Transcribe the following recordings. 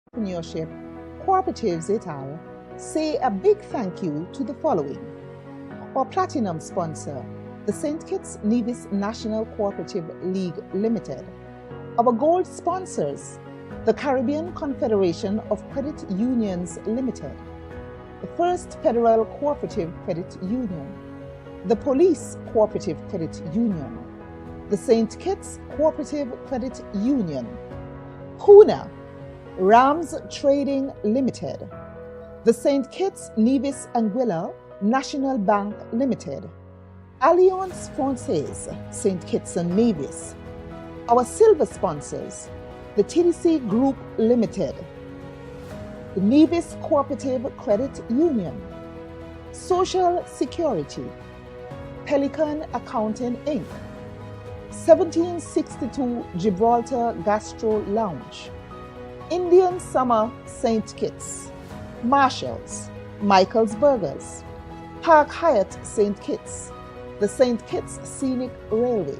Entrepreneurship, Cooperatives et al. Say a big thank you to the following. Our platinum sponsor, the St. Kitts Nevis National Cooperative League Limited. Our gold sponsors, the Caribbean Confederation of Credit Unions Limited, the First Federal Cooperative Credit Union, the Police Cooperative Credit Union, the St. Kitts Cooperative Credit Union, Puna, Rams Trading Limited, the St. Kitts Nevis Anguilla National Bank Limited, Alliance Francaise St. Kitts and Nevis. Our silver sponsors, the TDC Group Limited, the Nevis Cooperative Credit Union, Social Security, Pelican Accounting Inc., 1762 Gibraltar Gastro Lounge, Indian Summer St. Kitts, Marshalls, Michael's Burgers, Park Hyatt St. Kitts, the St. Kitts Scenic Railway,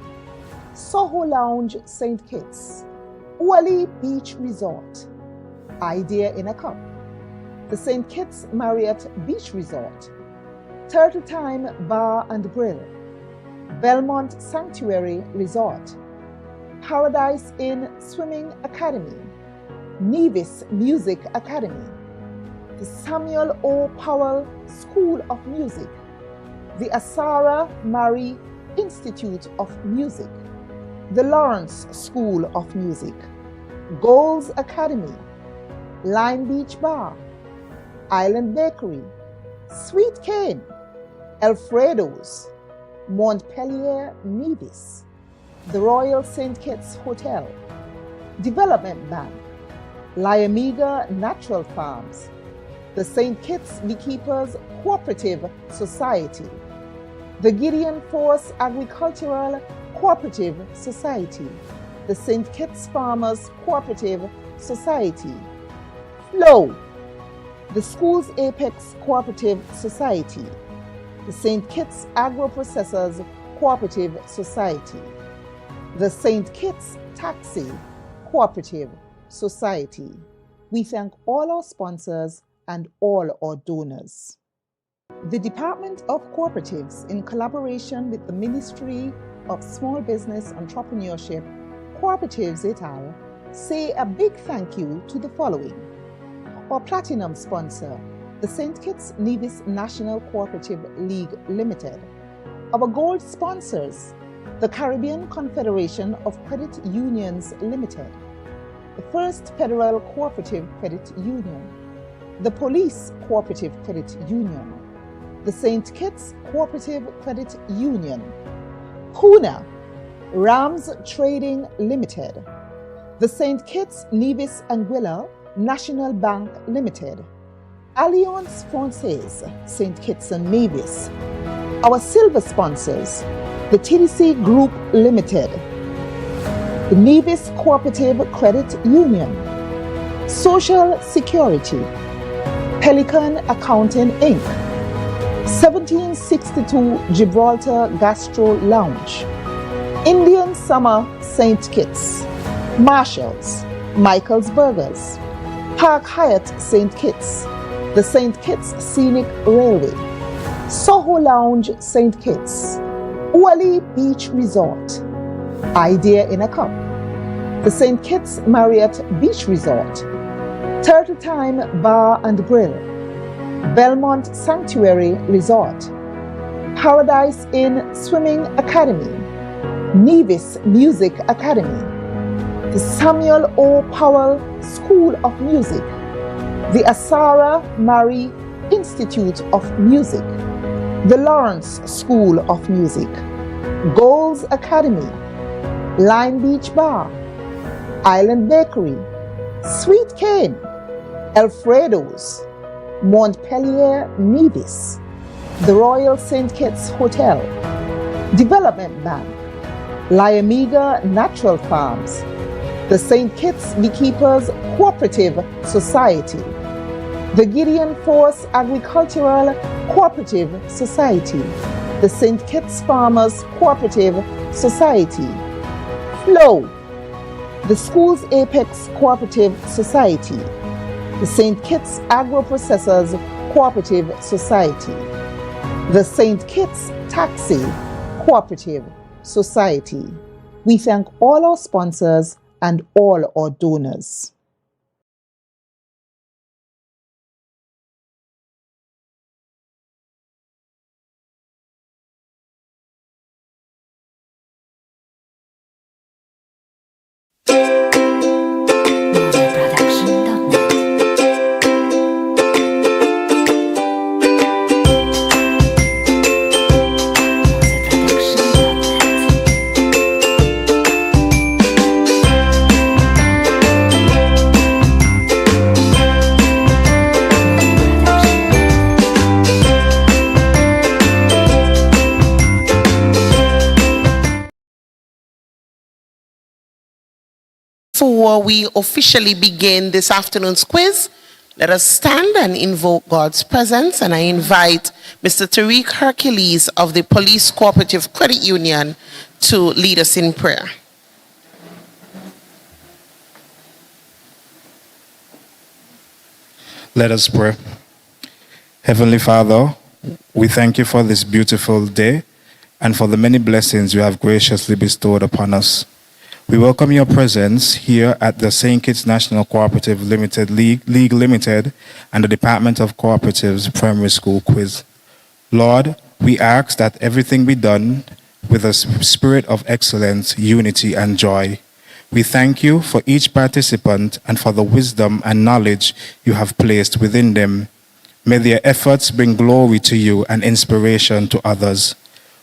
Soho Lounge St. Kitts, Uali Beach Resort, Idea in a Cup, the St. Kitts Marriott Beach Resort, Turtle Time Bar and Grill, Belmont Sanctuary Resort, Paradise Inn Swimming Academy, Nevis Music Academy, the Samuel O. Powell School of Music, the Asara Mari Institute of Music, the Lawrence School of Music, Goals Academy, Line Beach Bar, Island Bakery, Sweet Cane, Alfredo's, Montpelier Nevis, the Royal St. Kitts Hotel, Development Bank, Lyamiga Natural Farms, the St. Kitts Beekeepers Cooperative Society, the Gideon Force Agricultural Cooperative Society, the St. Kitts Farmers Cooperative Society, Flow, the Schools Apex Cooperative Society, the St. Kitts Agro-Processors Cooperative Society, the St. Kitts Taxi Cooperative Society. We thank all our sponsors and all our donors. The Department of Cooperatives, in collaboration with the Ministry of Small Business Entrepreneurship, Cooperatives et al., say a big thank you to the following. Our platinum sponsor, the St. Kitts Nevis National Cooperative League Limited. Our gold sponsors, the Caribbean Confederation of Credit Unions Limited, the First Federal Cooperative Credit Union, the Police Cooperative Credit Union, the St. Kitts Cooperative Credit Union, Puna, Rams Trading Limited, the St. Kitts Nevis Anguilla National Bank Limited, Alliance Francaise St. Kitts and Nevis. Our silver sponsors, the TDC Group Limited, the Nevis Cooperative Credit Union, Social Security, Pelican Accounting Inc., 1762 Gibraltar Gastro Lounge, Indian Summer St. Kitts, Marshalls, Michael's Burgers, Park Hyatt St. Kitts, the St. Kitts Scenic Railway, Soho Lounge St. Kitts, Uali Beach Resort, Idea in a Cup, the St. Kitts Marriott Beach Resort, Turtle Time Bar and Grill, Belmont Sanctuary Resort, Paradise Inn Swimming Academy, Nevis Music Academy, the Samuel O. Powell School of Music, the Asara Mari Institute of Music, the Lawrence School of Music, Goals Academy, Line Beach Bar, Island Bakery, Sweet Cane, Alfredo's, Montpelier Nevis, the Royal St. Kitts Hotel, Development Bank, Lyamiga Natural Farms, the St. Kitts Beekeepers Cooperative Society, the Gideon Force Agricultural Cooperative Society, the St. Kitts Farmers Cooperative Society, Flow, the Schools Apex Cooperative Society, the St. Kitts Agro-Processors Cooperative Society, the St. Kitts Taxi Cooperative Society. We thank all our sponsors and all our donors. Before we officially begin this afternoon's quiz, let us stand and invoke God's presence, and I invite Mr. Tariq Hercules of the Police Cooperative Credit Union to lead us in prayer. Let us pray. Heavenly Father, we thank you for this beautiful day and for the many blessings you have graciously bestowed upon us. We welcome your presence here at the St. Kitts National Cooperative Limited League Limited and the Department of Cooperatives Primary School Quiz. Lord, we ask that everything be done with a spirit of excellence, unity, and joy. We thank you for each participant and for the wisdom and knowledge you have placed within them. May their efforts bring glory to you and inspiration to others.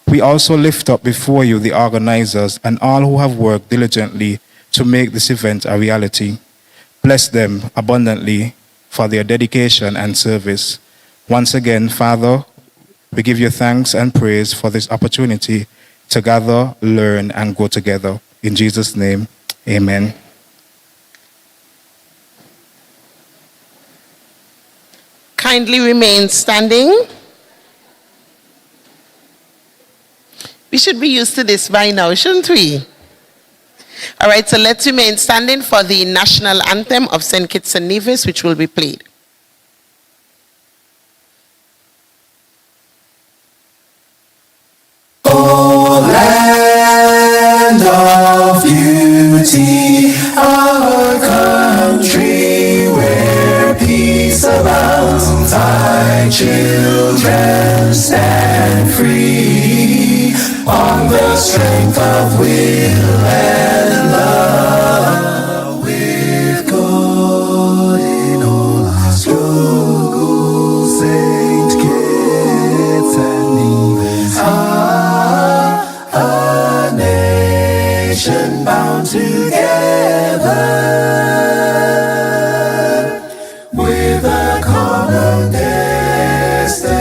We also lift up before you the organizers and all who have worked diligently to make this event a reality. Bless them abundantly for their dedication and service. Once again, Father, we give you thanks and praise for this opportunity to gather, learn, and grow together. In Jesus' name, amen. Kindly remain standing. We should be used to this by now, shouldn't we? All right, so let's remain standing for the national anthem of St. Kitts and Nevis, which will be played. O land of beauty, our country where peace abounds, thy children stand free on the strength of will and love, with God in all our struggles, Saint Kitts and Nevis are a nation bound together with a common destiny.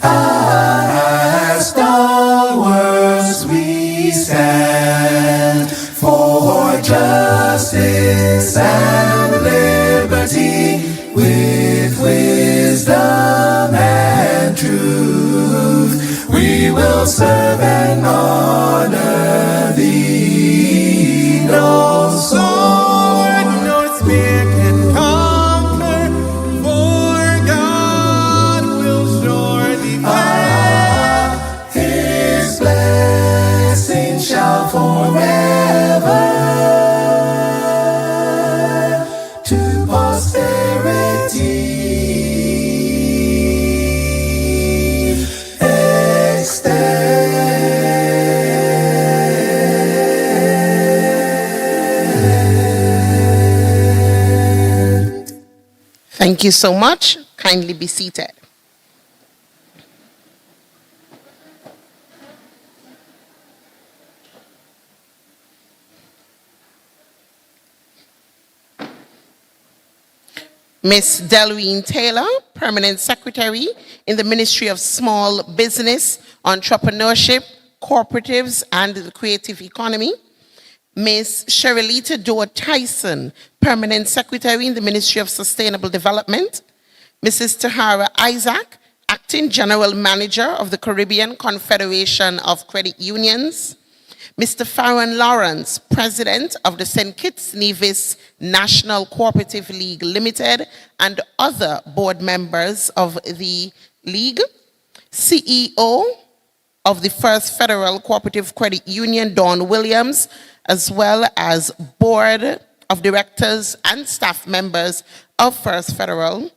As stalwarts we stand for justice and liberty, with wisdom and truth we will serve and honor thee. No sword, no spear can conquer, for God will surely fight. His blessing shall forever to posterity extend. Thank you so much. Kindly be seated. Ms. Delween Taylor, Permanent Secretary in the Ministry of Small Business, Entrepreneurship, Cooperatives, and the Creative Economy. Ms. Sherrilita Doe Tyson, Permanent Secretary in the Ministry of Sustainable Development. Mrs. Tahara Isaac, Acting General Manager of the Caribbean Confederation of Credit Unions. Mr. Farron Lawrence, President of the St. Kitts Nevis National Cooperative League Limited, and other board members of the League. CEO of the First Federal Cooperative Credit Union, Dawn Williams, as well as Board of Directors and staff members of First Federal.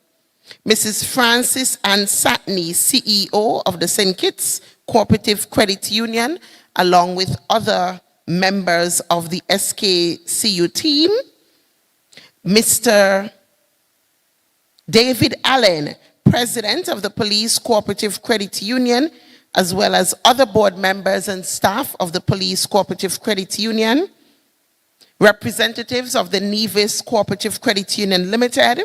Mrs. Frances Ann Satney, CEO of the St. Kitts Cooperative Credit Union, along with other members of the SKCU team. Mr. David Allen, President of the Police Cooperative Credit Union, as well as other board members and staff of the Police Cooperative Credit Union. Representatives of the Nevis Cooperative Credit Union Limited.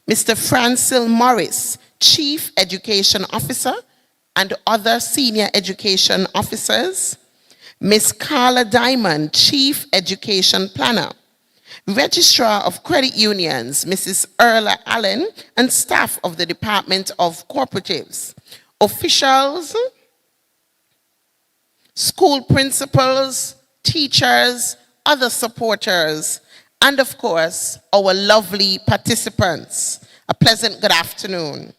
Mr. Francil Morris, Chief Education Officer, and other senior education officers. Ms. Carla Diamond, Chief Education Planner. Registrar of Credit Unions, Mrs. Erla Allen, and staff of the Department of Cooperatives. Officials, school principals, teachers, other supporters, and of course, our lovely participants. A pleasant good afternoon.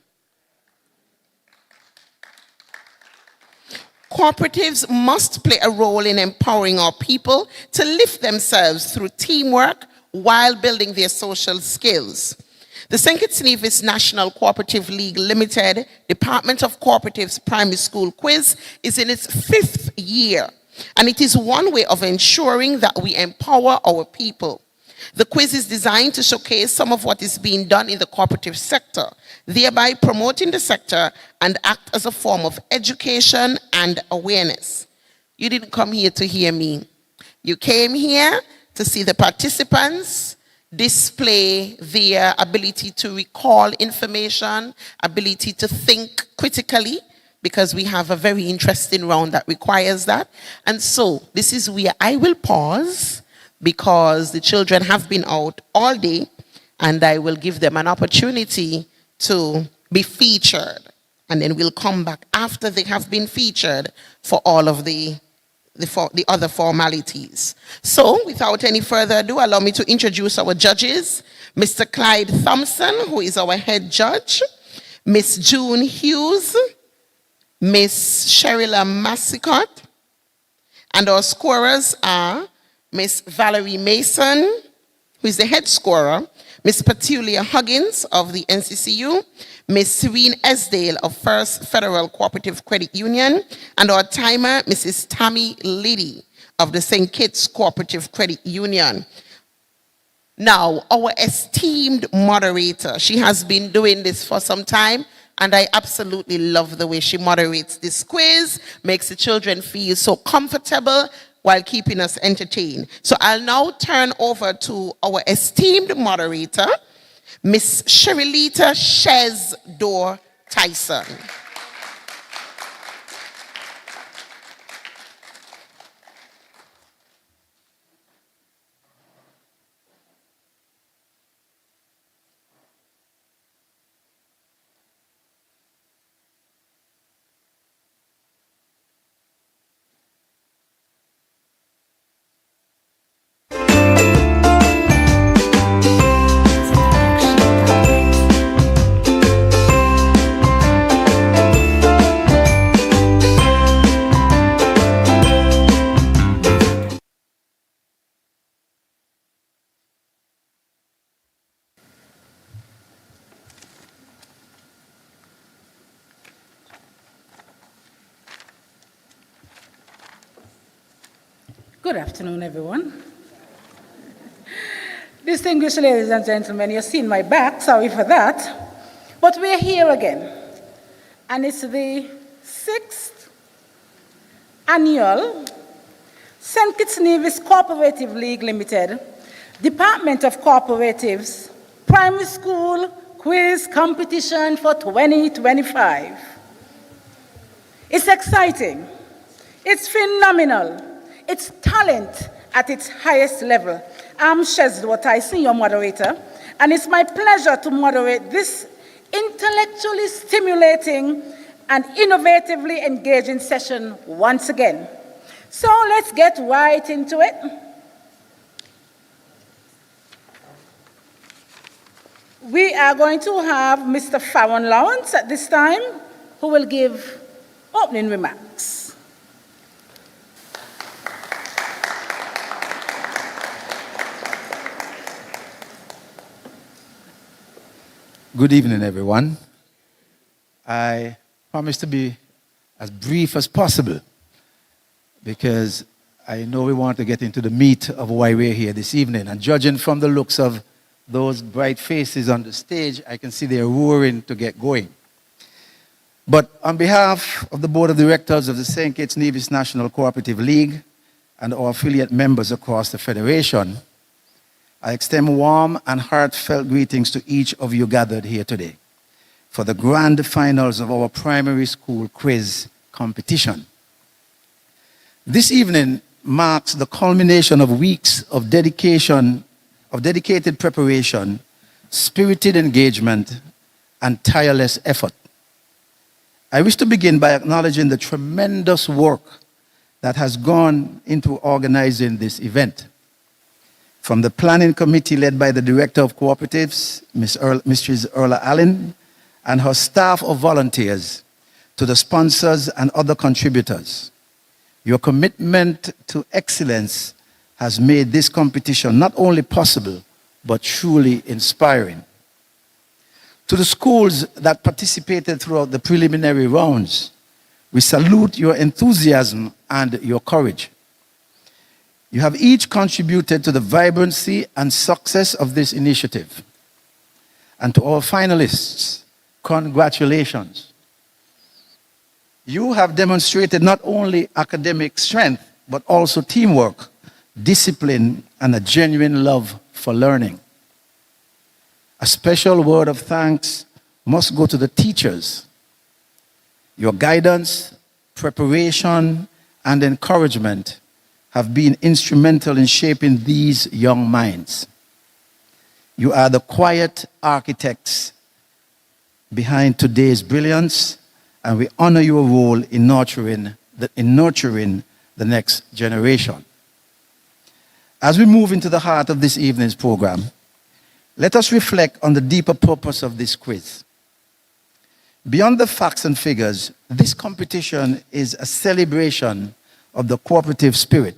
Cooperatives must play a role in empowering our people to lift themselves through teamwork while building their social skills. The St. Kitts Nevis National Cooperative League Limited Department of Cooperatives Primary School Quiz is in its 5th year, and it is one way of ensuring that we empower our people. The quiz is designed to showcase some of what is being done in the cooperative sector, thereby promoting the sector and act as a form of education and awareness. You didn't come here to hear me. You came here to see the participants display their ability to recall information, ability to think critically, because we have a very interesting round that requires that. And so this is where I will pause, because the children have been out all day, and I will give them an opportunity to be featured. And then we'll come back after they have been featured for all of the other formalities. So without any further ado, allow me to introduce our judges. Mr. Clyde Thompson, who is our head judge, Miss June Hughes, Miss Sherilla Massicott, and our scorers are Miss Valerie Mason, who is the head scorer, Miss Petulia Huggins of the NCCU, Miss Serene Esdale of First Federal Cooperative Credit Union, and our timer, Mrs. Tammy Liddy of the St. Kitts Cooperative Credit Union. Now, our esteemed moderator, she has been doing this for some time, and I absolutely love the way she moderates this quiz, makes the children feel so comfortable while keeping us entertained. So I'll now turn over to our esteemed moderator, Miss Sherilita Shez-Dor Tyson. Good afternoon, everyone. Distinguished ladies and gentlemen, you've seen my back, sorry for that. But we're here again. And it's the 6th annual St. Kitts Nevis Cooperative League Limited Department of Cooperatives Primary School Quiz Competition for 2025. It's exciting. It's phenomenal. It's talent at its highest level. I'm Shez-Dor Tyson, your moderator, and it's my pleasure to moderate this intellectually stimulating and innovatively engaging session once again. So let's get right into it. We are going to have Mr. Farron Lawrence at this time, who will give opening remarks. Good evening, everyone. I promise to be as brief as possible because I know we want to get into the meat of why we're here this evening. And judging from the looks of those bright faces on the stage, I can see they're roaring to get going. But on behalf of the Board of Directors of the St. Kitts Nevis National Cooperative League and our affiliate members across the Federation, I extend warm and heartfelt greetings to each of you gathered here today for the grand finals of our primary school quiz competition. This evening marks the culmination of weeks of dedicated preparation, spirited engagement, and tireless effort. I wish to begin by acknowledging the tremendous work that has gone into organizing this event. From the planning committee led by the Director of Cooperatives, Mrs. Erla Allen, and her staff of volunteers, to the sponsors and other contributors. Your commitment to excellence has made this competition not only possible, but truly inspiring. To the schools that participated throughout the preliminary rounds, we salute your enthusiasm and your courage. You have each contributed to the vibrancy and success of this initiative. And to all finalists, congratulations. You have demonstrated not only academic strength, but also teamwork, discipline, and a genuine love for learning. A special word of thanks must go to the teachers. Your guidance, preparation, and encouragement have been instrumental in shaping these young minds. You are the quiet architects behind today's brilliance, and we honor your role in nurturing the next generation. As we move into the heart of this evening's program, let us reflect on the deeper purpose of this quiz. Beyond the facts and figures, this competition is a celebration of the cooperative spirit.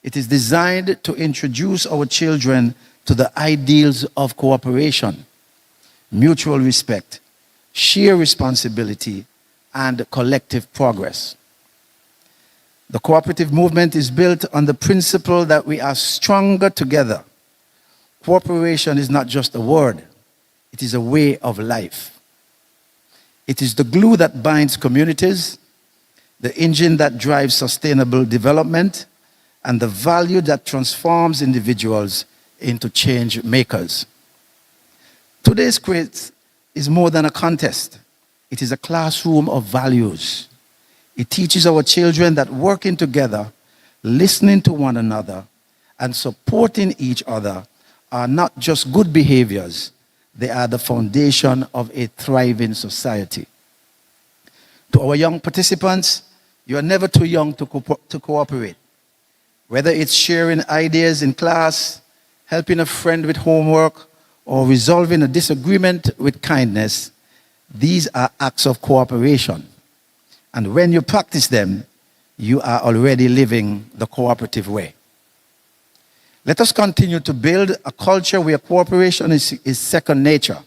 It is designed to introduce our children to the ideals of cooperation, mutual respect, shared responsibility, and collective progress. The cooperative movement is built on the principle that we are stronger together. Cooperation is not just a word, it is a way of life. It is the glue that binds communities, the engine that drives sustainable development, and the value that transforms individuals into change makers. Today's quiz is more than a contest. It is a classroom of values. It teaches our children that working together, listening to one another, and supporting each other are not just good behaviors, they are the foundation of a thriving society. To our young participants, you are never too young to cooperate. Whether it's sharing ideas in class, helping a friend with homework, or resolving a disagreement with kindness, these are acts of cooperation. And when you practice them, you are already living the cooperative way. Let us continue to build a culture where cooperation is second nature.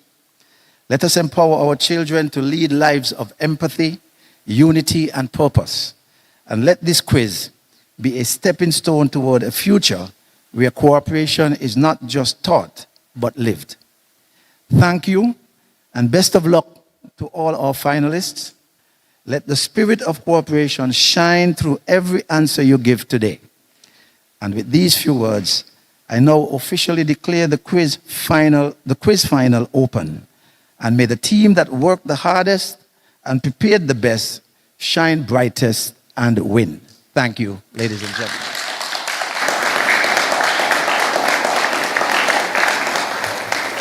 Let us empower our children to lead lives of empathy, unity, and purpose. And let this quiz be a stepping stone toward a future where cooperation is not just taught, but lived. Thank you, and best of luck to all our finalists. Let the spirit of cooperation shine through every answer you give today. And with these few words, I now officially declare the quiz final open. And may the team that worked the hardest and prepared the best shine brightest and win. Thank you, ladies and gentlemen.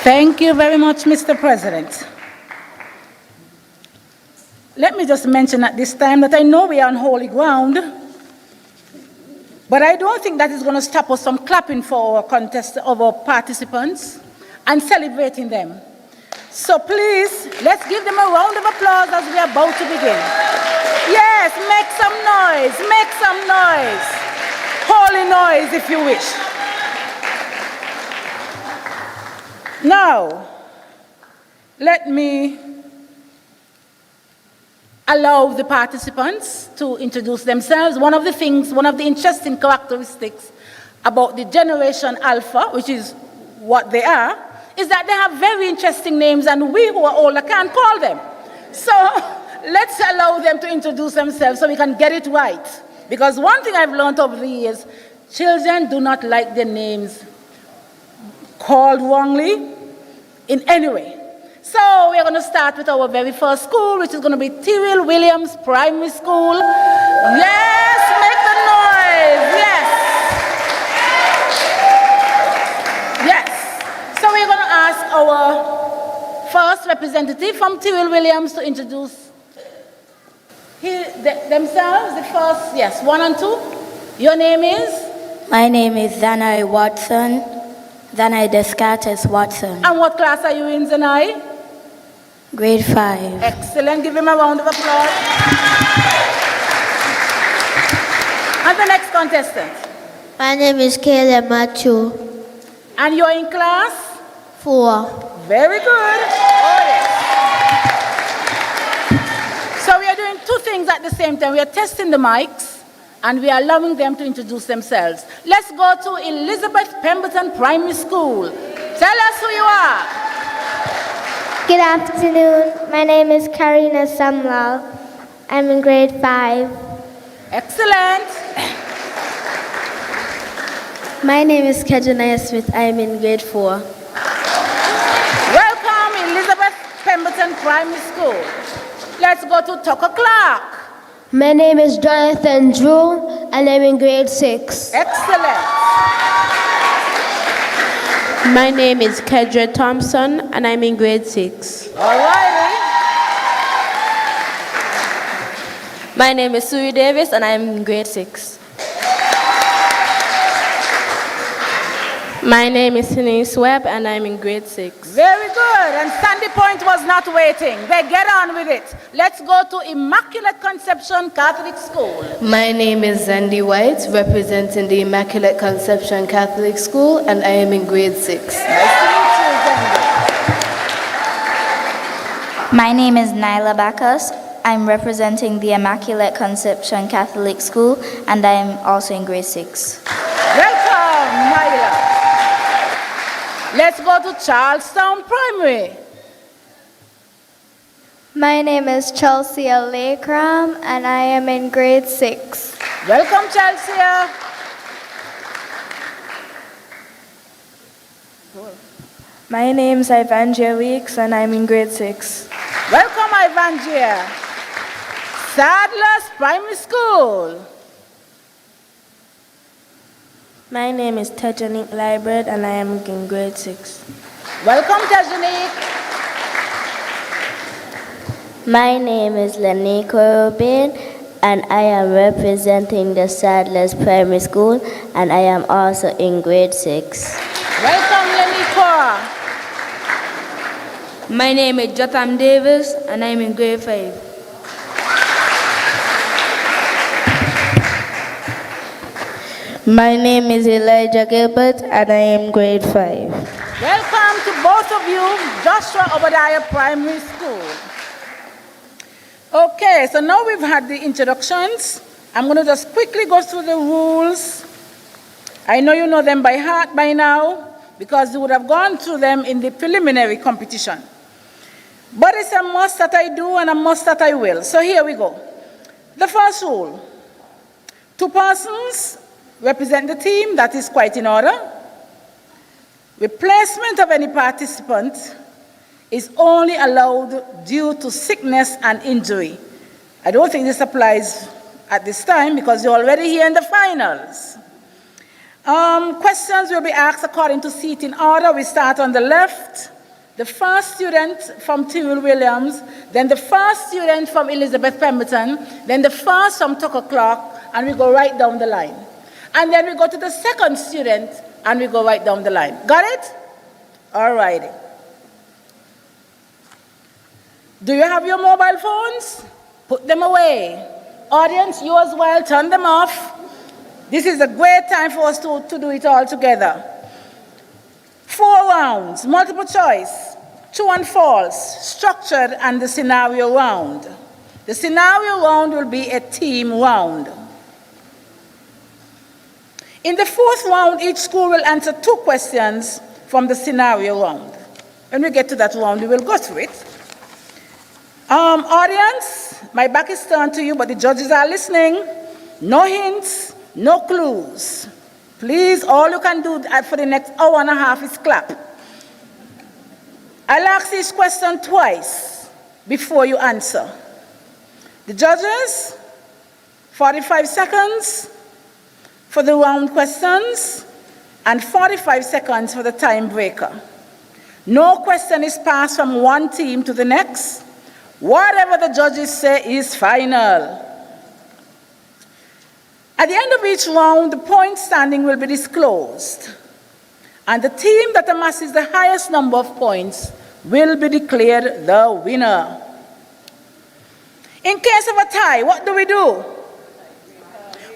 Thank you very much, Mr. President. Let me just mention at this time that I know we are on holy ground, But I don't think that is going to stop us from clapping for our participants and celebrating them. So please, let's give them a round of applause as we are about to begin. Yes, make some noise, make some noise. Holy noise if you wish. Now, let me allow the participants to introduce themselves. One of the interesting characteristics about the Generation Alpha, which is what they are, is that they have very interesting names, and we who are older can't call them. So let's allow them to introduce themselves so we can get it right. Because one thing I've learned over the years, children do not like their names called wrongly in any way. So we're going to start with our very first school, which is going to be Tyrrell Williams Primary School. Yes, make the noise. Yes. Yes. So we're going to ask our first representative from Tyrrell Williams to introduce themselves. The first, yes, 1 and 2. Your name is? My name is Zanai Watson. Zanai Descartes Watson. And what class are you in, Zanai? Grade 5. Excellent. Give him a round of applause. And the next contestant. My name is Caleb Matthew. And you're in class? 4. Very good. Oh, yes. So we are doing two things at the same time. We are testing the mics, and we are allowing them to introduce themselves. Let's go to Elizabeth Pemberton Primary School. Tell us who you are. Good afternoon. My name is Karina Samlal. I'm in grade 5. Excellent. My name is Kajanaya Smith. I'm in grade 4. Welcome, Elizabeth Pemberton Primary School. Let's go to Tucker Clark. My name is Jonathan Drew, and I'm in grade 6. Excellent. My name is Kedra Thompson, and I'm in grade 6. All righty. My name is Suri Davis, and I'm in grade 6. My name is Denise Webb, and I'm in grade 6. Very good. And Sandy Point was not waiting. They get on with it. Let's go to Immaculate Conception Catholic School. My name is Zandy White, representing the Immaculate Conception Catholic School, and I am in grade 6. Nice to meet you, Zandy. My name is Nyla Bacchus. I'm representing the Immaculate Conception Catholic School, and I am also in grade 6. Welcome, Nyla. Let's go to Charlestown Primary. My name is Chelsea Lakram, and I am in grade 6. Welcome, Chelsea. My name is Ivangia Weeks, and I'm in grade 6. Welcome, Ivangia. Sadler's Primary School. My name is Tajanique Liebert, and I am in grade 6. Welcome, Tajanique. My name is Lanika Rubin, and I am representing the Sadler's Primary School, and I am also in grade 6. Welcome, Lanika. My name is Jotham Davis, and I am in grade 5. My name is Elijah Gilbert, and I am grade 5. Welcome to both of you, Joshua Obadiah Primary School. Okay, so now we've had the introductions. I'm going to just quickly go through the rules. I know you know them by heart by now, because you would have gone through them in the preliminary competition. But it's a must that I do and a must that I will. So here we go. The first rule: 2 persons represent the team. That is quite in order. Replacement of any participant is only allowed due to sickness and injury. I don't think this applies at this time because you're already here in the finals. Questions will be asked according to seating order. We start on the left. The first student from Tyrrell Williams, then the first student from Elizabeth Pemberton, then the first from Tucker Clark, and we go right down the line. And then we go to the second student and we go right down the line. Got it? All righty. Do you have your mobile phones? Put them away. Audience, you as well, turn them off. This is a great time for us to do it all together. 4 rounds, multiple choice, true and false, structured, and the scenario round. The scenario round will be a team round. In the 4th round, each school will answer 2 questions from the scenario round. When we get to that round, we will go through it. Audience, my back is turned to you, but the judges are listening. No hints, no clues. Please, all you can do for the next hour and a half is clap. I'll ask each question twice before you answer. The judges, 45 seconds for the round questions and 45 seconds for the tiebreaker. No question is passed from one team to the next. Whatever the judges say is final. At the end of each round, the point standing will be disclosed, and the team that amasses the highest number of points will be declared the winner. In case of a tie, what do?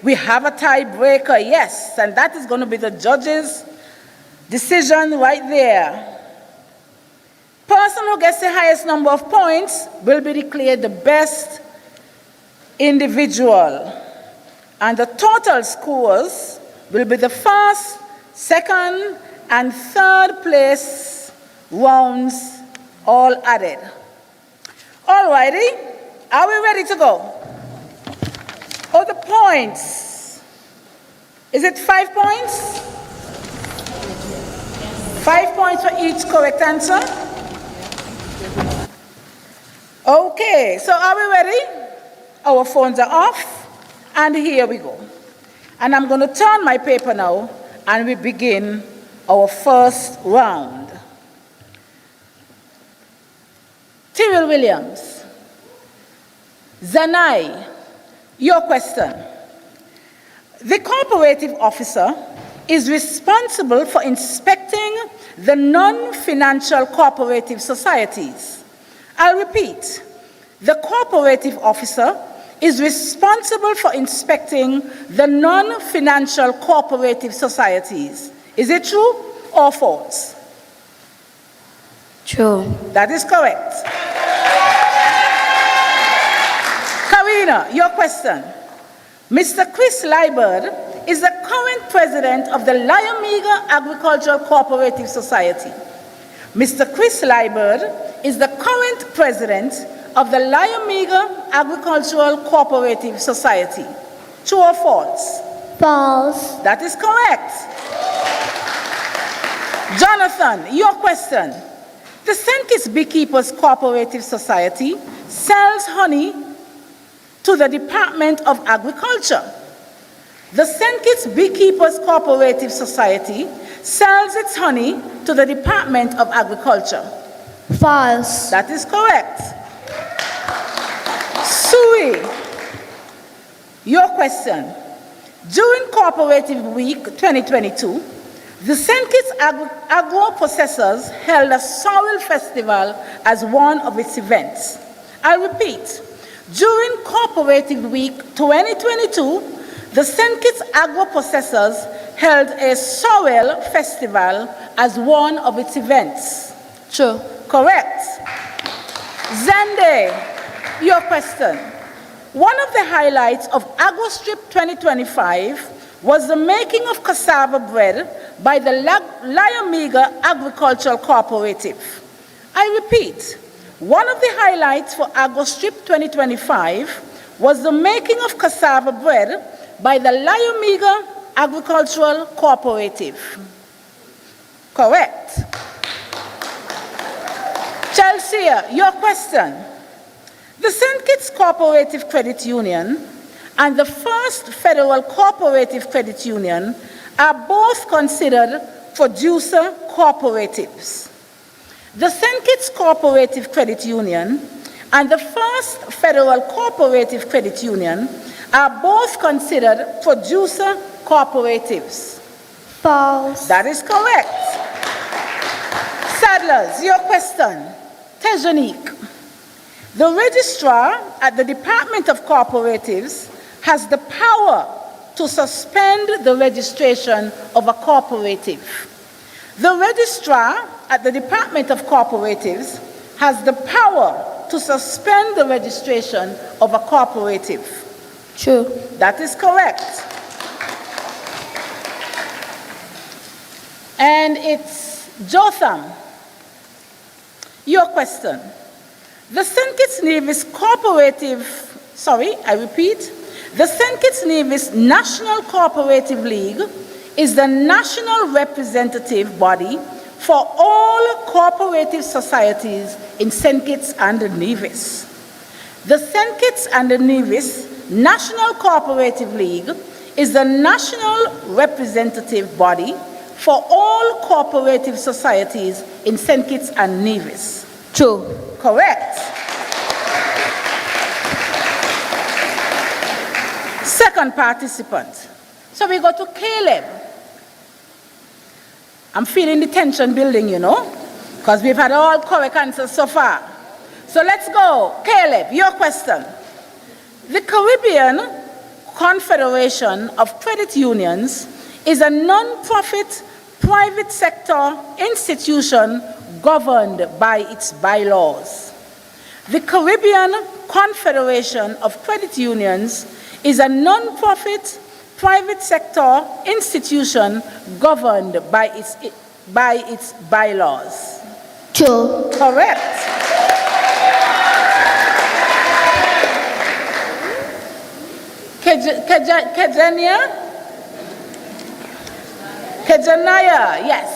We have a tiebreaker, yes, and that is going to be the judge's decision right there. Person who gets the highest number of points will be declared the best individual. And the total scores will be the 1st, 2nd, and 3rd place rounds all added. All righty, are we ready to go? Oh, the points. Is it 5 points? 5 points for each correct answer. Okay, so are we ready? Our phones are off, and here we go. And I'm going to turn my paper now, and we begin our first round. Tyrell Williams. Zanai, your question. The cooperative officer is responsible for inspecting the non-financial cooperative societies. I'll repeat. The cooperative officer is responsible for inspecting the non-financial cooperative societies. Is it true or false? True. That is correct. Karina, your question. Mr. Chris Liebert is the current president of the Lyomega Agricultural Cooperative Society. Mr. Chris Liebert is the current president of the Lyomega Agricultural Cooperative Society. True or false? False. That is correct. Jonathan, your question. The St. Kitts Beekeepers Cooperative Society sells honey to the Department of Agriculture. The St. Kitts Beekeepers Cooperative Society sells its honey to the Department of Agriculture. False. That is correct. Sui, your question. During Cooperative Week 2022, the St. Kitts Agro-Processors held a sorrel festival as one of its events. I'll repeat. During Cooperative Week 2022, the St. Kitts Agro-Processors held a sorrel festival as one of its events. True. Correct. Zende, your question. One of the highlights of AgroStrip 2025 was the making of cassava bread by the Lyomega Agricultural Cooperative. I repeat, one of the highlights for AgroStrip 2025 was the making of cassava bread by the Lyomega Agricultural Cooperative. Correct. Chelsea, your question. The St. Kitts Cooperative Credit Union and the First Federal Cooperative Credit Union are both considered producer cooperatives. The St. Kitts Cooperative Credit Union and the First Federal Cooperative Credit Union are both considered producer cooperatives? False. That is correct. Sadlers, your question. Tejanique. The registrar at the Department of Cooperatives has the power to suspend the registration of a cooperative. The registrar at the Department of Cooperatives has the power to suspend the registration of a cooperative. True. That is correct. And it's Jotham. Your question. The St. Kitts Nevis Cooperative, the St. Kitts Nevis National Cooperative League is the national representative body for all cooperative societies in St. Kitts and Nevis. The St. Kitts and Nevis National Cooperative League is the national representative body for all cooperative societies in St. Kitts and Nevis. True. Correct. Second participant. So we go to Caleb. I'm feeling the tension building, you know, because we've had all correct answers so far. So let's go. Caleb, your question. The Caribbean Confederation of Credit Unions is a non-profit private sector institution governed by its bylaws. The Caribbean Confederation of Credit Unions is a non-profit private sector institution governed by its bylaws. True. Correct. Kejanaya, yes.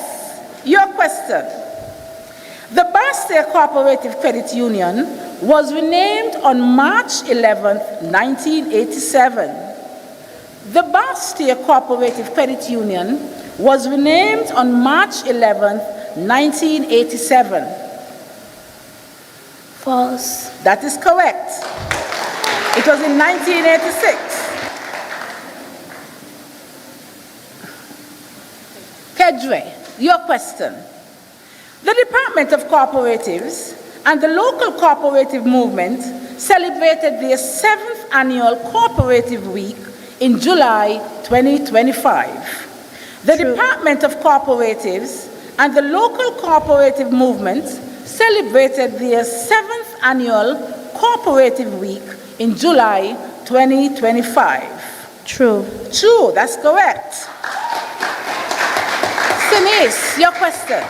Your question. The Barstow Cooperative Credit Union was renamed on March 11, 1987. The Barstow Cooperative Credit Union was renamed on March 11, 1987. False. That is correct. It was in 1986. Kedre, your question. The Department of Cooperatives and the local cooperative movement celebrated their 7th annual Cooperative Week in July 2025. The Department of Cooperatives and the local cooperative movement celebrated their 7th annual Cooperative Week in July 2025. True. True, that's correct. Sinis, your question.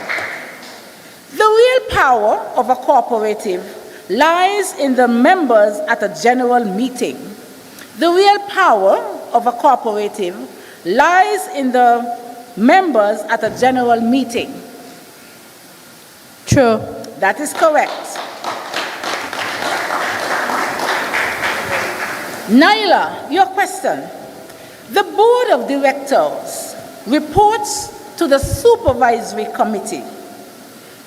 The real power of a cooperative lies in the members at a general meeting. The real power of a cooperative lies in the members at a general meeting. True. That is correct. Naila, your question. The board of directors reports to the supervisory committee.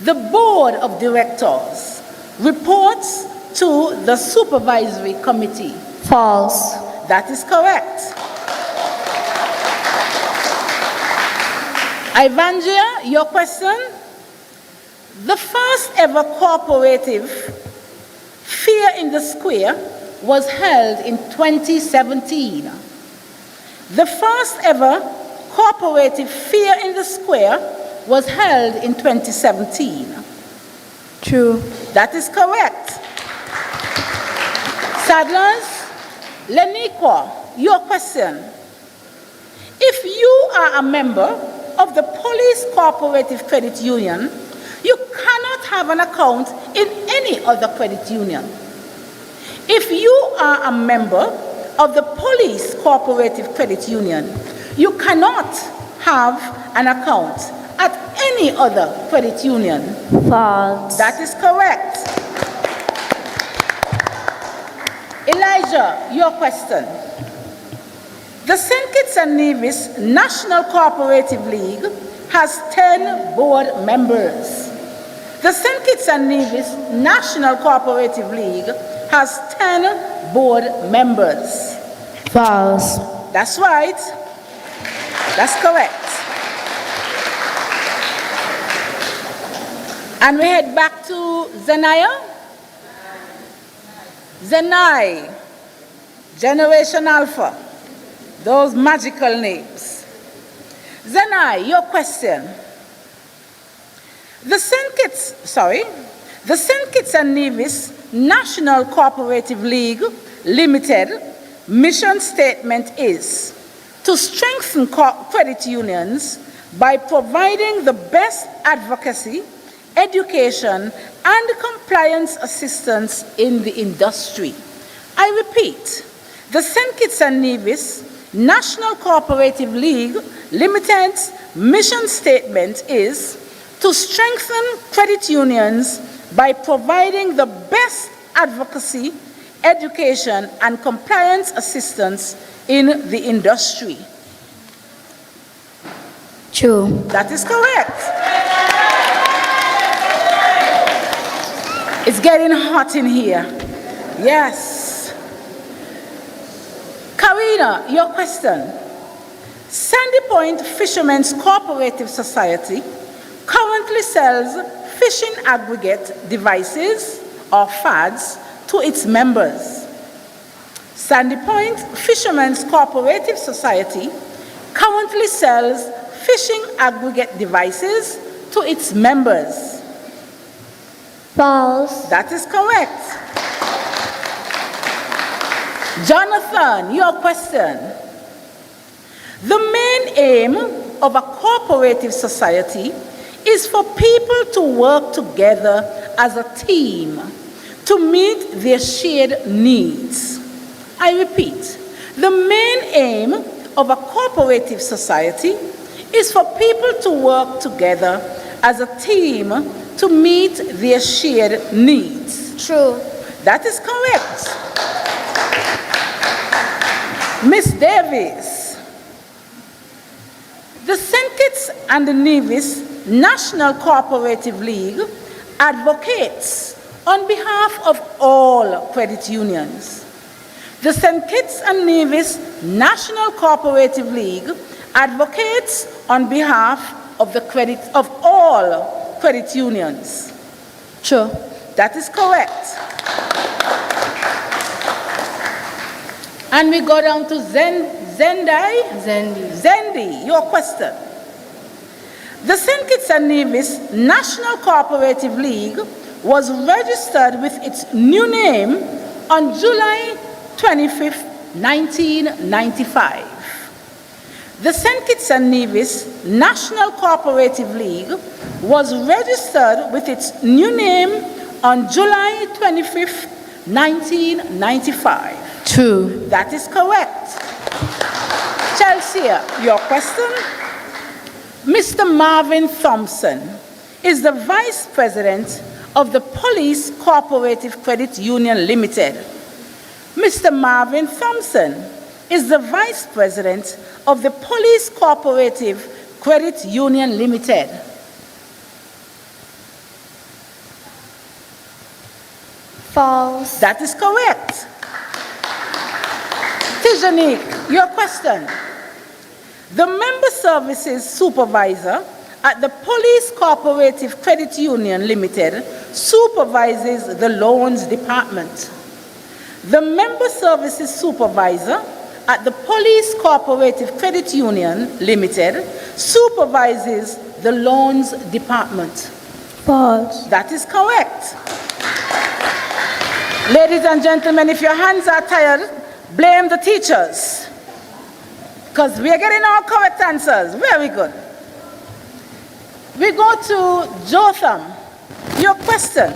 The board of directors reports to the supervisory committee. False. That is correct. Ivangia, your question. The first ever cooperative Fair in the Square was held in 2017. The first ever cooperative Fair in the Square was held in 2017. True. That is correct. Sadlers, Leniqua, your question. If you are a member of the Police Cooperative Credit Union, you cannot have an account in any other credit union. If you are a member of the Police Cooperative Credit Union, you cannot have an account at any other credit union. False. That is correct. Elijah, your question. The St. Kitts and Nevis National Cooperative League has 10 board members. The St. Kitts and Nevis National Cooperative League has 10 board members. False. That's right. That's correct. And we head back to Zenaya. Zenai, Generation Alpha, those magical names. Zenai, your question. The St. Kitts and Nevis National Cooperative League Limited mission statement is to strengthen credit unions by providing the best advocacy, education, and compliance assistance in the industry. I repeat, the St. Kitts and Nevis National Cooperative League Limited's mission statement is to strengthen credit unions by providing the best advocacy, education, and compliance assistance in the industry. True. That is correct. It's getting hot in here. Yes. Karina, your question. Sandy Point Fishermen's Cooperative Society currently sells fishing aggregate devices or FADs to its members. Sandy Point Fishermen's Cooperative Society currently sells fishing aggregate devices to its members. False. That is correct. Jonathan, your question. The main aim of a cooperative society is for people to work together as a team to meet their shared needs. I repeat, the main aim of a cooperative society is for people to work together as a team to meet their shared needs. True. That is correct. Miss Davis, the St. Kitts and Nevis National Cooperative League advocates on behalf of all credit unions. The St. Kitts and Nevis National Cooperative League advocates on behalf of all credit unions. True. That is correct. And we go down to Zendi, your question. The St. Kitts and Nevis National Cooperative League was registered with its new name on July 25th, 1995. The St. Kitts and Nevis National Cooperative League was registered with its new name on July 25th, 1995. True. That is correct. Chelsea, your question. Mr. Marvin Thompson is the Vice President of the Police Cooperative Credit Union Limited. Mr. Marvin Thompson is the Vice President of the Police Cooperative Credit Union Limited. False. That is correct. Tijanique, your question. The Member Services Supervisor at the Police Cooperative Credit Union Limited supervises the Loans Department. The Member Services Supervisor at the Police Cooperative Credit Union Limited supervises the Loans Department. False. That is correct. Ladies and gentlemen, if your hands are tired, blame the teachers. Because we are getting all correct answers. Very good. We go to Jotham. Your question.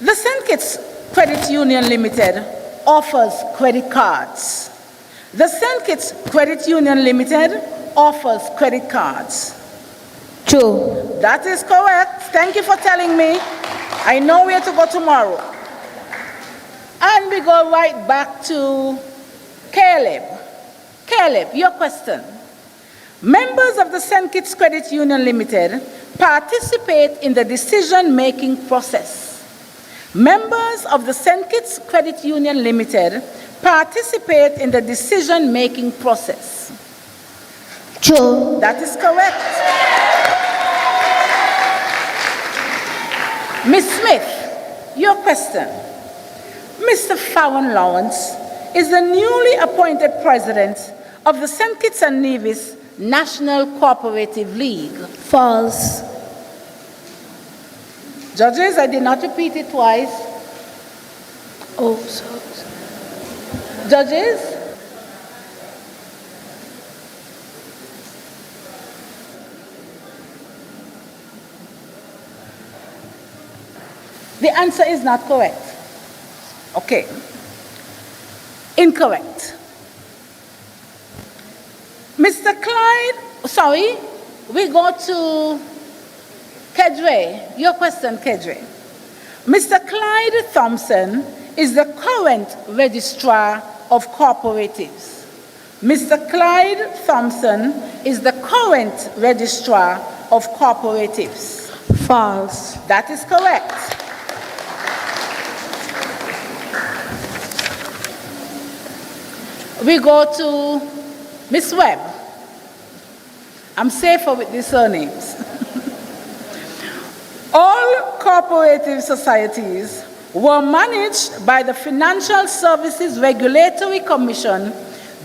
The St. Kitts Credit Union Limited offers credit cards. The St. Kitts Credit Union Limited offers credit cards. True. That is correct. Thank you for telling me. I know where to go tomorrow. And we go right back to Caleb. Caleb, your question. Members of the St. Kitts Credit Union Limited participate in the decision-making process. Members of the St. Kitts Credit Union Limited participate in the decision-making process. True. That is correct. Ms. Smith, your question. Mr. Fallon Lawrence is the newly appointed president of the St. Kitts and Nevis National Cooperative League. False. Judges, I did not repeat it twice. Oh, sorry. Judges? The answer is not correct. Okay. Incorrect. Mr. Clyde, we go to Kedre. Your question, Kedre. Mr. Clyde Thompson is the current registrar of cooperatives. Mr. Clyde Thompson is the current registrar of cooperatives. False. That is correct. We go to Miss Webb. I'm safer with the surnames. All cooperative societies were managed by the Financial Services Regulatory Commission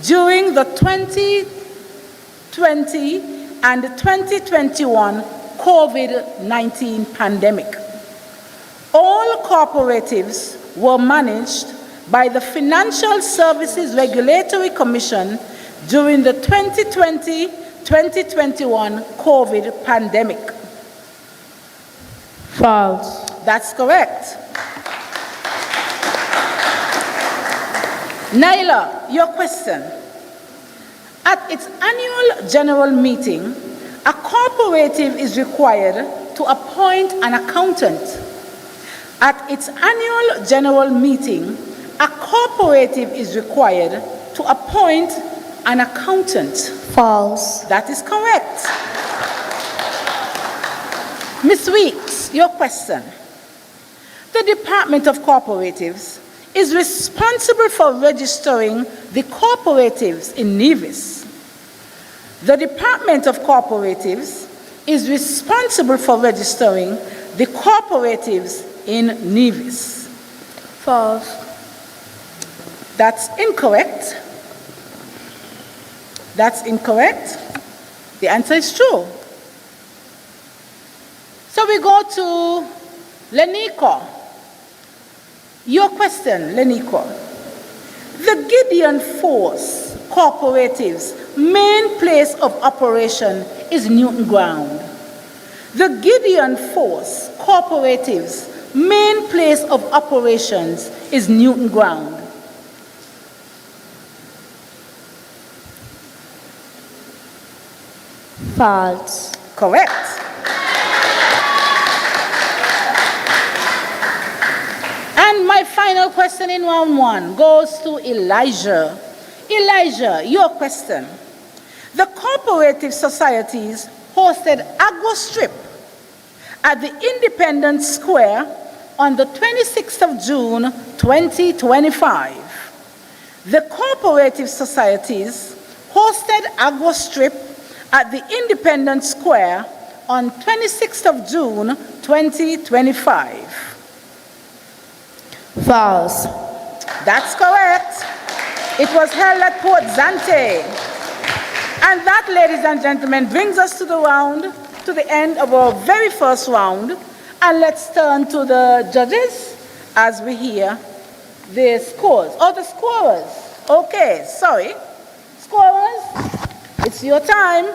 during the 2020 and 2021 COVID-19 pandemic. All cooperatives were managed by the Financial Services Regulatory Commission during the 2020-2021 COVID pandemic. False. That's correct. Naila, your question. At its annual general meeting, a cooperative is required to appoint an accountant. At its annual general meeting, a cooperative is required to appoint an accountant. False. That is correct. Ms. Weeks, your question. The Department of Cooperatives is responsible for registering the cooperatives in Nevis. The Department of Cooperatives is responsible for registering the cooperatives in Nevis. False. That's incorrect. That's incorrect. The answer is true. So we go to Leniko. Your question, Leniko. The Gideon Force Cooperatives' main place of operation is Newton Ground. The Gideon Force Cooperatives' main place of operations is Newton Ground. False. Correct. And my final question in round one goes to Elijah. Elijah, your question. The cooperative societies hosted AgroStrip at the Independence Square on the 26th of June, 2025. The cooperative societies hosted AgroStrip at the Independence Square on 26th of June, 2025. False. That's correct. It was held at Port Zante. And that, ladies and gentlemen, brings us to the end of our very first round. And let's turn to the judges as we hear the scores. Oh, the scorers. Okay, sorry. Scorers, it's your time.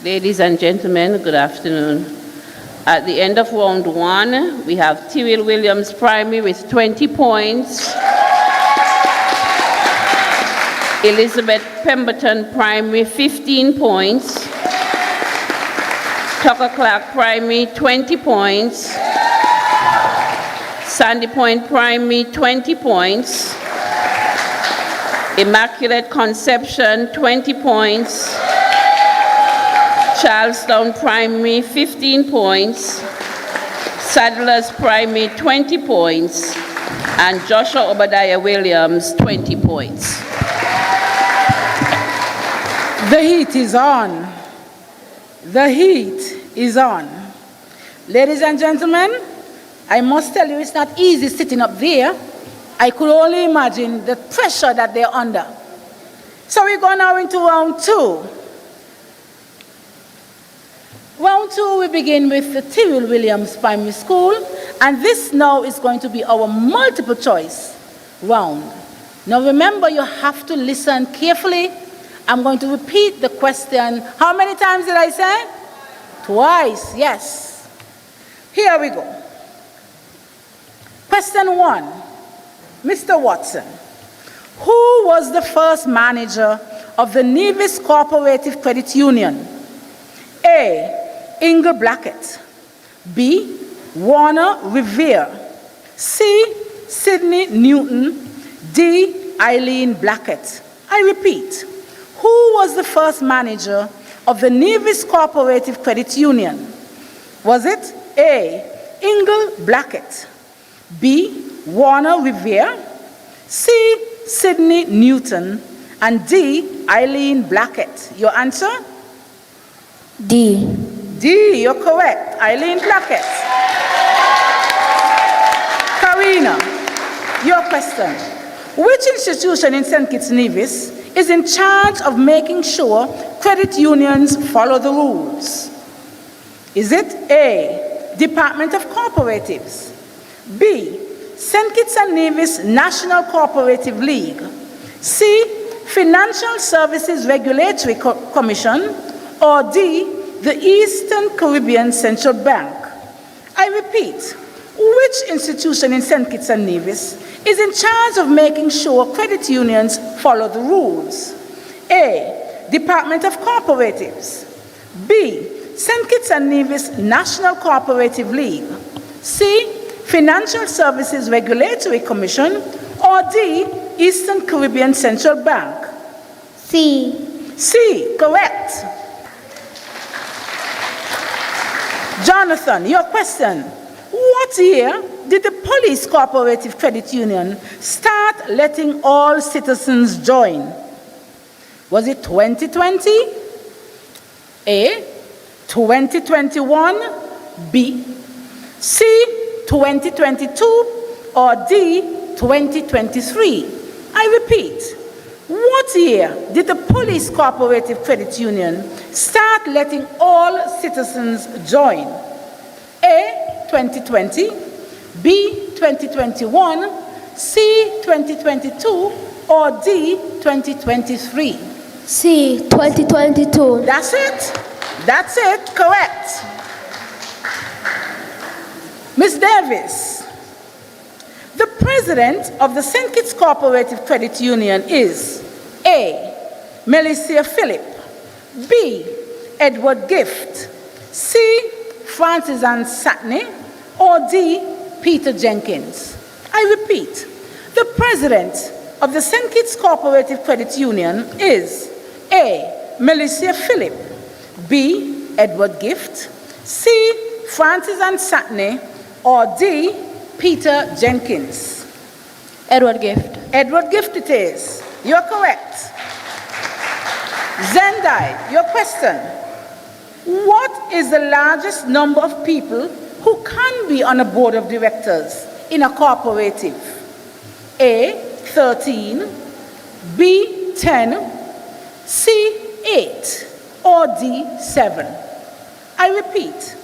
Ladies and gentlemen, good afternoon. At the end of round one, we have Tyrrell Williams Primary with 20 points. Elizabeth Pemberton Primary, 15 points. Tucker Clark Primary, 20 points. Sandy Point Primary, 20 points. Immaculate Conception, 20 points. Charlestown Primary, 15 points. Sadler's Primary, 20 points. And Joshua Obadiah Williams, 20 points. The heat is on. The heat is on. Ladies and gentlemen, I must tell you it's not easy sitting up there. I could only imagine the pressure that they're under. So we go now into round two. Round two, we begin with the Tyrrell Williams Primary School, and this now is going to be our multiple choice round. Now remember, you have to listen carefully. I'm going to repeat the question. How many times did I say? Twice, yes. Here we go. Question one, Mr. Watson. Who was the first manager of the Nevis Cooperative Credit Union? A, Ingle Blackett. B, Warner Revere. C, Sidney Newton. D, Eileen Blackett. I repeat, who was the first manager of the Nevis Cooperative Credit Union? Was it A, Ingle Blackett. B, Warner Revere. C, Sidney Newton. And D, Eileen Blackett. Your answer? D. D, you're correct. Eileen Blackett. Karina, your question. Which institution in St. Kitts Nevis is in charge of making sure credit unions follow the rules? Is it A, Department of Cooperatives? B, St. Kitts and Nevis National Cooperative League? C, Financial Services Regulatory Commission? Or D, the Eastern Caribbean Central Bank? I repeat, which institution in St. Kitts and Nevis is in charge of making sure credit unions follow the rules? A, Department of Cooperatives. B, St. Kitts and Nevis National Cooperative League. C, Financial Services Regulatory Commission. Or D, Eastern Caribbean Central Bank. C. C, correct. Jonathan, your question. What year did the Police Cooperative Credit Union start letting all citizens join? Was it 2020? A, 2021? B, C, 2022? Or D, 2023? I repeat, what year did the Police Cooperative Credit Union start letting all citizens join? A, 2020, B, 2021, C, 2022, or D, 2023? C, 2022. That's it. That's it. Correct. Ms. Davis, the president of the St. Kitts Cooperative Credit Union is A, Melissa Phillip. B, Edward Gift. C, Francis Ann Satney. Or D, Peter Jenkins? I repeat, the president of the St. Kitts Cooperative Credit Union is A, Melissa Phillip. B, Edward Gift. C, Francis Ann Satney. Or D, Peter Jenkins? Edward Gift. Edward Gift it is. You're correct. Zendai, your question. What is the largest number of people who can be on a board of directors in a cooperative? A, 13, B, 10, C, 8, or D, 7? I repeat,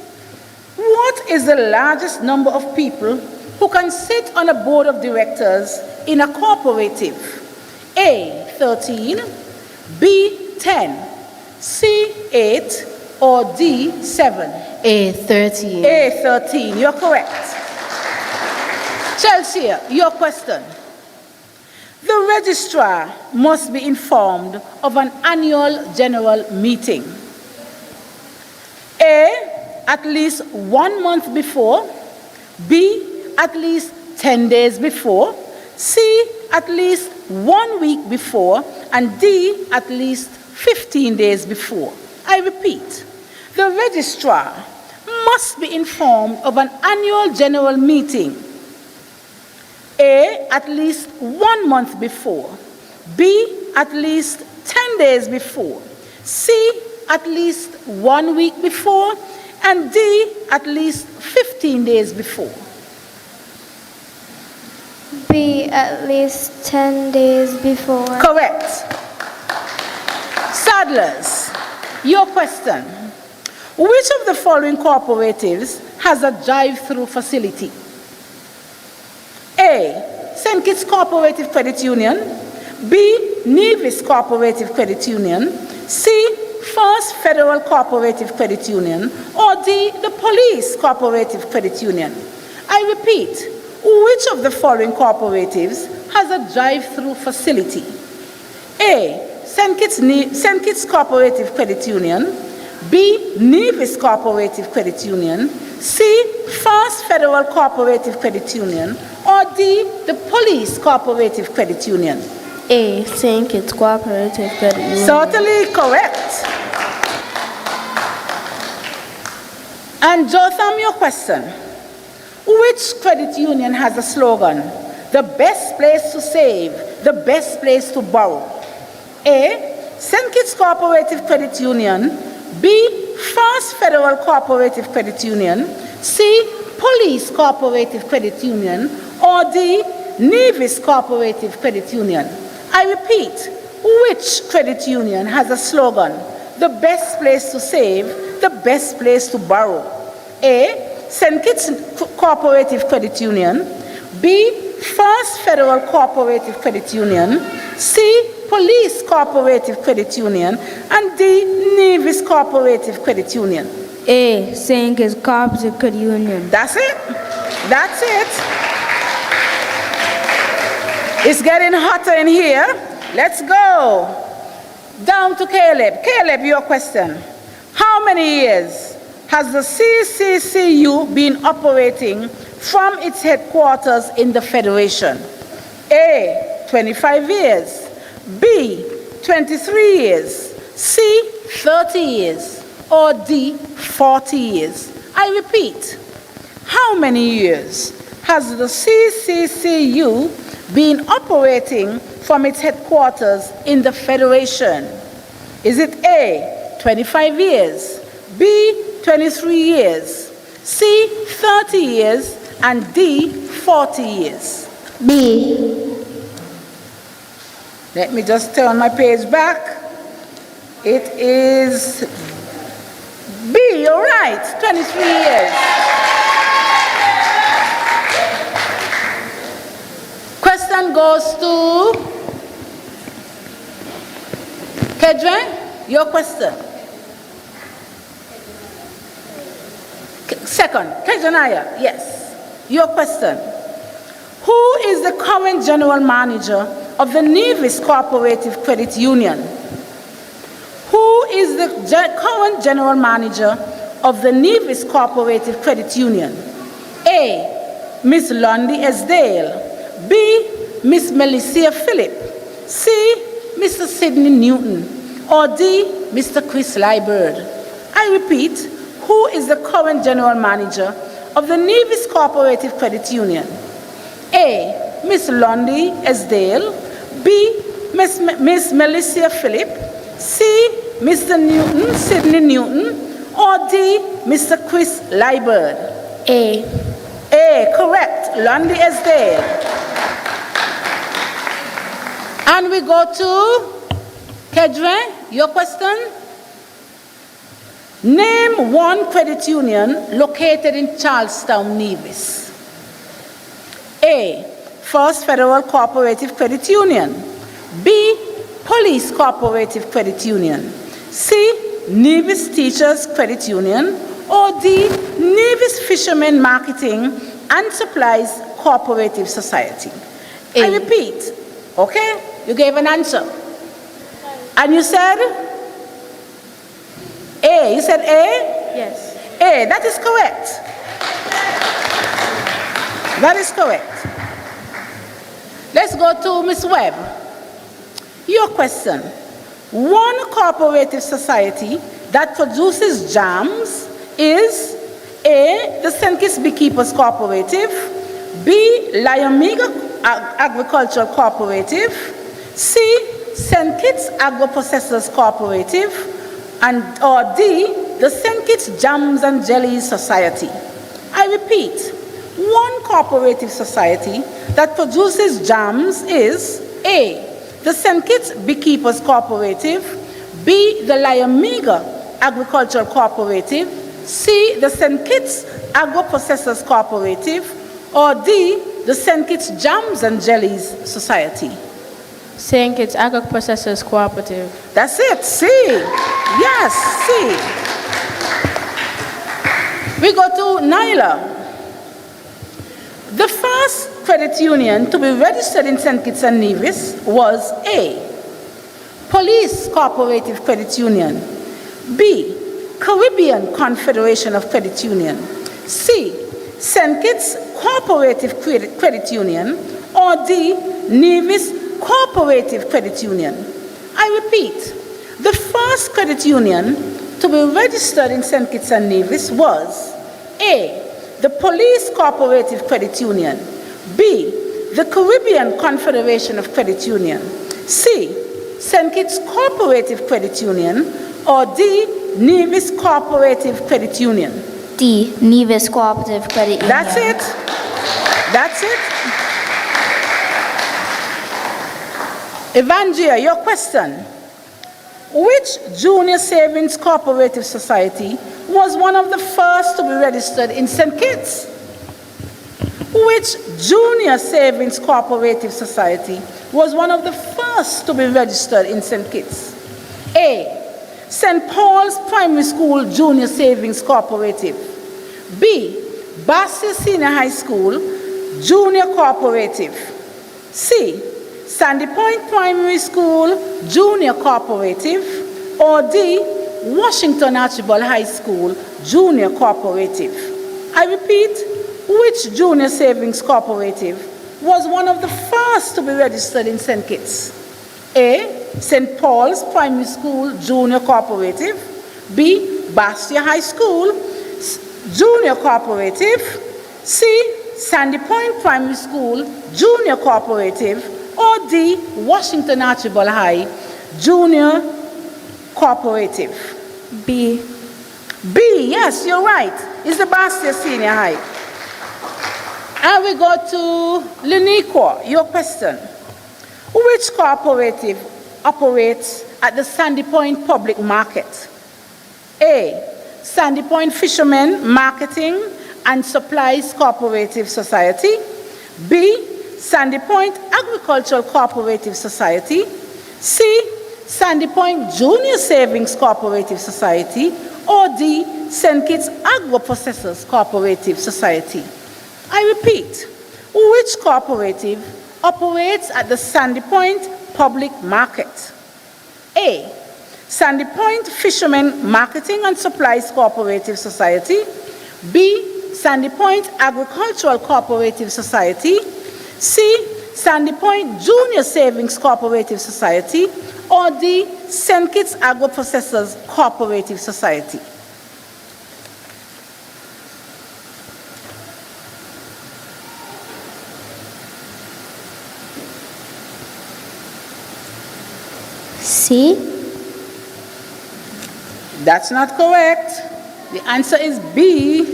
what is the largest number of people who can sit on a board of directors in a cooperative? A, 13, B, 10, C, 8, or D, 7? A, 13. A, 13, you're correct. Chelsea, your question. The registrar must be informed of an annual general meeting. A, at least 1 month before. B, at least 10 days before. C, at least 1 week before. And D, at least 15 days before. I repeat, the registrar must be informed of an annual general meeting? A, at least 1 month before. B, at least 10 days before. C, at least 1 week before. And D, at least 15 days before. B, at least 10 days before. Correct. Sadlers, your question. Which of the following cooperatives has a drive-through facility? A, St. Kitts Cooperative Credit Union. B, Nevis Cooperative Credit Union. C, First Federal Cooperative Credit Union. Or D, the Police Cooperative Credit Union. I repeat, which of the following cooperatives has a drive-through facility? A, St. Kitts Cooperative Credit Union. B, Nevis Cooperative Credit Union. C, First Federal Cooperative Credit Union. Or D, the Police Cooperative Credit Union. A, St. Kitts Cooperative Credit Union. Certainly correct. And Jotham, your question. Which credit union has a slogan, the best place to save, the best place to borrow? A, St. Kitts Cooperative Credit Union. B, First Federal Cooperative Credit Union. C, Police Cooperative Credit Union. Or D, Nevis Cooperative Credit Union. I repeat, which credit union has a slogan, the best place to save, the best place to borrow? A, St. Kitts Cooperative Credit Union. B, First Federal Cooperative Credit Union. C, Police Cooperative Credit Union. And D, Nevis Cooperative Credit Union. A, St. Kitts Cooperative Credit Union. That's it. That's it. It's getting hotter in here. Let's go. Down to Caleb. Caleb, your question. How many years has the CCCU been operating from its headquarters in the Federation? A, 25 years. B, 23 years. C, 30 years. Or D, 40 years. I repeat, how many years has the CCCU been operating from its headquarters in the Federation? Is it A, 25 years, B, 23 years, C, 30 years, and D, 40 years? B. Let me just turn my page back. It is B, you're right, 23 years. Question goes to Kedren, your question. Second, Kedrenaya, yes, your question. Who is the current general manager of the Nevis Cooperative Credit Union? Who is the current general manager of the Nevis Cooperative Credit Union? A, Miss Lundy Esdale. B, Miss Melissa Phillip. C, Mr. Sidney Newton. Or D, Mr. Chris Liebert. I repeat, who is the current general manager of the Nevis Cooperative Credit Union? A, Miss Lundy Esdale. B, Miss Melissa Phillip. C, Mr. Newton, Sidney Newton. Or D, Mr. Chris Liebert. A. A, correct, Lundy Esdale. And we go to Kedren, your question. Name one credit union located in Charlestown, Nevis. A, First Federal Cooperative Credit Union. B, Police Cooperative Credit Union. C, Nevis Teachers Credit Union. Or D, Nevis Fishermen Marketing and Supplies Cooperative Society. I repeat, okay? You gave an answer. And you said A. You said A? Yes. A. That is correct. That is correct. Let's go to Ms. Webb. Your question. One cooperative society that produces jams is A, the St. Kitts Beekeepers Cooperative, B, Lyomega Agricultural Cooperative, C, St. Kitts Agro-Processors Cooperative, or D, the St. Kitts Jams and Jellies Society. I repeat, one cooperative society that produces jams is A, the St. Kitts Beekeepers Cooperative, B, the Lyomega Agricultural Cooperative, C, the St. Kitts Agro-Processors Cooperative, or D, the St. Kitts Jams and Jellies Society. St. Kitts Agro-Processors Cooperative. That's it, C. Yes, C. We go to Nyla. The first credit union to be registered in St. Kitts and Nevis was A, Police Cooperative Credit Union, B, Caribbean Confederation of Credit Union, C, St. Kitts Cooperative Credit Union, or D, Nevis Cooperative Credit Union. I repeat, the first credit union to be registered in St. Kitts and Nevis was A, the Police Cooperative Credit Union, B, the Caribbean Confederation of Credit Union, C, St. Kitts Cooperative Credit Union, or D, Nevis Cooperative Credit Union. D, Nevis Cooperative Credit Union. That's it. That's it. Evangelia, your question. Which Junior Savings Cooperative Society was one of the first to be registered in St. Kitts? Which Junior Savings Cooperative Society was one of the first to be registered in St. Kitts? A, St. Paul's Primary School Junior Savings Cooperative. B, Bastia Senior High School Junior Cooperative. C, Sandy Point Primary School Junior Cooperative, or D, Washington Archibald High School Junior Cooperative. I repeat, which Junior Savings Cooperative was one of the first to be registered in St. Kitts? A, St. Paul's Primary School Junior Cooperative, B, Bastia High School Junior Cooperative, C, Sandy Point Primary School Junior Cooperative, or D, Washington Archibald High Junior Cooperative. B. B, yes, you're right. It's the Bastia Senior High. And we go to Leniqua, your question. Which cooperative operates at the Sandy Point Public Market? A, Sandy Point Fishermen Marketing and Supplies Cooperative Society. B, Sandy Point Agricultural Cooperative Society. C, Sandy Point Junior Savings Cooperative Society. Or D, St. Kitts Agro-Processors Cooperative Society. I repeat, which cooperative operates at the Sandy Point Public Market? A, Sandy Point Fishermen Marketing and Supplies Cooperative Society. B, Sandy Point Agricultural Cooperative Society. C, Sandy Point Junior Savings Cooperative Society. Or D, St. Kitts Agro-Processors Cooperative Society. C? That's not correct. The answer is B.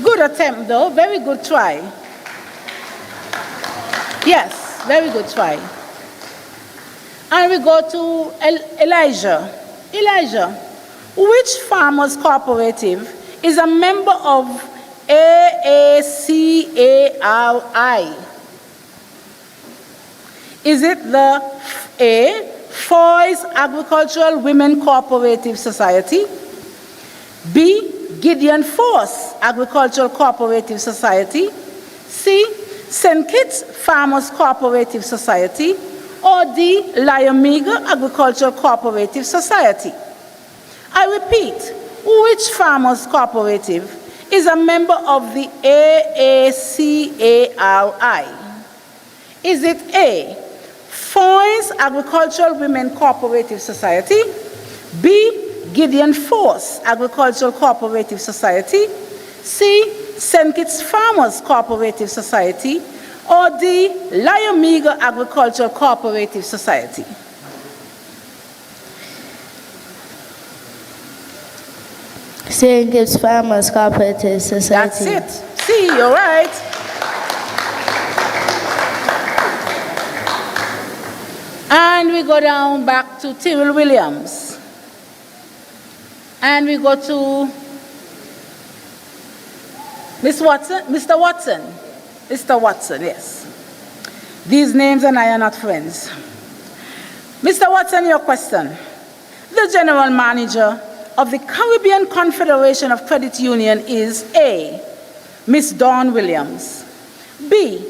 Good attempt though, very good try. Yes, very good try. And we go to Elijah. Elijah, which farmers cooperative is a member of AACARI? Is it the A, Foy's Agricultural Women Cooperative Society, B, Gideon Force Agricultural Cooperative Society, C, St. Kitts Farmers Cooperative Society, or D, Lyomega Agricultural Cooperative Society? I repeat, which farmers cooperative is a member of the AACARI? Is it A, Foy's Agricultural Women Cooperative Society, B, Gideon Force Agricultural Cooperative Society, C. St. Kitts Farmers Cooperative Society, or D. Lyomega Agricultural Cooperative Society? St. Kitts Farmers Cooperative Society. That's it. C, you're right. And we go down back to Tyrrell Williams. And we go to Mr. Watson, yes. These names and I are not friends. Mr. Watson, your question. The general manager of the Caribbean Confederation of Credit Union is A, Miss Dawn Williams, B,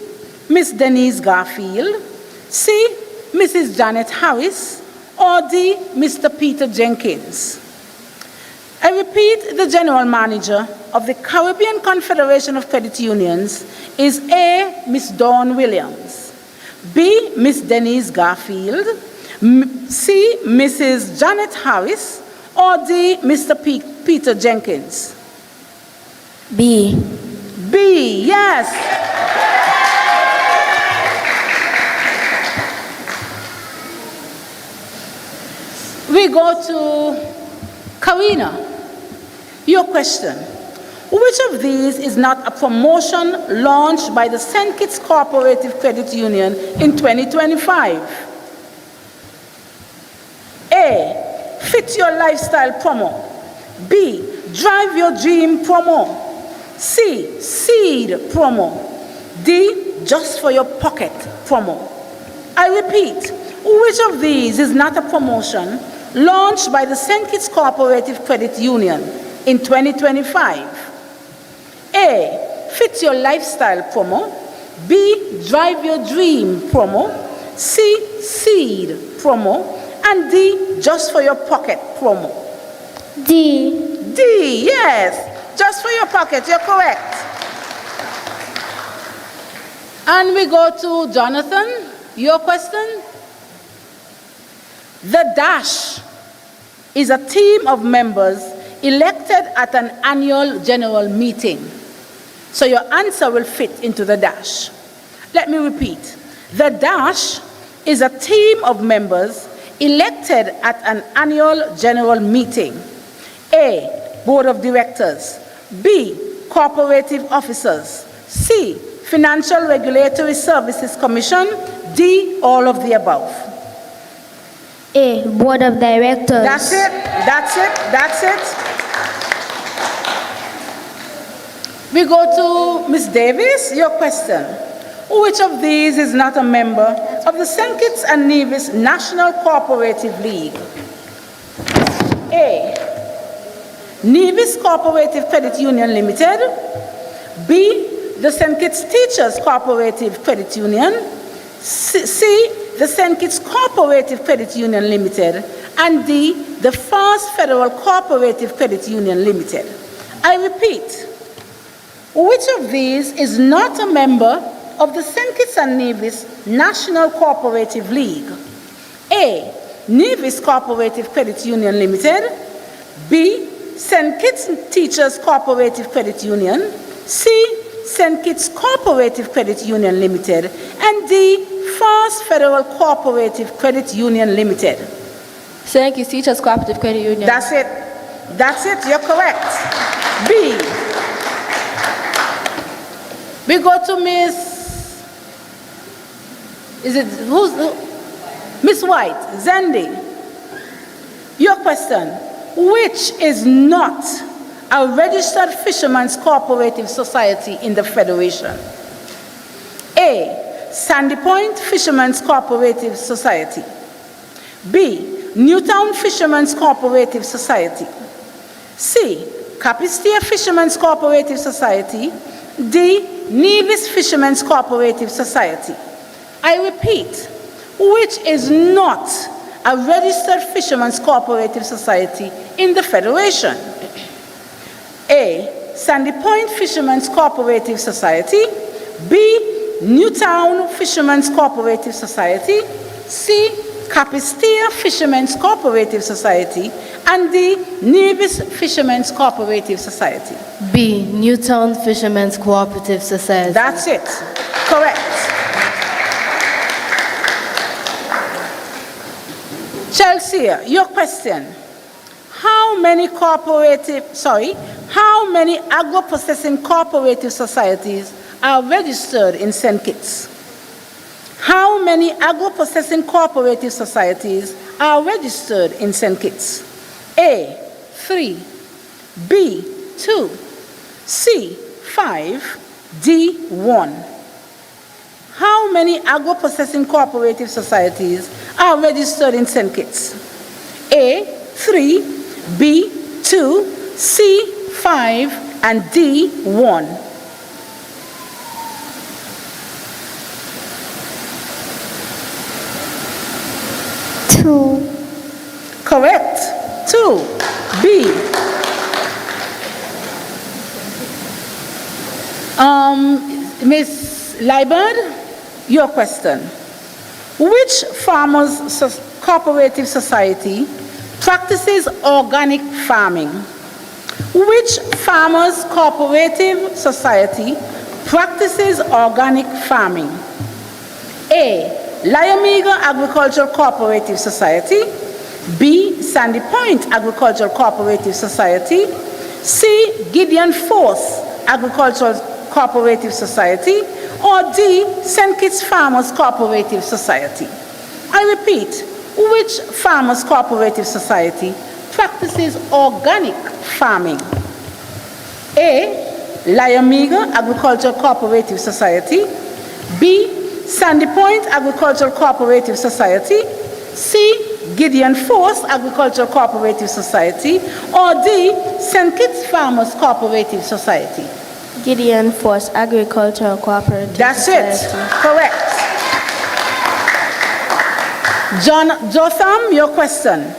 Miss Denise Garfield, C, Mrs. Janet Harris, or D, Mr. Peter Jenkins? I repeat, the general manager of the Caribbean Confederation of Credit Unions is A, Miss Dawn Williams, B, Miss Denise Garfield, C, Mrs. Janet Harris, or D, Mr. Peter Jenkins? B. B, yes. We go to Karina. Your question. Which of these is not a promotion launched by the St. Kitts Cooperative Credit Union in 2025? A, Fit Your Lifestyle promo. B, Drive Your Dream promo. C, Seed promo. D, Just for Your Pocket promo. I repeat, which of these is not a promotion launched by the St. Kitts Cooperative Credit Union in 2025? A, Fit Your Lifestyle promo. B, Drive Your Dream promo. C, Seed promo. And D, Just for Your Pocket promo. D. D, yes. Just for your pocket, you're correct. And we go to Jonathan. Your question? The Dash is a team of members elected at an annual general meeting. So your answer will fit into the Dash. Let me repeat. The Dash is a team of members elected at an annual general meeting. A, Board of Directors. B, Cooperative Officers. C, Financial Regulatory Services Commission. D, all of the above. A, Board of Directors. That's it, that's it, that's it. We go to Ms. Davis, your question. Which of these is not a member of the St. Kitts and Nevis National Cooperative League? A, Nevis Cooperative Credit Union Limited. B, the St. Kitts Teachers Cooperative Credit Union. C, the St. Kitts Cooperative Credit Union Limited. And D, the First Federal Cooperative Credit Union Limited. I repeat, which of these is not a member of the St. Kitts and Nevis National Cooperative League? A, Nevis Cooperative Credit Union Limited. B, St. Kitts Teachers Cooperative Credit Union. C, St. Kitts Cooperative Credit Union Limited. And D, First Federal Cooperative Credit Union Limited. St. Kitts Teachers Cooperative Credit Union. That's it. That's it. You're correct. B. We go to Miss. Miss White, Zandy. Your question. Which is not a registered fishermen's cooperative society in the Federation? A, Sandy Point Fishermen's Cooperative Society. B, Newtown Fishermen's Cooperative Society. C, Capistia Fishermen's Cooperative Society. D, Nevis Fishermen's Cooperative Society. I repeat, which is not a registered fishermen's cooperative society in the Federation? A, Sandy Point Fishermen's Cooperative Society. B, Newtown Fishermen's Cooperative Society. C, Capistia Fishermen's Cooperative Society, and D. Nevis Fishermen's Cooperative Society. B. Newtown Fishermen's Cooperative Society. That's it. Correct. Chelsea, your question. How many agro-processing cooperative societies are registered in St. Kitts? How many agro-processing cooperative societies are registered in St. Kitts? A, 3, B, 2, C, 5, D, 1. How many agro-processing cooperative societies are registered in St. Kitts? A, 3, B, 2, C, 5, and D, 1. Correct. 2. B. Ms. Liebert, your question. Which farmers cooperative society practices organic farming? Which farmers cooperative society practices organic farming? A. Lyomega Agricultural Cooperative Society. B. Sandy Point Agricultural Cooperative Society. C. Gideon Force Agricultural Cooperative Society. Or D. St. Kitts Farmers Cooperative Society. I repeat, which farmers cooperative society practices organic farming? A. Lyomega Agricultural Cooperative Society. B. Sandy Point Agricultural Cooperative Society. C. Gideon Force Agricultural Cooperative Society. Or D. St. Kitts Farmers Cooperative Society. Gideon Force Agricultural Cooperative That's Society. it. Correct. John Jotham, your question.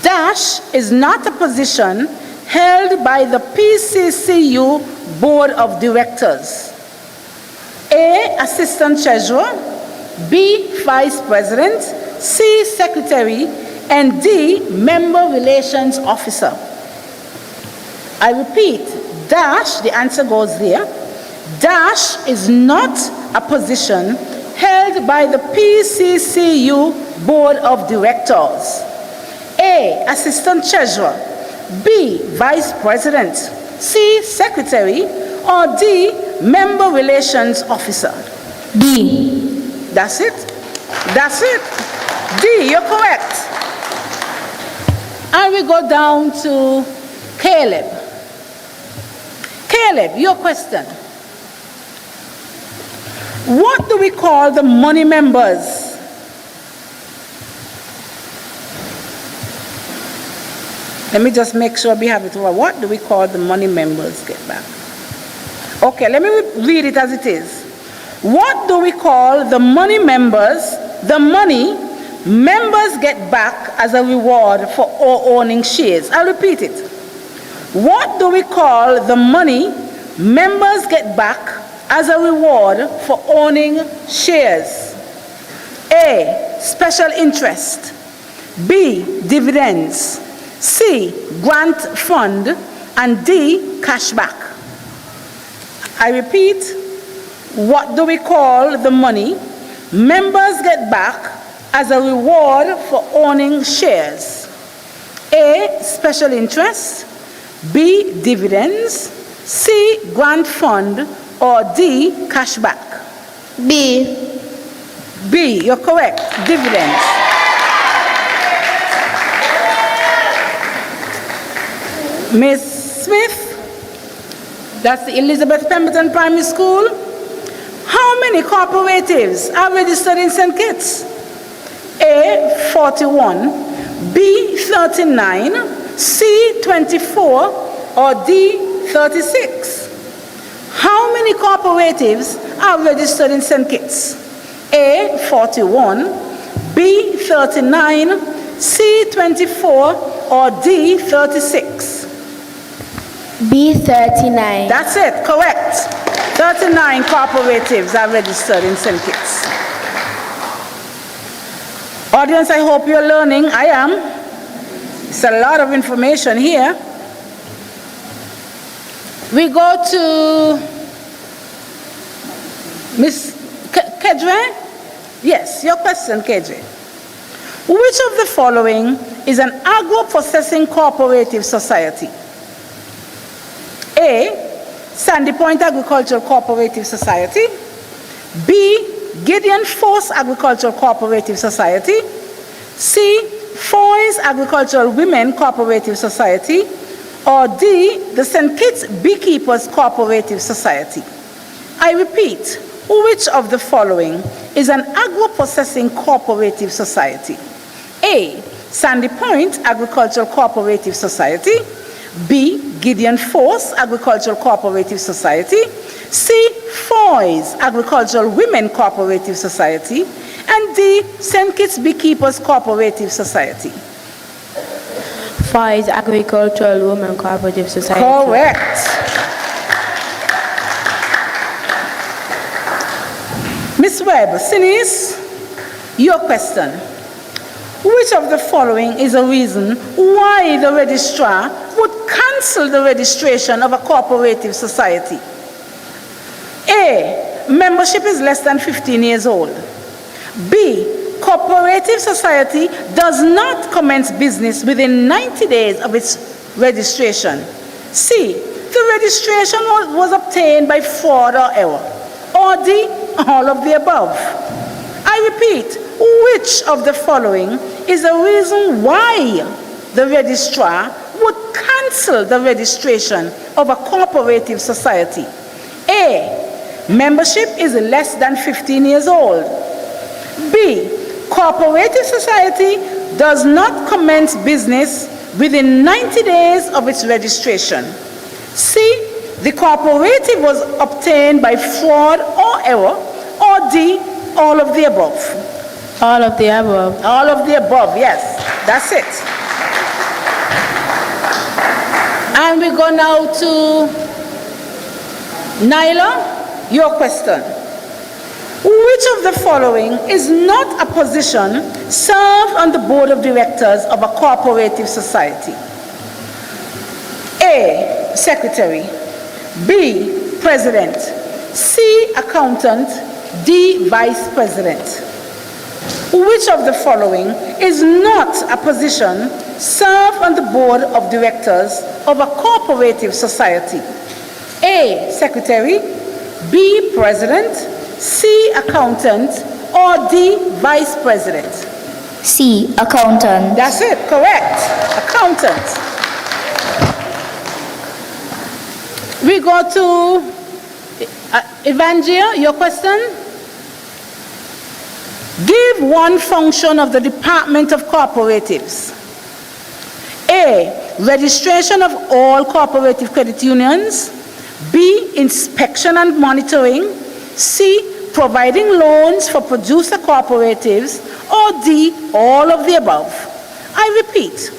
Dash is not a position held by the PCCU Board of Directors. A. Assistant Treasurer. B. Vice President. C. Secretary. And D. Member Relations Officer. I repeat, dash, the answer goes there. Dash is not a position held by the PCCU Board of Directors. A. Assistant Treasurer. B. Vice President. C. Secretary. Or D. Member Relations Officer. B. That's it. That's it. D, you're correct. And we go down to Caleb. Caleb, your question. What do we call the money members? Let me just make sure we have it over. What do we call the money members? Get back. Okay, let me read it as it is. What do we call the money members, the money members get back as a reward for owning shares? I'll repeat it. What do we call the money members get back as a reward for owning shares? A. Special interest. B. Dividends. C. Grant fund. And D. Cashback. I repeat, what do we call the money members get back as a reward for owning shares? A. Special interest. B. Dividends. C. Grant fund. Or D. Cashback. B. B. You're correct. Dividends. Miss Smith, that's the Elizabeth Pemberton Primary School. How many cooperatives are registered in St. Kitts? A. 41, B. 39, C. 24, or D. 36. How many cooperatives are registered in St. Kitts? A. 41, B. 39, C. 24, or D. 36. B. 39. That's it, correct. 39 cooperatives are registered in St. Kitts. Audience, I hope you're learning. I am. It's a lot of information here. We go to Miss Kedre. Yes, your question, Kedre. Which of the following is an agro-processing cooperative society? A, Sandy Point Agricultural Cooperative Society. B, Gideon Force Agricultural Cooperative Society. C, Foy's Agricultural Women Cooperative Society. Or D, the St. Kitts Beekeepers Cooperative Society. I repeat, which of the following is an agro-processing cooperative society? A, Sandy Point Agricultural Cooperative Society. B, Gideon Force Agricultural Cooperative Society. C, Foy's Agricultural Women Cooperative Society. And D, St. Kitts Beekeepers Cooperative Society. Foy's Agricultural Women Cooperative Society. Correct. Ms. Webb, Sinis, your question. Which of the following is a reason why the registrar would cancel the registration of a cooperative society? A, membership is less than 15 years old. B, cooperative society does not commence business within 90 days of its registration. C, the registration was obtained by fraud or error. Or D, all of the above. I repeat, which of the following is the reason why the registrar would cancel the registration of a cooperative society? A, membership is less than 15 years old. B, cooperative society does not commence business within 90 days of its registration. C, the cooperative was obtained by fraud or error. Or D, all of the above. All of the above. All of the above, yes. That's it. And we go now to Nyla, your question. Which of the following is not a position served on the board of directors of a cooperative society? A, secretary. B, president. C, accountant. D, vice president. Which of the following is not a position served on the board of directors of a cooperative society? A, secretary. B, president. C, accountant. Or D, vice president. C, accountant. That's it, correct. Accountant. We go to Evangelia, your question. Give one function of the Department of Cooperatives. A, registration of all cooperative credit unions. B, inspection and monitoring. C, providing loans for producer cooperatives. Or D, all of the above. I repeat,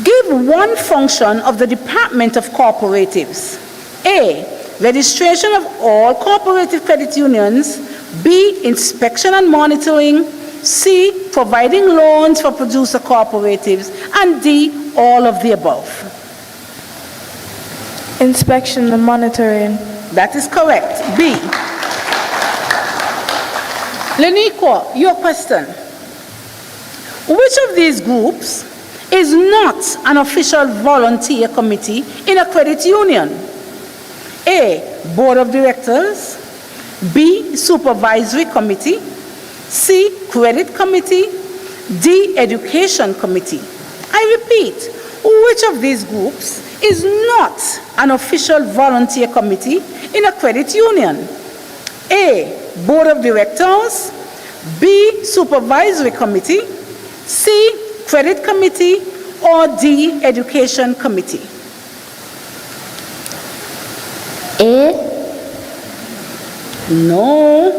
give one function of the Department of Cooperatives. A, registration of all cooperative credit unions. B, inspection and monitoring. C, providing loans for producer cooperatives. And D, all of the above. Inspection and monitoring. That is correct. B. Leniqua, your question. Which of these groups is not an official volunteer committee in a credit union? A, board of directors. B, supervisory committee. C, credit committee. D, education committee. I repeat, which of these groups is not an official volunteer committee in a credit union? A, board of directors. B, supervisory committee. C, credit committee. Or D, education committee. A? No,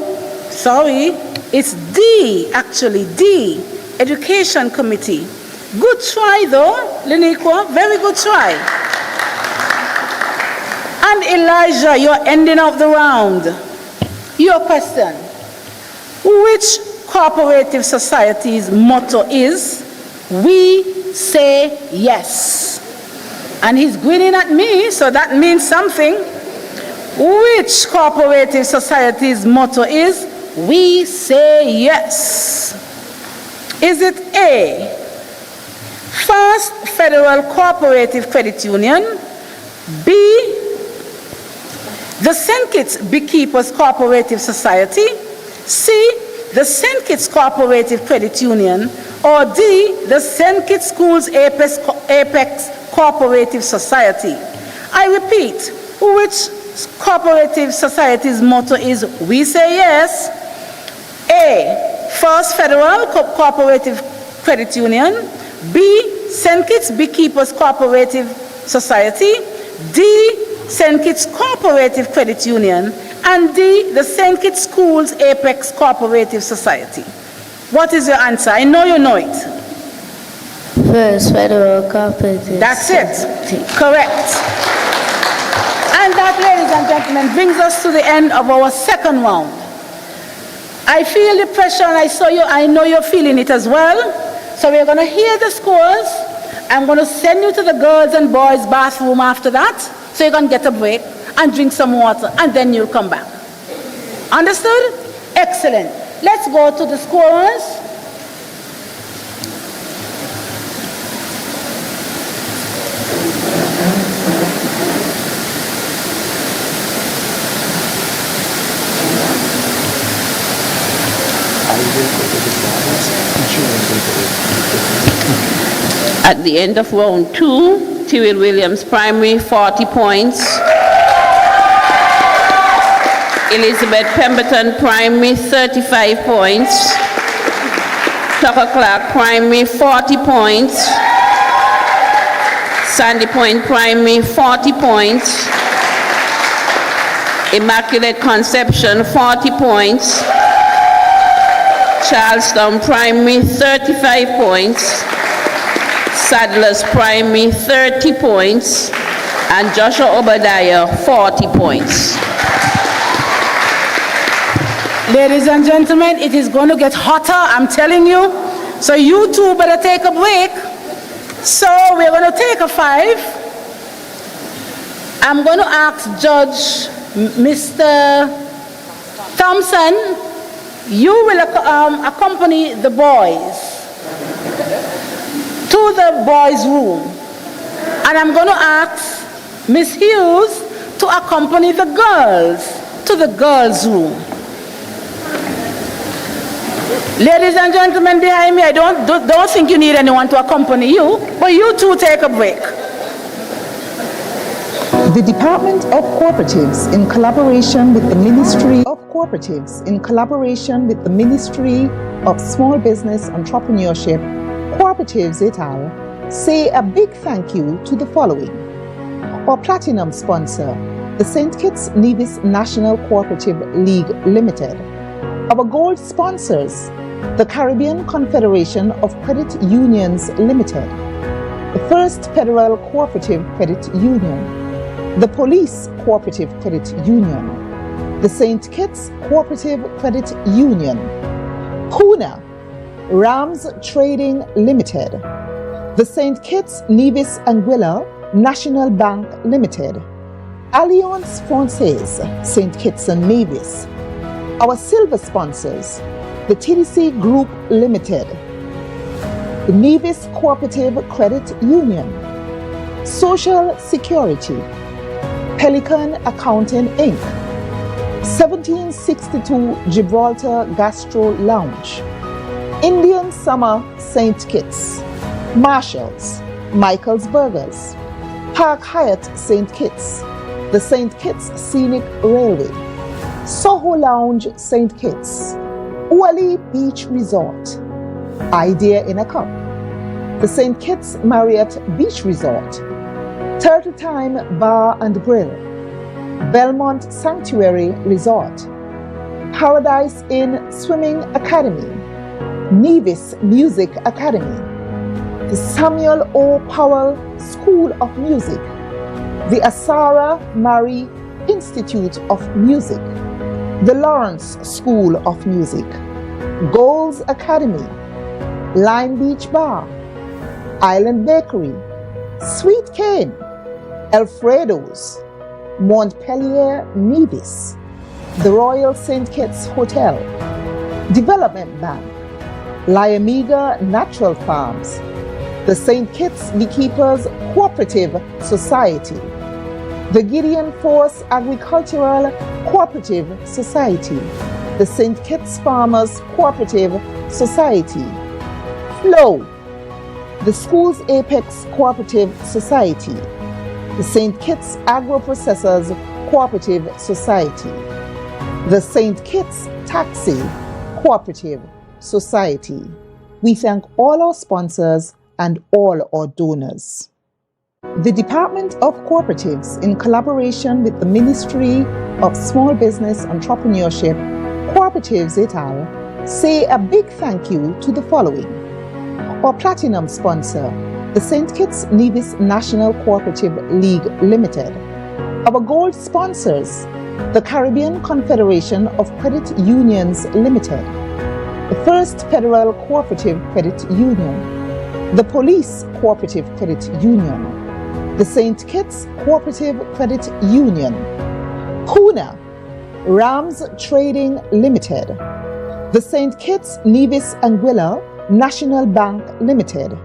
sorry, it's D, actually, D, education committee. Good try though, Leniqua, very good try. And Elijah, you're ending up the round. Your question, which Cooperative Society's motto is, "We say yes." And he's grinning at me, so that means something. Which Cooperative Society's motto is, "We say yes"? Is it A, First Federal Cooperative Credit Union, B, the St. Kitts Beekeepers Cooperative Society, C, the St. Kitts Cooperative Credit Union, or D, the St. Kitts Schools Apex Cooperative Society? I repeat, which Cooperative Society's motto is, "We say yes"? A, First Federal Cooperative Credit Union, B, St. Kitts Beekeepers Cooperative Society, D, St. Kitts Cooperative Credit Union, and D, the St. Kitts Schools Apex Cooperative Society. What is your answer? I know you know it. First Federal Cooperative. That's it. Correct. And that, ladies and gentlemen, brings us to the end of our second round. I feel the pressure, and I know you're feeling it as well. So we're going to hear the scores. I'm going to send you to the girls and boys bathroom after that, so you can get a break and drink some water, and then you'll come back. Understood? Excellent. Let's go to the scorers. At the end of round 2, Tyrrell Williams Primary, 40 points. Elizabeth Pemberton Primary, 35 points. Tucker Clark Primary, 40 points. Sandy Point Primary, 40 points. Immaculate Conception, 40 points. Charlestown Primary, 35 points. Sadler's Primary, 30 points. And Joshua Obadiah, 40 points. Ladies and gentlemen, it is going to get hotter, I'm telling you. So you two better take a break. So we're going to take a 5. I'm going to ask Judge Mr. Thompson, you will accompany the boys to the boys' room. And I'm going to ask Miss Hughes to accompany the girls to the girls' room. Ladies and gentlemen behind me, I don't think you need anyone to accompany you, but you two take a break. The Department of Cooperatives, in collaboration with the Ministry of Cooperatives, in collaboration with the Ministry of Small Business Entrepreneurship, Cooperatives et al., say a big thank you to the following. Our platinum sponsor, the St. Kitts Nevis National Cooperative League Limited. Our gold sponsors, the Caribbean Confederation of Credit Unions Limited, the First Federal Cooperative Credit Union, the Police Cooperative Credit Union, the St. Kitts Cooperative Credit Union, Puna, Rams Trading Limited, the St. Kitts Nevis Anguilla National Bank Limited, Alliance Francaise, St. Kitts and Nevis. Our silver sponsors, the TDC Group Limited, the Nevis Cooperative Credit Union, Social Security, Pelican Accounting Inc., 1762 Gibraltar Gastro Lounge, Indian Summer St. Kitts, Marshalls, Michael's Burgers, Park Hyatt St. Kitts, the St. Kitts Scenic Railway, Soho Lounge St. Kitts, Uali Beach Resort, Idea in a Cup, the St. Kitts Marriott Beach Resort, Turtle Time Bar and Grill, Belmont Sanctuary Resort, Paradise Inn Swimming Academy, Nevis Music Academy, the Samuel O. Powell School of Music, the Asara Mari Institute of Music, the Lawrence School of Music, Goals Academy, Lime Beach Bar, Island Bakery, Sweet Cane, Alfredo's, Montpelier Nevis, the Royal St. Kitts Hotel, Development Bank, Lyamega Natural Farms, the St. Kitts Beekeepers Cooperative Society, the Gideon Force Agricultural Cooperative Society, the St. Kitts Farmers Cooperative Society, Flow, the Schools Apex Cooperative Society, the St. Kitts Agro-Processors Cooperative Society, the St. Kitts Taxi Cooperative Society. We thank all our sponsors and all our donors. The Department of Cooperatives, in collaboration with the Ministry of Small Business Entrepreneurship, Cooperatives et al., say a big thank you to the following. Our platinum sponsor, the St. Kitts Nevis National Cooperative League Limited. Our gold sponsors, the Caribbean Confederation of Credit Unions Limited, the First Federal Cooperative Credit Union, the Police Cooperative Credit Union, the St. Kitts Cooperative Credit Union, Kuna, Rams Trading Limited, the St. Kitts Nevis Anguilla National Bank Limited,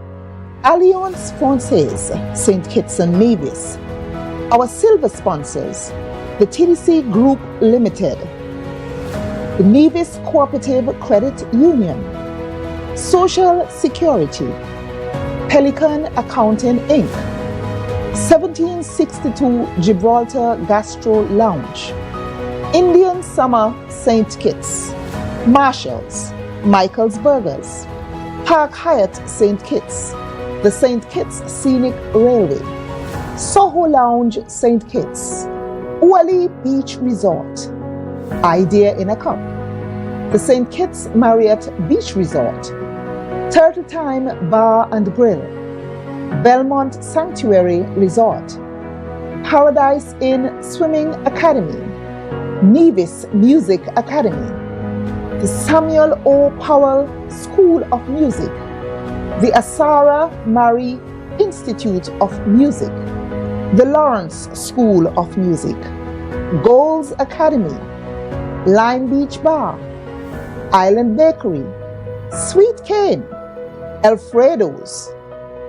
Alliance Francaise St. Kitts and Nevis. Our silver sponsors, the TDC Group Limited, the Nevis Cooperative Credit Union, Social Security, Pelican Accounting Inc., 1762 Gibraltar Gastro Lounge, Indian Summer St. Kitts, Marshalls, Michael's Burgers, Park Hyatt St. Kitts, the St. Kitts Scenic Railway, Soho Lounge St. Kitts, Uali Beach Resort, Idea in a Cup, the St. Kitts Marriott Beach Resort, Turtle Time Bar and Grill, Belmont Sanctuary Resort, Paradise Inn Swimming Academy, Nevis Music Academy, the Samuel O. Powell School of Music, the Asara Mari Institute of Music, the Lawrence School of Music, Goals Academy, Lime Beach Bar, Island Bakery, Sweet Cane, Alfredo's,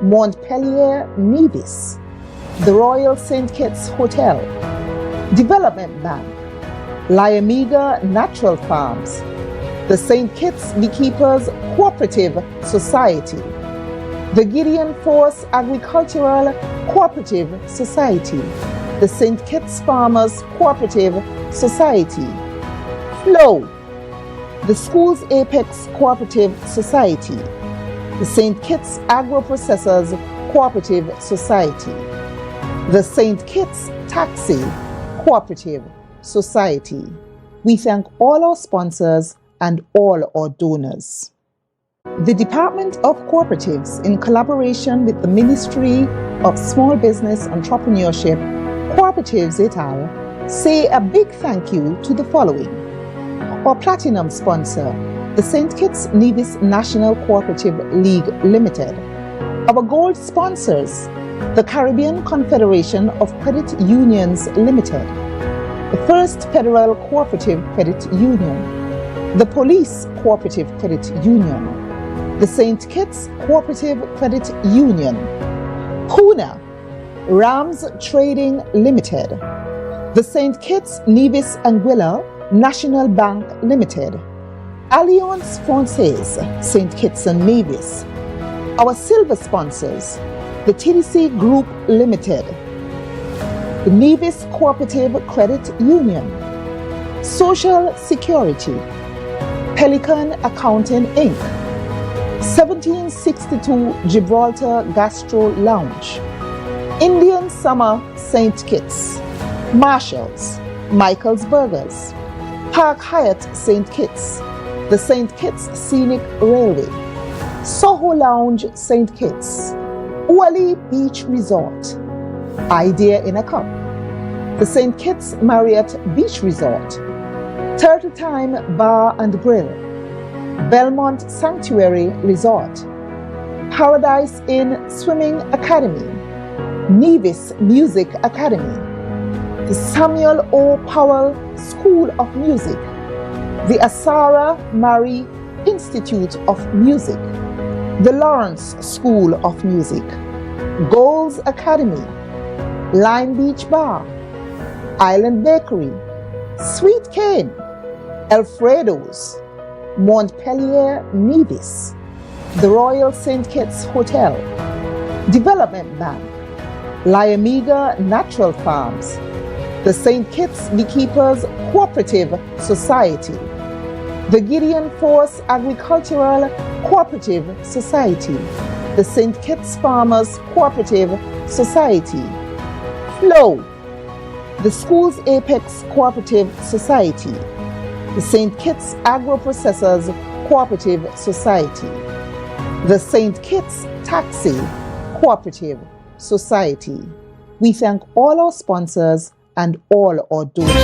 Montpelier Nevis, the Royal St. Kitts Hotel, Development Bank, Lyamega Natural Farms, the St. Kitts Beekeepers Cooperative Society, the Gideon Force Agricultural Cooperative Society, the St. Kitts Farmers Cooperative Society, Flow, the Schools Apex Cooperative Society, the St. Kitts Agro-Processors Cooperative Society, the St. Kitts Taxi Cooperative Society. We thank all our sponsors and all our donors. The Department of Cooperatives, in collaboration with the Ministry of Small Business Entrepreneurship, Cooperatives et al., say a big thank you to the following. Our platinum sponsor, the St. Kitts Nevis National Cooperative League Limited. Our gold sponsors, the Caribbean Confederation of Credit Unions Limited, the First Federal Cooperative Credit Union, the Police Cooperative Credit Union, the St. Kitts Cooperative Credit Union, Kuna, Rams Trading Limited, the St. Kitts Nevis Anguilla National Bank Limited, Alliance Francaise St. Kitts and Nevis. Our silver sponsors, the TDC Group Limited, the Nevis Cooperative Credit Union, Social Security, Pelican Accounting Inc., 1762 Gibraltar Gastro Lounge, Indian Summer St. Kitts, Marshalls, Michael's Burgers, Park Hyatt St. Kitts, the St. Kitts Scenic Railway, Soho Lounge St. Kitts, Uali Beach Resort, Idea in a Cup, the St. Kitts Marriott Beach Resort, Turtle Time Bar and Grill, Belmont Sanctuary Resort, Paradise Inn Swimming Academy, Nevis Music Academy, the Samuel O. Powell School of Music, the Asara Mari Institute of Music, the Lawrence School of Music, Gold's Academy, Lime Beach Bar, Island Bakery, Sweet Cane, Alfredo's, Montpelier Nevis, the Royal St. Kitts Hotel, Development Bank, Lyamiga Natural Farms, the St. Kitts Beekeepers Cooperative Society, the Gideon Force Agricultural Cooperative Society, the St. Kitts Farmers Cooperative Society, FLOW, the Schools Apex Cooperative Society, the St. Kitts Agro-Processors Cooperative Society, the St. Kitts Taxi Cooperative Society. We thank all our sponsors and all our donors.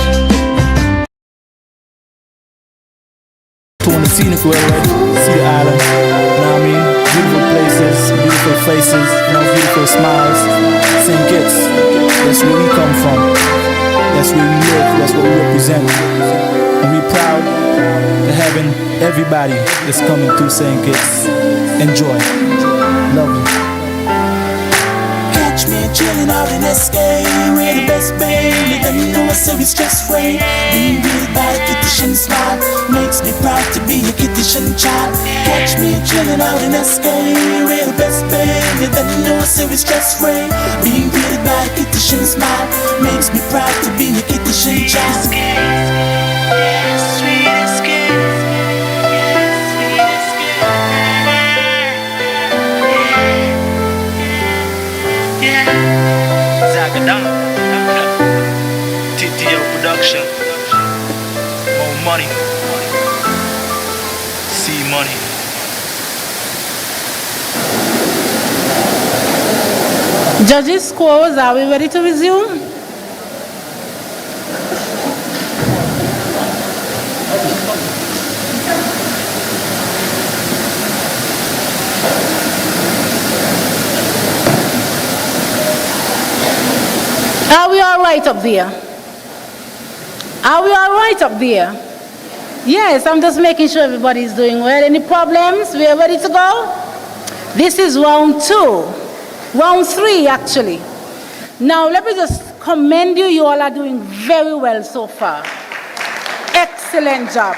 On the scenic way, right? See the island, you know what I mean? Beautiful places, beautiful faces, you know, beautiful smiles. St. Kitts, that's where we come from. That's where we live, that's what we represent. And we're proud of having everybody that's coming through St. Kitts. Enjoy. Love you. Catch me chillin' out in SK, we're the best baby. Then you know I say we stress free. Being real by the kitchen smile makes me proud to be a kitchen child. Catch me chillin' out in SK, we're the best baby. Then you know I say we stress free. Being real by the kitchen smile makes me proud to be a kitchen child. TTL production. More money. See money. Judges, scores, are we ready to resume? Are we all right up there? Are we all right up there? Yes, I'm just making sure everybody's doing well. Any problems? We are ready to go? This is round 2. Round 3, actually. Now, let me just commend you. You all are doing very well so far. Excellent job.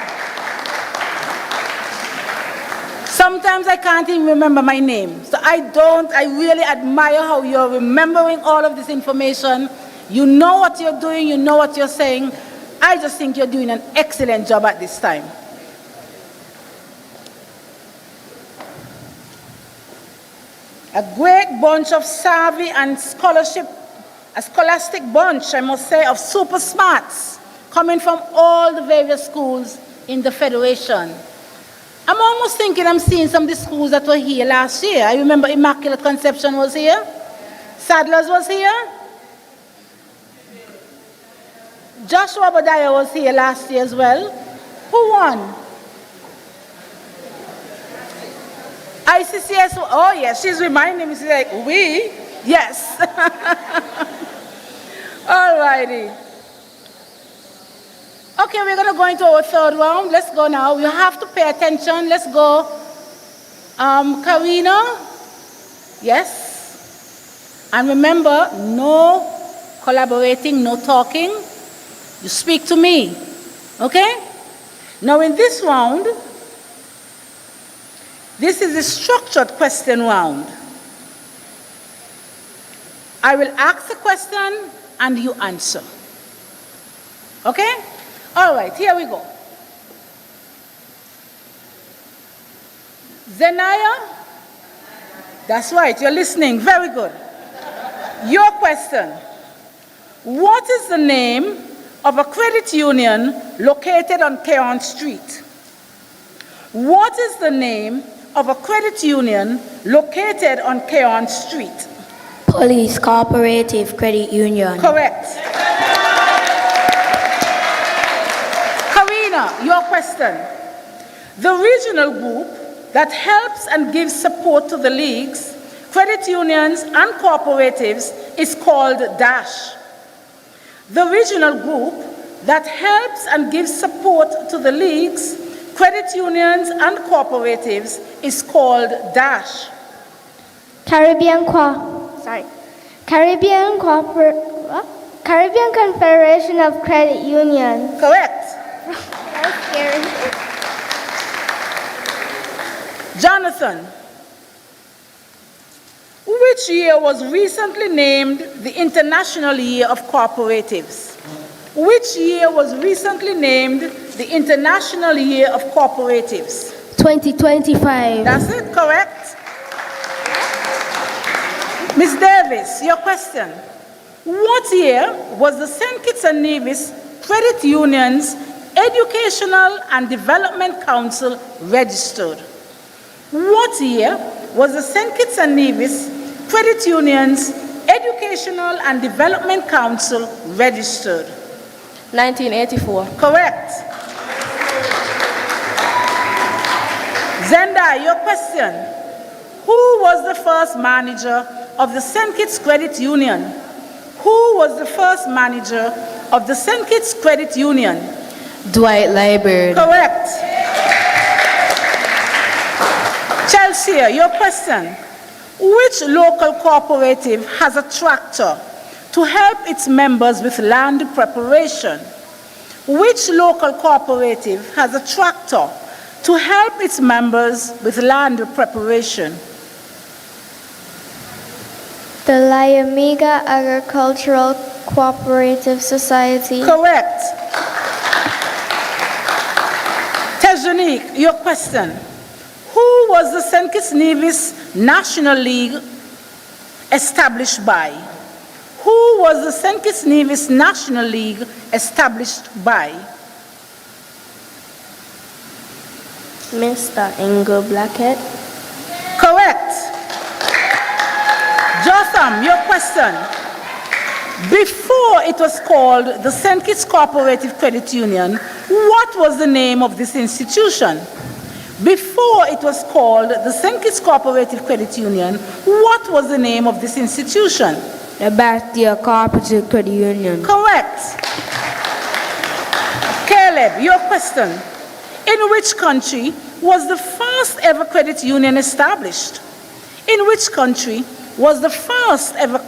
Sometimes I can't even remember my name. So I really admire how you're remembering all of this information. You know what you're doing, you know what you're saying. I just think you're doing an excellent job at this time. A great bunch of savvy and a scholastic bunch, I must say, of super smarts coming from all the various schools in the Federation. I'm almost thinking I'm seeing some of the schools that were here last year. I remember Immaculate Conception was here. Sadler's was here. Joshua Obadiah was here last year as well. Who won? ICCS, oh yes, she's reminding me, she's like, we? Yes. All righty. Okay, we're going to go into our third round. Let's go now. You have to pay attention. Let's go. Karina? Yes. And remember, no collaborating, no talking. You speak to me. Okay? Now in this round, this is a structured question round. I will ask a question and you answer. Okay? All right, here we go. Zenaya? That's right, you're listening. Very good. Your question. What is the name of a credit union located on Keon Street? What is the name of a credit union located on Keon Street? Police Cooperative Credit Union. Correct. Karina, your question. The regional group that helps and gives support to the leagues, credit unions, and cooperatives is called DASH. The regional group that helps and gives support to the leagues, credit unions, and cooperatives is called DASH. Caribbean Confederation of Credit Unions. Correct. That's scary. Jonathan, which year was recently named the International Year of Cooperatives? Which year was recently named the International Year of Cooperatives? 2025. That's it, correct. Ms. Davis, your question. What year was the St. Kitts and Nevis Credit Union's Educational and Development Council registered? What year was the St. Kitts and Nevis Credit Union's Educational and Development Council registered? 1984. Correct. Zenda, your question. Who was the first manager of the St. Kitts Credit Union? Who was the first manager of the St. Kitts Credit Union? Dwight Liburd. Correct. Chelsea, your question. Which local cooperative has a tractor to help its members with land preparation? Which local cooperative has a tractor to help its members with land preparation? The Liamiga Agricultural Cooperative Society. Correct. Tejanique, your question. Who was the St. Kitts Nevis National League established by? Who was the St. Kitts Nevis National League established by? Mr. Ingo Blackett. Correct. Jotham, your question. Before it was called the St. Kitts Cooperative Credit Union, what was the name of this institution? Before it was called the St. Kitts Cooperative Credit Union, what was the name of this institution? The Bastia Cooperative Credit Union. Correct. Caleb, your question. In which country was the first ever credit union established? In which country was the first ever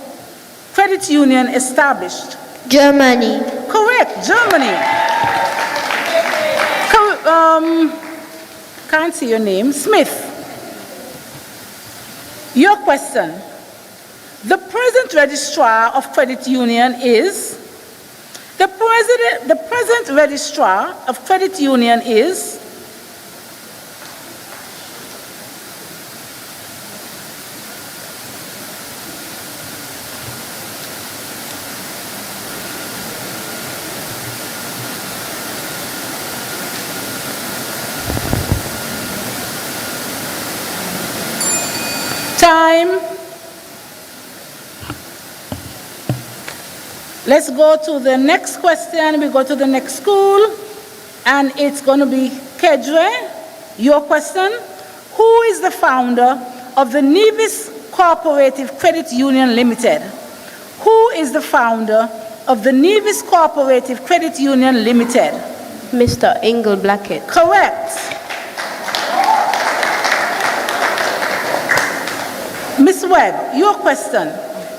credit union established? Germany. Correct, Germany. Can't see your name. Smith. Your question. The present registrar of credit union is? The present registrar of credit union is? Time. Let's go to the next question. We go to the next school, and it's going to be Kedre. Your question. Who is the founder of the Nevis Cooperative Credit Union Limited? Who is the founder of the Nevis Cooperative Credit Union Limited? Mr. Ingo Blackett. Correct. Ms. Webb, your question.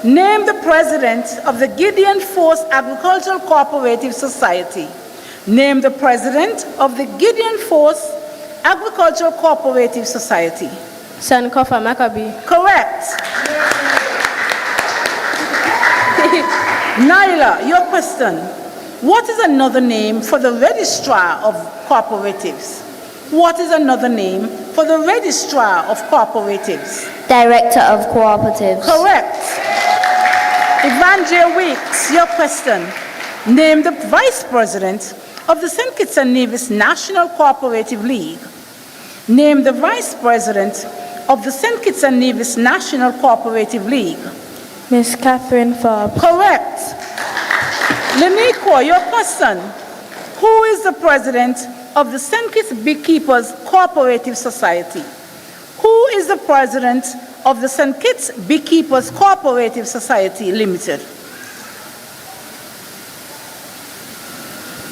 Name the president of the Gideon Force Agricultural Cooperative Society. Name the president of the Gideon Force Agricultural Cooperative Society. Sankofa Maccabee. Correct. Nyla, your question. What is another name for the registrar of cooperatives? What is another name for the registrar of cooperatives? Director of Cooperatives. Correct. Evangel Weeks, your question. Name the vice president of the St. Kitts and Nevis National Cooperative League. Name the vice president of the St. Kitts and Nevis National Cooperative League. Miss Catherine Forbes. Correct. Leniqua, your question. Who is the president of the St. Kitts Beekeepers Cooperative Society. Who is the president of the St. Kitts Beekeepers Cooperative Society Limited?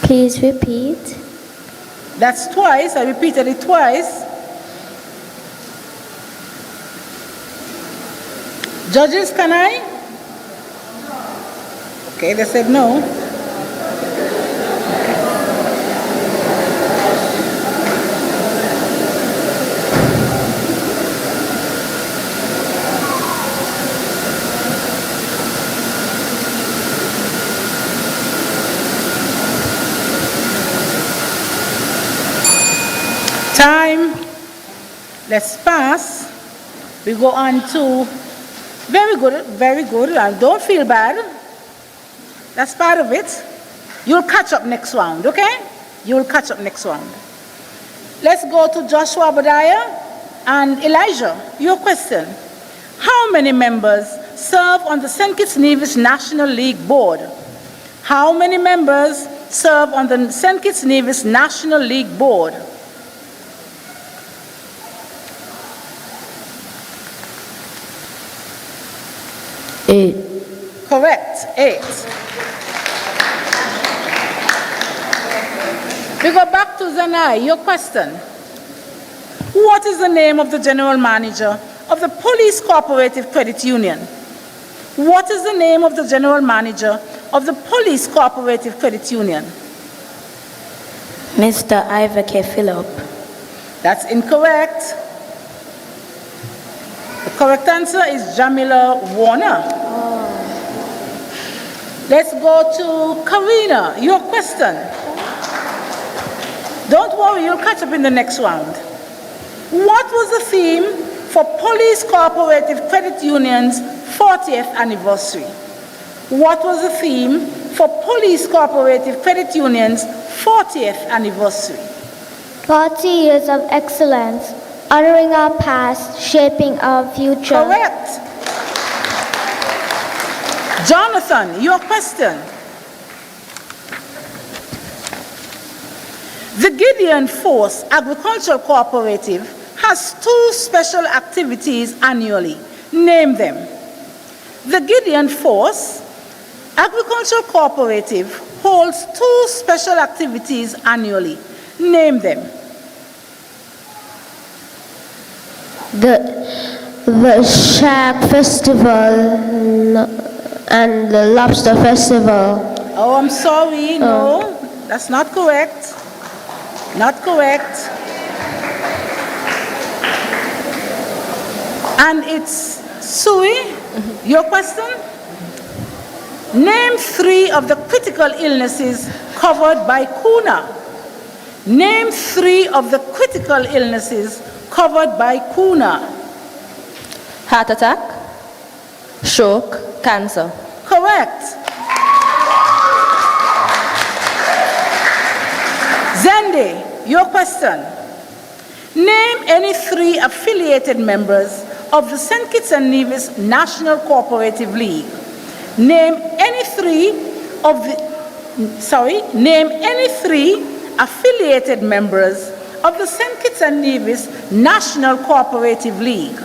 Please repeat. That's twice. I repeated it twice. Judges, can I? Okay, they said no. Time. Let's pass. We go on to very good, very good. And don't feel bad. That's part of it. You'll catch up next round, okay? You'll catch up next round. Let's go to Joshua Obadiah and Elijah. Your question. How many members serve on the St. Kitts Nevis National League Board? How many members serve on the St. Kitts Nevis National League Board? Eight. Correct, 8. We go back to Zanai. Your question. What is the name of the general manager of the Police Cooperative Credit Union? What is the name of the general manager of the Police Cooperative Credit Union? Mr. Ivor K. Phillip. That's incorrect. The correct answer is Jamila Warner. Let's go to Karina. Your question. Don't worry, you'll catch up in the next round. What was the theme for Police Cooperative Credit Union's 40th anniversary? What was the theme for Police Cooperative Credit Union's 40th anniversary? 40 years of excellence, honoring our past, shaping our future. Correct. Jonathan, your question. The Gideon Force Agricultural Cooperative has 2 special activities annually. Name them. The Gideon Force Agricultural Cooperative holds 2 special activities annually. Name them. The Shark Festival and the Lobster Festival. Oh, I'm sorry. No, that's not correct. Not correct. And it's Sui, your question? Name 3 of the critical illnesses covered by CUNA. Name 3 of the critical illnesses covered by CUNA. Heart attack, stroke, cancer. Correct. Zende, your question. Name any 3 affiliated members of the St. Kitts and Nevis National Cooperative League. Name any 3 affiliated members of the St. Kitts and Nevis National Cooperative League.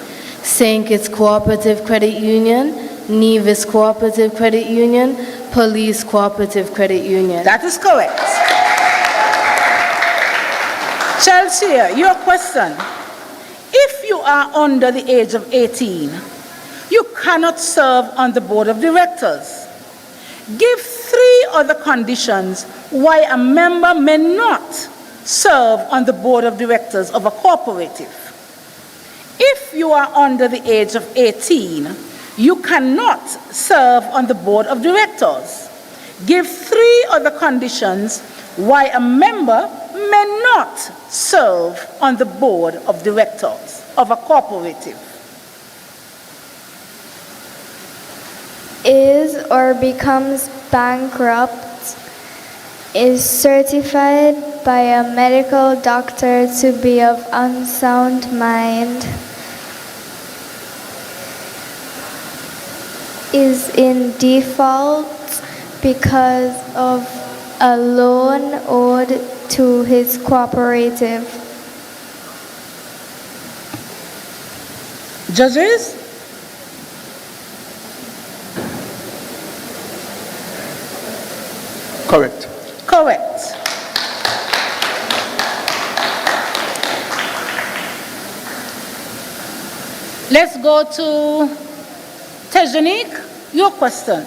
St. Kitts Cooperative Credit Union, Nevis Cooperative Credit Union, Police Cooperative Credit Union. That is correct. Chelsea, your question. If you are under the age of 18, you cannot serve on the board of directors. Give 3 other conditions why a member may not serve on the board of directors of a cooperative. If you are under the age of 18, you cannot serve on the board of directors. Give 3 other conditions why a member may not serve on the board of directors of a cooperative. Is or becomes bankrupt, is certified by a medical doctor to be of unsound mind, is in default because of a loan owed to his cooperative. Judges? Correct. Correct. Let's go to Tejanique. Your question.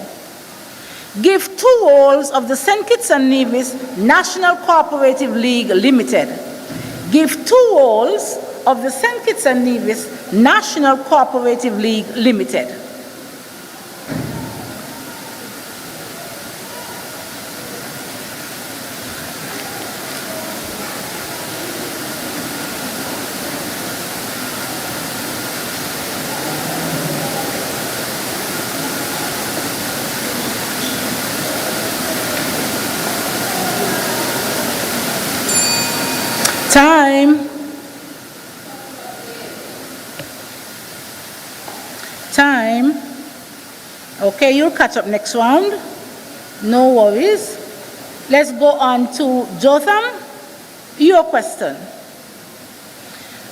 Give 2 roles of the St. Kitts and Nevis National Cooperative League Limited. Give 2 roles of the St. Kitts and Nevis National Cooperative League Limited. Time. Time. Okay, you'll catch up next round. No worries. Let's go on to Jotham. Your question.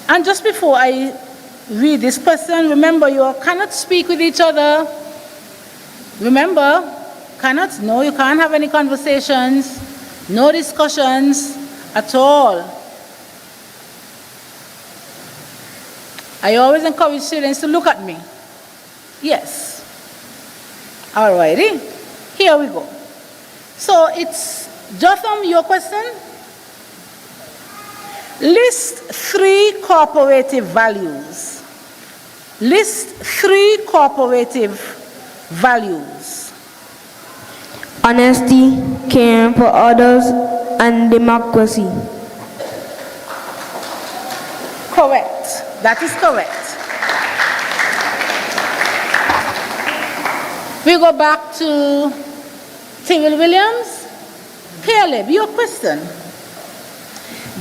And just before I read this question, remember you cannot speak with each other. Remember, no, you can't have any conversations, no discussions at all. I always encourage students to look at me. Yes. All righty. Here we go. So it's Jotham, your question. List 3 cooperative values. List 3 cooperative values. Honesty, caring for others, and democracy. Correct. That is correct. We go back to Tyrell Williams. Caleb, your question.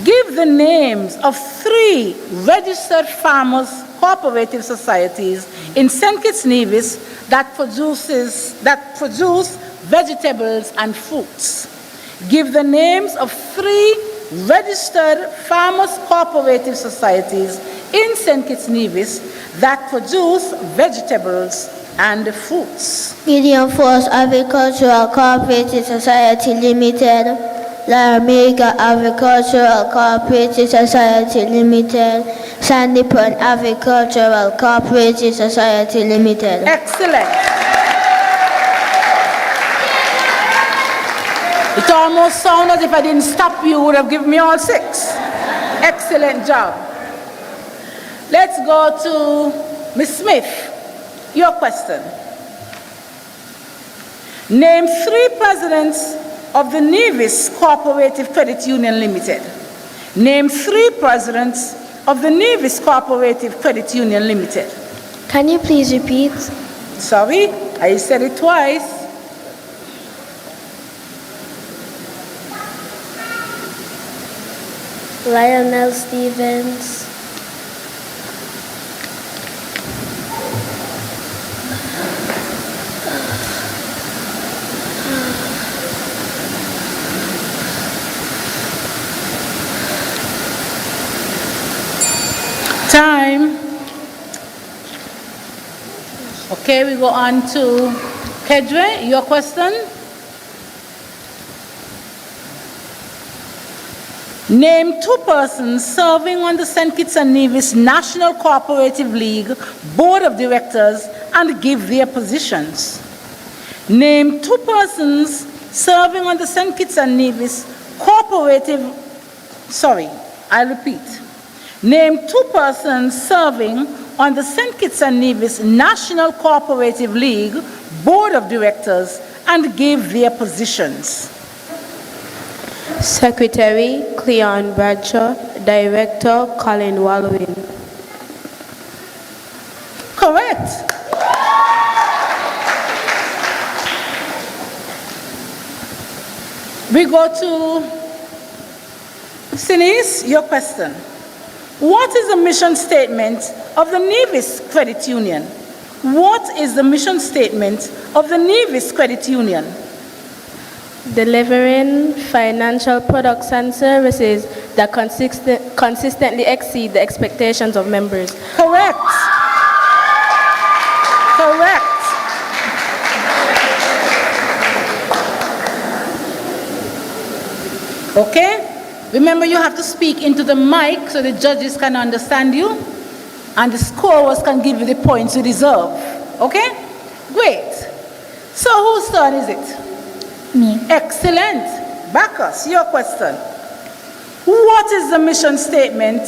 Give the names of 3 registered farmers cooperative societies in St. Kitts Nevis that produce vegetables and fruits. Give the names of 3 registered farmers cooperative societies in St. Kitts Nevis that produce vegetables and fruits. Gideon Force Agricultural Cooperative Society Limited, Laramega Agricultural Cooperative Society Limited, Sandy Point Agricultural Cooperative Society Limited. Excellent. It almost sounded as if I didn't stop you, would have given me all 6. Excellent job. Let's go to Ms. Smith. Your question. Name 3 presidents of the Nevis Cooperative Credit Union Limited. Name 3 presidents of the Nevis Cooperative Credit Union Limited. Can you please repeat? Sorry, I said it twice. Lionel Stevens. Time. Okay, we go on to Kedre, your question. Name 2 persons serving on the St. Kitts and Nevis National Cooperative League Board of Directors and give their positions. Name 2 persons serving on the St. Kitts and Nevis Cooperative, I'll repeat. Name 2 persons serving on the St. Kitts and Nevis National Cooperative League Board of Directors and give their positions. Secretary Cleon Bradshaw, Director Colin Wallowin. Correct. We go to Sinis, your question. What is the mission statement of the Nevis Credit Union? What is the mission statement of the Nevis Credit Union? Delivering financial products and services that consistently exceed the expectations of members. Correct. Correct. Okay? Remember, you have to speak into the mic so the judges can understand you and the scorers can give you the points you deserve. Okay? Great. So whose turn is it? Me. Excellent. Bacchus, your question. What is the mission statement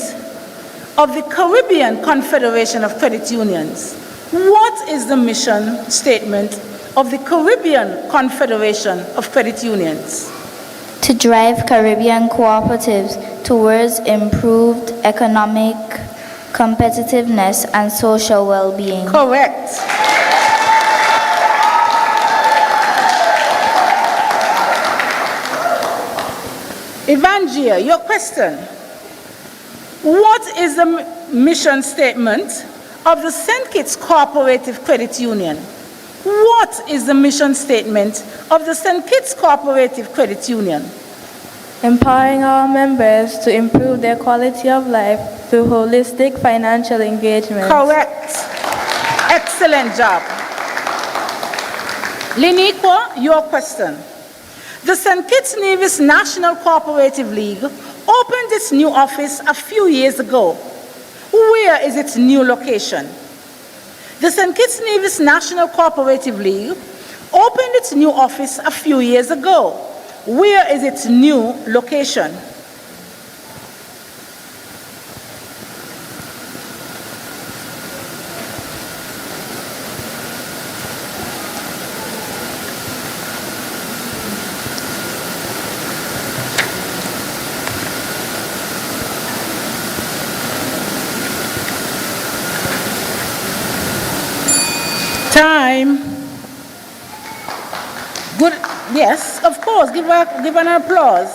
of the Caribbean Confederation of Credit Unions? What is the mission statement of the Caribbean Confederation of Credit Unions? To drive Caribbean cooperatives towards improved economic competitiveness and social well-being. Correct. Evangelia, your question. What is the mission statement of the St. Kitts Cooperative Credit Union? What is the mission statement of the St. Kitts Cooperative Credit Union? Empowering our members to improve their quality of life through holistic financial engagement. Correct. Excellent job. Liniqua, your question. The St. Kitts Nevis National Cooperative League opened its new office a few years ago. Where is its new location? The St. Kitts Nevis National Cooperative League opened its new office a few years ago. Where is its new location? Time. Good. Yes, of course. Give an applause.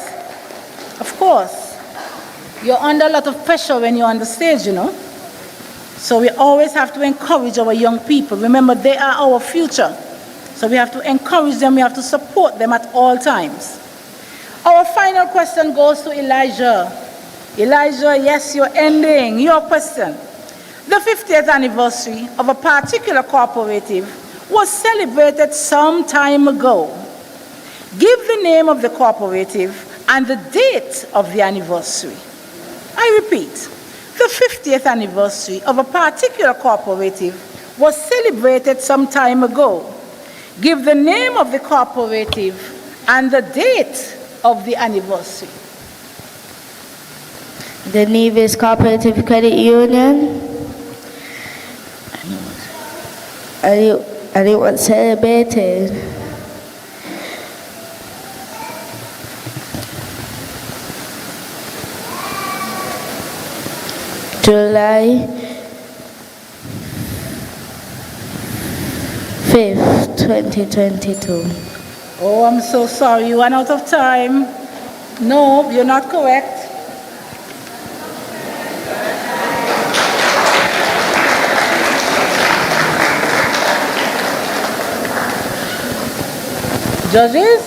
Of course. You're under a lot of pressure when you're on the stage, you know. So we always have to encourage our young people. Remember, they are our future. So we have to encourage them. We have to support them at all times. Our final question goes to Elijah. Elijah, yes, you're ending. Your question. The 50th anniversary of a particular cooperative was celebrated some time ago. Give the name of the cooperative and the date of the anniversary. I repeat, the 50th anniversary of a particular cooperative was celebrated some time ago. Give the name of the cooperative and the date of the anniversary. The Nevis Cooperative Credit Union. And it was celebrated July 5th, 2022. Oh, I'm so sorry. You ran out of time. No, you're not correct. Judges?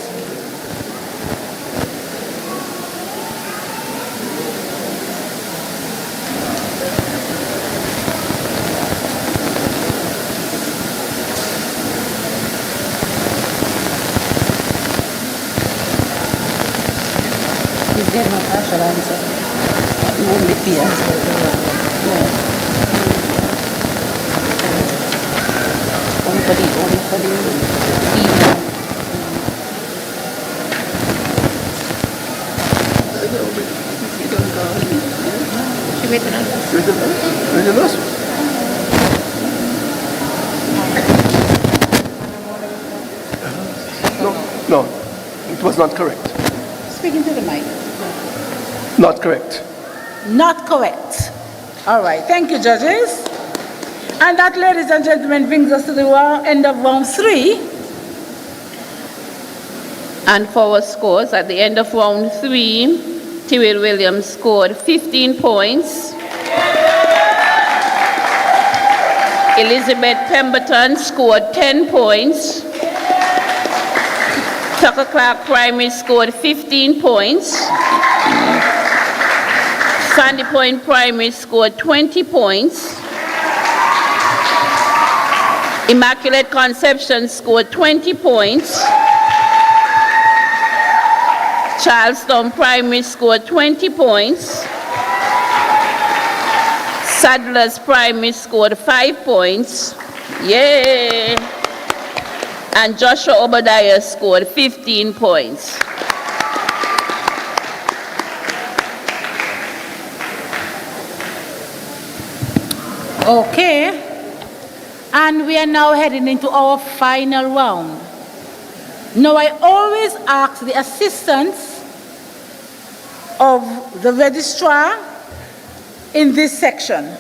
Is there no partial answer? Only the answer. Only for the email. No, it was not correct. Speaking to the mic. Not correct. Not correct. All right. Thank you, judges. And that, ladies and gentlemen, brings us to the end of round 3. And for our scores, at the end of round 3, Tyrell Williams scored 15 points. Elizabeth Pemberton scored 10 points. Tucker Clark Primary scored 15 points. Sandy Point Primary scored 20 points. Immaculate Conception scored 20 points. Charlestown Primary scored 20 points. Sadler's Primary scored 5 points. Yay! And Joshua Obadiah scored 15 points. Okay. And we are now heading into our final round. Now, I always ask the assistants of the registrar in this section.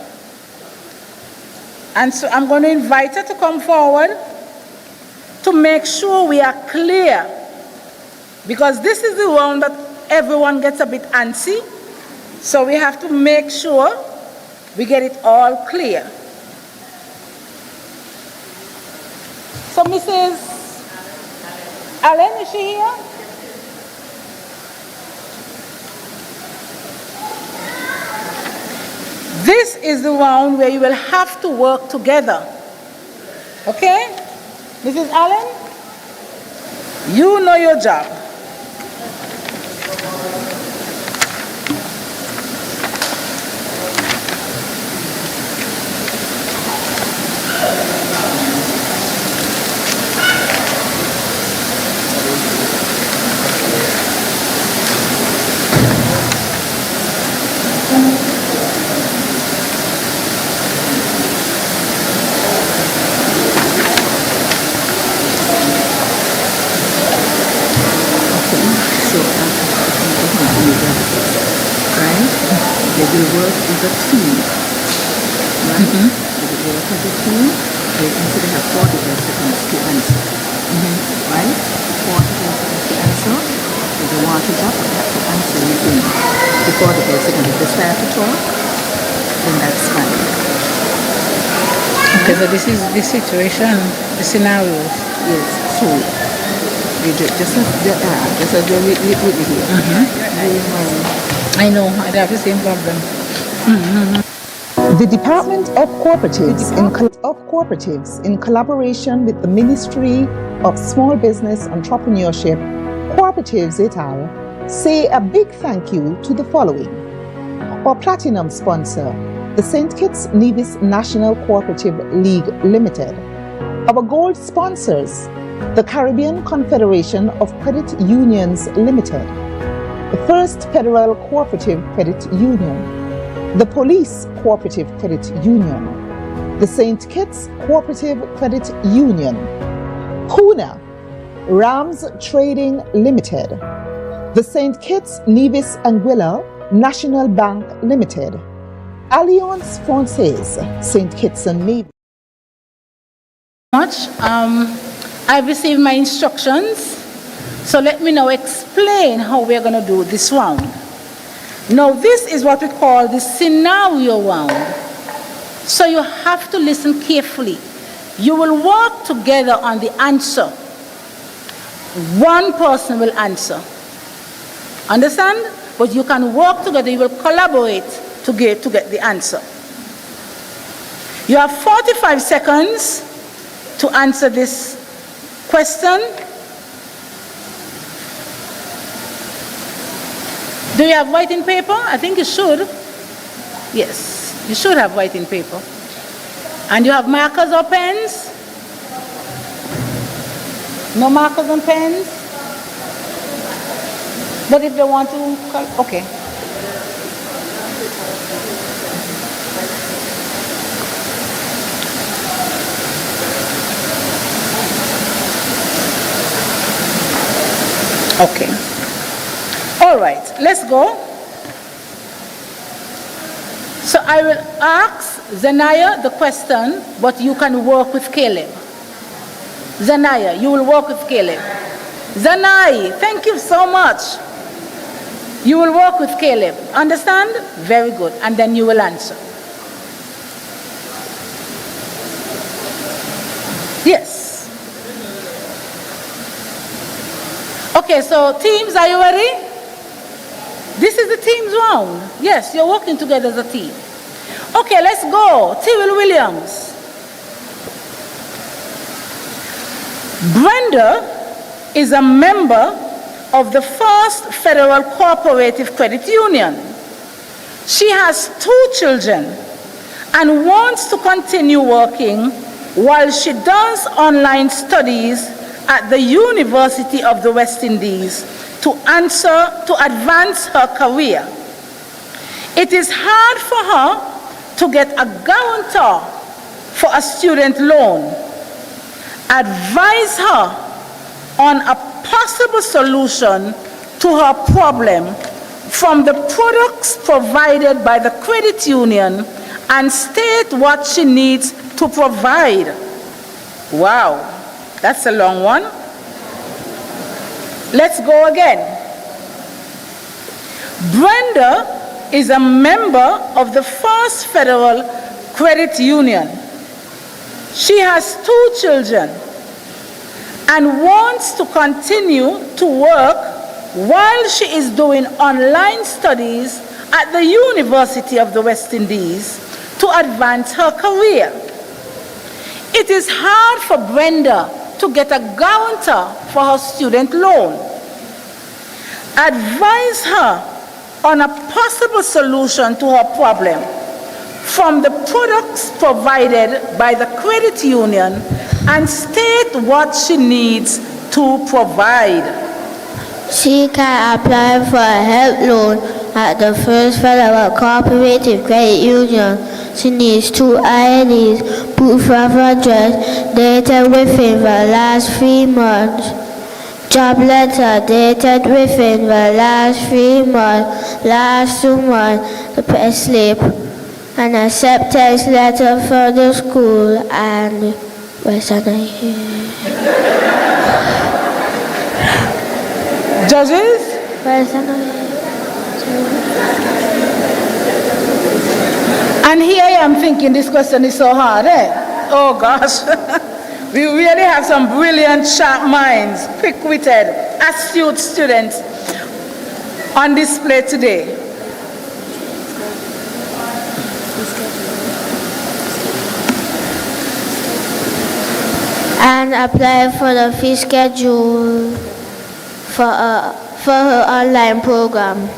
And so I'm going to invite her to come forward to make sure we are clear, because this is the round that everyone gets a bit antsy. So we have to make sure we get it all clear. So Mrs. Allen, is she here? This is the round where you will have to work together. Okay? Mrs. Allen, you know your job. Okay, so this is the situation, the scenario. Yes, so you just as we here. I know, I have the same problem. The Department of Cooperatives, in collaboration with the Ministry of Small Business Entrepreneurship, Cooperatives et al., say a big thank you to the following. Our platinum sponsor, the St. Kitts Nevis National Cooperative League Limited. Our gold sponsors, the Caribbean Confederation of Credit Unions Limited, the First Federal Cooperative Credit Union, the Police Cooperative Credit Union, the St. Kitts Cooperative Credit Union, Puna Rams Trading Limited, the St. Kitts Nevis Anguilla National Bank Limited, Alliance Francaise, St. Kitts and Nevis. I've received my instructions, so let me now explain how we're going to do this round. Now, this is what we call the scenario round. So you have to listen carefully. You will work together on the answer. One person will answer. Understand? But you can work together, you will collaborate to get the answer. You have 45 seconds to answer this question. Do you have writing paper? I think you should. Yes, you should have writing paper. And you have markers or pens? No markers and pens? But if they want to, okay. Okay. All right, let's go. So I will ask Zanaya the question, but you can work with Caleb. Zanaya, you will work with Caleb. Zanai, thank you so much. You will work with Caleb. Understand? Very good. And then you will answer. Yes. Okay, so teams, are you ready? This is the team's round. Yes, you're working together as a team. Okay, let's go. Tyrell Williams. Brenda is a member of the First Federal Cooperative Credit Union. She has 2 children and wants to continue working while she does online studies at the University of the West Indies to advance her career. It is hard for her to get a guarantor for a student loan. Advise her on a possible solution to her problem from the products provided by the credit union and state what she needs to provide. Wow, that's a long one. Let's go again. Brenda is a member of the First Federal Credit Union. She has 2 children and wants to continue to work while she is doing online studies at the University of the West Indies to advance her career. It is hard for Brenda to get a guarantor for her student loan. Advise her on a possible solution to her problem from the products provided by the credit union and state what she needs to provide. She can apply for a help loan at the First Federal Cooperative Credit Union. She needs 2 IDs, proof of address, dated within the last 3 months, job letter dated within the last 3 months, last 2 months, the pay slip, an acceptance letter for the school, and where's that here? Judges? Where's that? And here I am thinking this question is so hard, eh? Oh gosh. We really have some brilliant, sharp minds, quick-witted, astute students on display today. And apply for the fee schedule for her online program.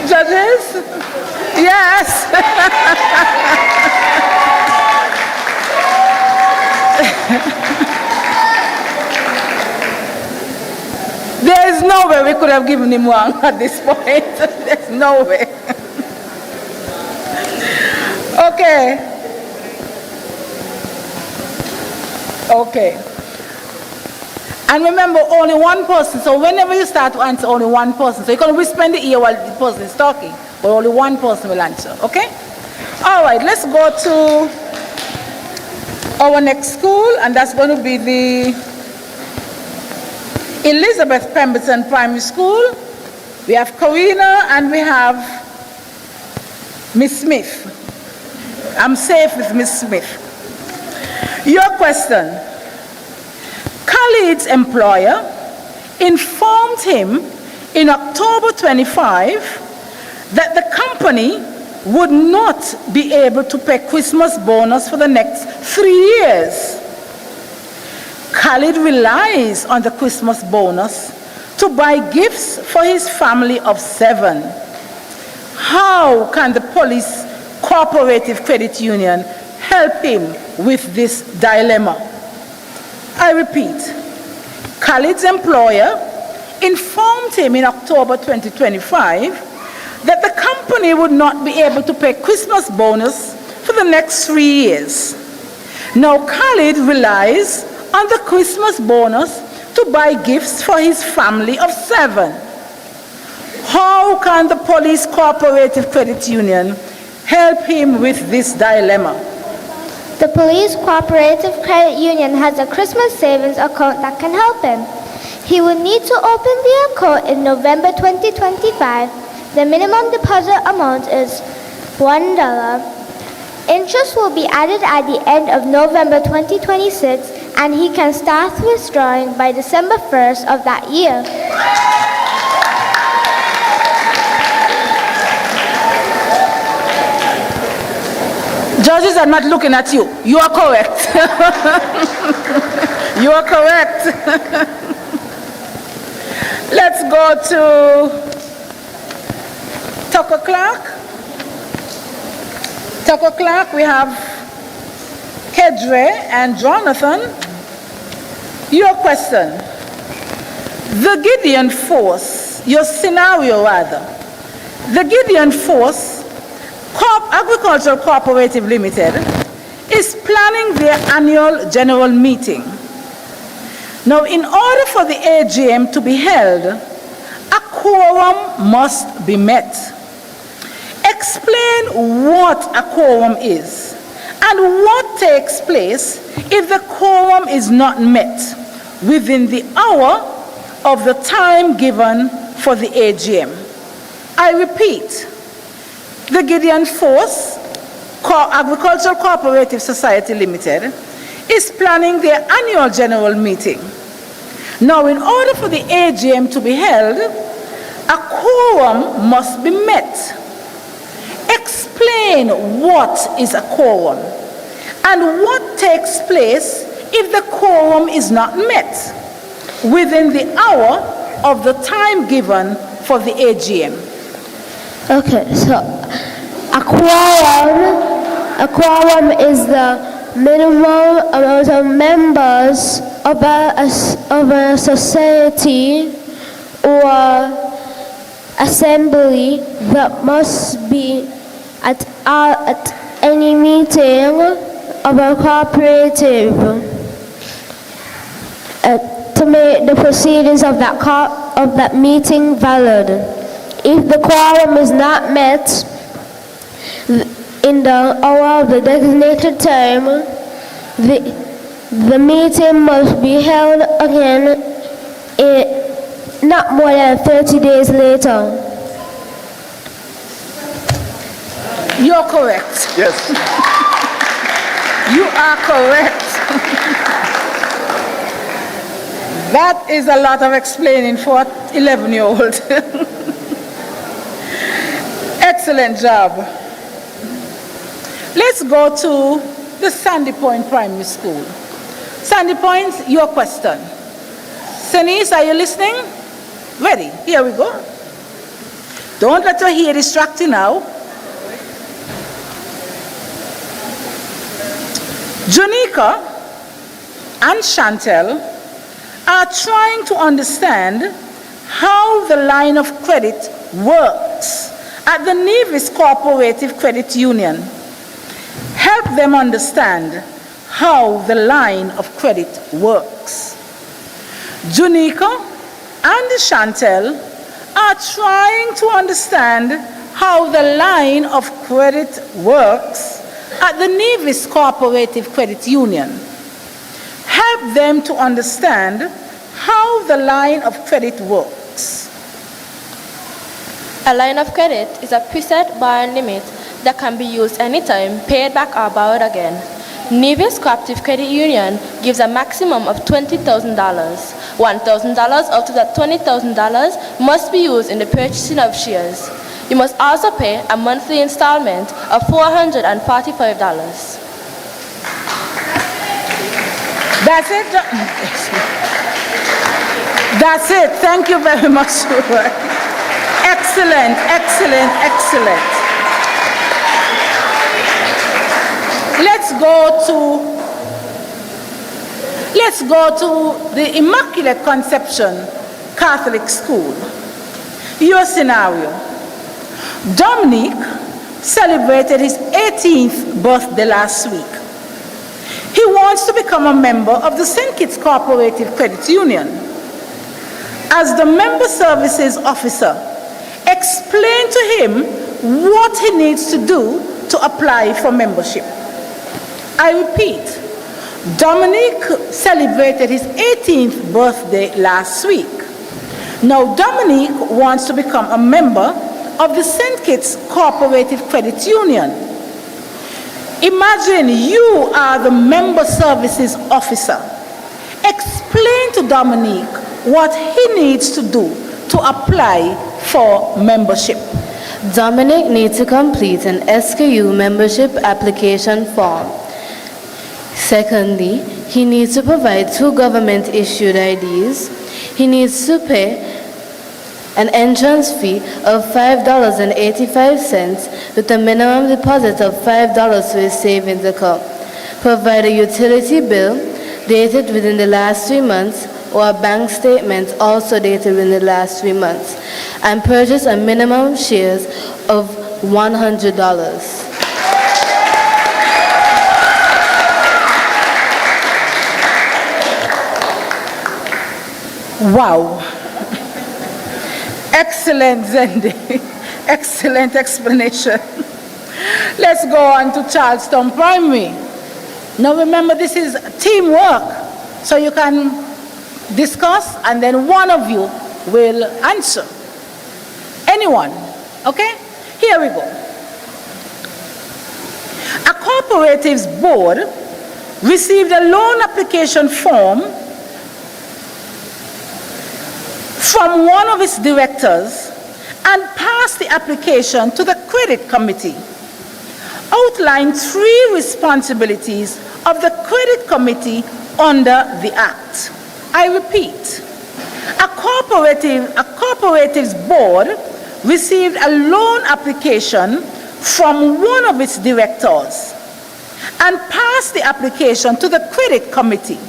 Judges? Yes. There is no way we could have given him one at this point. There's no way. Okay. Okay. And remember, only one person. So whenever you start to answer, only one person. So you can whisper in the ear while the person is talking, but only one person will answer. Okay? All right. Let's go to our next school, and that's going to be the Elizabeth Pemberton Primary School. We have Karina and we have Miss Smith. I'm safe with Miss Smith. Your question. Khalid's employer informed him in October 25 that the company would not be able to pay Christmas bonus for the next 3 years. Khalid relies on the Christmas bonus to buy gifts for his family of 7. How can the Police Cooperative Credit Union help him with this dilemma? I repeat, Khalid's employer informed him in October 2025 that the company would not be able to pay Christmas bonus for the next 3 years. Now Khalid relies on the Christmas bonus to buy gifts for his family of 7. How can the Police Cooperative Credit Union help him with this dilemma? The Police Cooperative Credit Union has a Christmas savings account that can help him. He will need to open the account in November 2025. The minimum deposit amount is $1. Interest will be added at the end of November 2026, and he can start withdrawing by December 1st of that year. Judges are not looking at you. You are correct. You are correct. Let's go to Tucker Clark. Tucker Clark, we have Kedre and Jonathan. Your question. The Gideon Force, your scenario rather. The Gideon Force Agricultural Cooperative Limited is planning their annual general meeting. Now, in order for the AGM to be held, a quorum must be met. Explain what a quorum is and what takes place if the quorum is not met within the hour of the time given for the AGM. I repeat, the Gideon Force Agricultural Cooperative Society Limited is planning their annual general meeting. Now, in order for the AGM to be held, a quorum must be met. Explain what is a quorum and what takes place if the quorum is not met within the hour of the time given for the AGM. Okay, so a quorum is the minimum amount of members of a society or assembly that must be at any meeting of a cooperative to make the proceedings of that meeting valid. If the quorum is not met in the hour of the designated time, the meeting must be held again not more than 30 days later. You're correct. Yes. You are correct. That is a lot of explaining for an 11-year-old. Excellent job. Let's go to the Sandy Point Primary School. Sandy Point, your question. Senise, are you listening? Ready? Here we go. Don't let your hair distract you now. Janika and Chantel are trying to understand how the line of credit works at the Nevis Cooperative Credit Union. Help them understand how the line of credit works. Janika and Chantel are trying to understand how the line of credit works at the Nevis Cooperative Credit Union. Help them to understand how the line of credit works. A line of credit is a preset borrowing limit that can be used anytime, paid back or borrowed again. Nevis Cooperative Credit Union gives a maximum of $20,000. $1,000 out of that $20,000 must be used in the purchasing of shares. You must also pay a monthly installment of $445. That's it? That's it. Thank you very much. Excellent, excellent, excellent. Let's go to the Immaculate Conception Catholic School. Your scenario. Dominic celebrated his 18th birthday last week. He wants to become a member of the St. Kitts Cooperative Credit Union. As the member services officer, explain to him what he needs to do to apply for membership. I repeat, Dominic celebrated his 18th birthday last week. Now Dominic wants to become a member of the St. Kitts Cooperative Credit Union. Imagine you are the member services officer. Explain to Dominique what he needs to do to apply for membership. Dominic needs to complete an SKU membership application form. Secondly, he needs to provide 2 government-issued IDs. He needs to pay an entrance fee of $5.85 with a minimum deposit of $5 to his savings account. Provide a utility bill dated within the last 3 months or a bank statement also dated within the last 3 months, and purchase a minimum shares of $100. Wow. Excellent, Zendi. Excellent explanation. Let's go on to Charlestown Primary. Now remember, this is teamwork. So you can discuss and then one of you will answer. Anyone? Okay? Here we go. A cooperative's board received a loan application form from one of its directors and passed the application to the credit committee. Outlined 3 responsibilities of the credit committee under the Act. I repeat, a cooperative's board received a loan application from one of its directors and passed the application to the credit committee.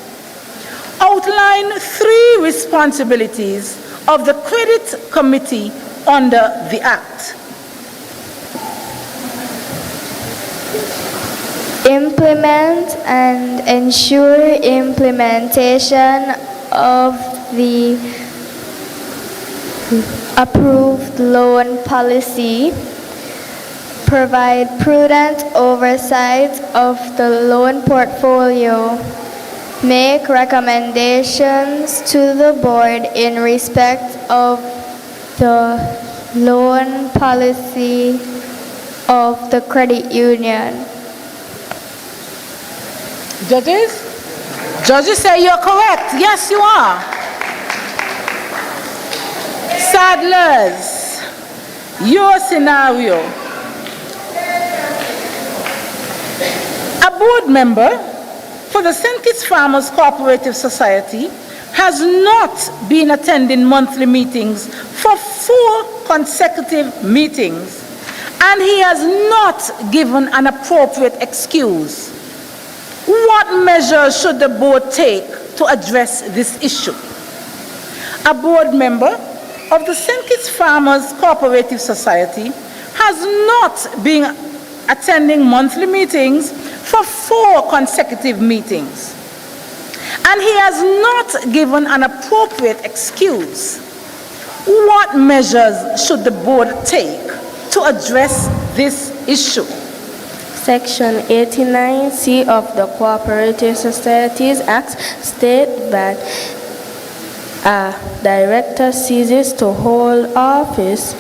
Outline 3 responsibilities of the credit committee under the Act. Implement and ensure implementation of the approved loan policy. Provide prudent oversight of the loan portfolio. Make recommendations to the board in respect of the loan policy of the credit union. Judges? Judges say you're correct. Yes, you are. Sadlers, your scenario. A board member for the St. Kitts Farmers Cooperative Society has not been attending monthly meetings for 4 consecutive meetings, and he has not given an appropriate excuse. What measures should the board take to address this issue? A board member of the St. Kitts Farmers Cooperative Society has not been attending monthly meetings for 4 consecutive meetings, and he has not given an appropriate excuse. What measures should the board take to address this issue? Section 89C of the Cooperative Societies Act states that a director ceases to hold office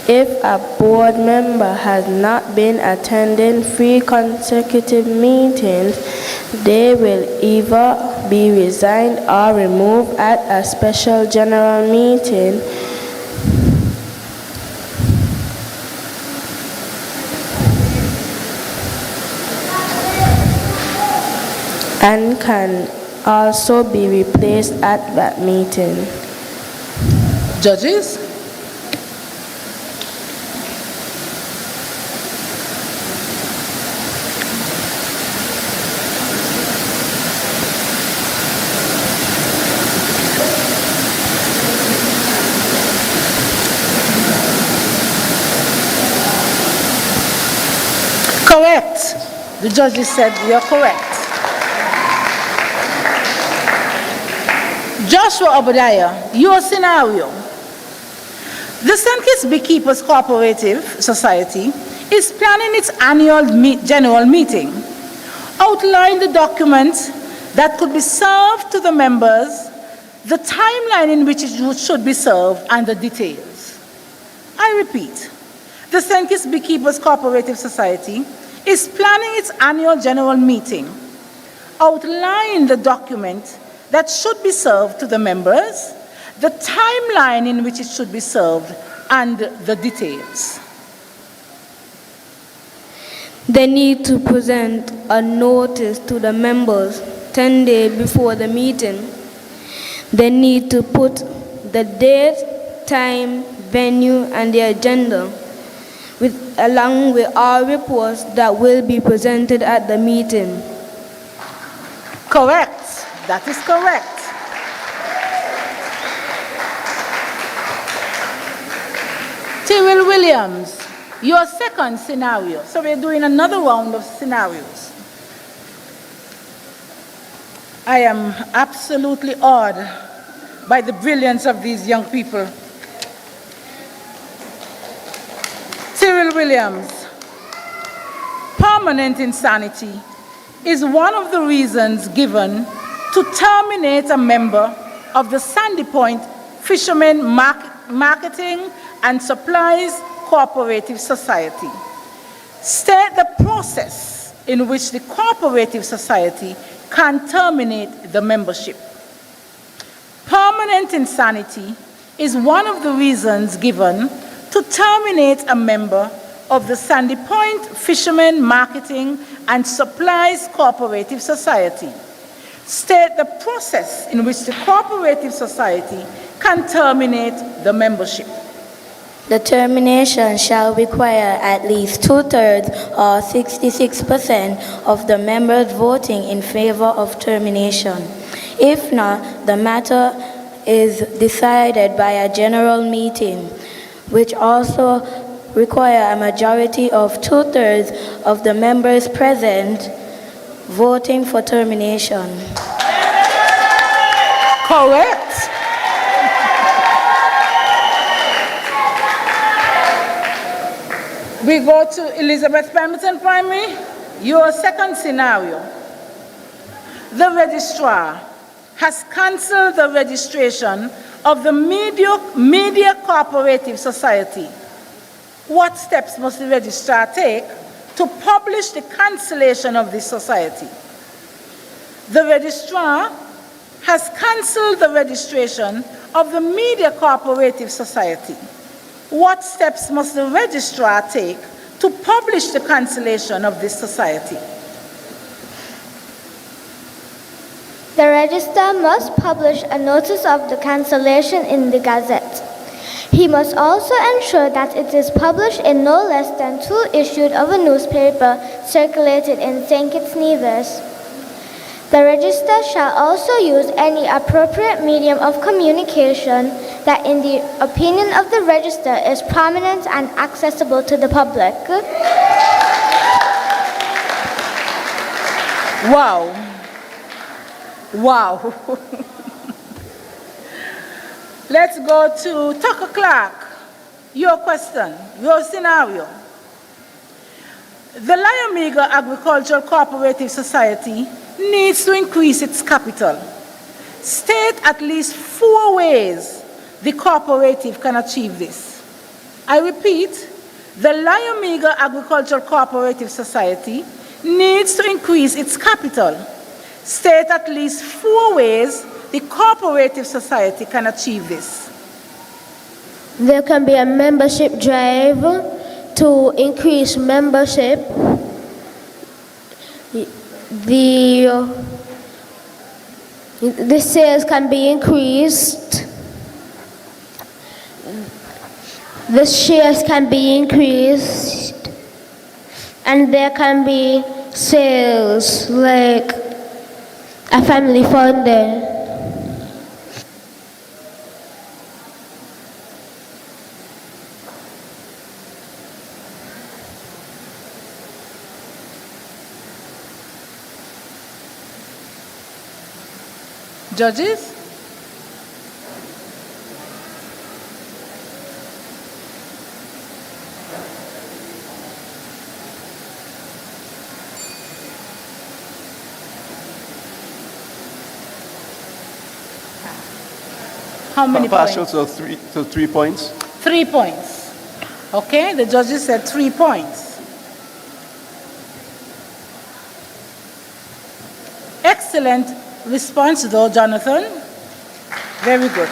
if a board member has not been attending 3 consecutive meetings. They will either be resigned or removed at a special general meeting. And can also be replaced at that meeting. Judges? Correct. The judges said you're correct. Joshua Obadiah, your scenario. The St. Kitts Beekeepers Cooperative Society is planning its annual general meeting. Outline the documents that could be served to the members, the timeline in which it should be served, and the details. I repeat, the St. Kitts Beekeepers Cooperative Society is planning its annual general meeting, outline the document that should be served to the members, the timeline in which it should be served, and the details. They need to present a notice to the members 10 days before the meeting. They need to put the date, time, venue, and the agenda, along with all reports that will be presented at the meeting. Correct. That is correct. Tyrell Williams, your second scenario. So we're doing another round of scenarios. I am absolutely awed by the brilliance of these young people. Tyrell Williams, permanent insanity is one of the reasons given to terminate a member of the Sandy Point Fishermen Marketing and Supplies Cooperative Society. State the process in which the cooperative society can terminate the membership. Permanent insanity is one of the reasons given to terminate a member of the Sandy Point Fishermen Marketing and Supplies Cooperative Society. State the process in which the cooperative society can terminate the membership. The termination shall require at least 2/3 or 66% of the members voting in favor of termination. If not, the matter is decided by a general meeting, which also require a majority of 2/3 of the members present voting for termination. Correct. We go to Elizabeth Pemberton Primary, your second scenario. The registrar has cancelled the registration of the Media Cooperative Society. What steps must the registrar take to publish the cancellation of this society? The registrar has cancelled the registration of the Media Cooperative Society. What steps must the registrar take to publish the cancellation of this society? The registrar must publish a notice of the cancellation in the Gazette. He must also ensure that it is published in no less than 2 issues of a newspaper circulated in St. Kitts Nevis. The registrar shall also use any appropriate medium of communication that, in the opinion of the registrar, is prominent and accessible to the public. Wow. Wow. Let's go to Tucker Clark. Your question, your scenario. The Lyomega Agricultural Cooperative Society needs to increase its capital. State at least 4 ways the cooperative can achieve this. I repeat, the Lyomega Agricultural Cooperative Society needs to increase its capital. State at least 4 ways the cooperative society can achieve this. There can be a membership drive to increase membership. The sales can be increased. The shares can be increased. And there can be sales like a family funding. Judges? How many Partial points? to 3 points. 3 points. Okay, the judges said 3 points. Excellent response, though, Jonathan. Very good.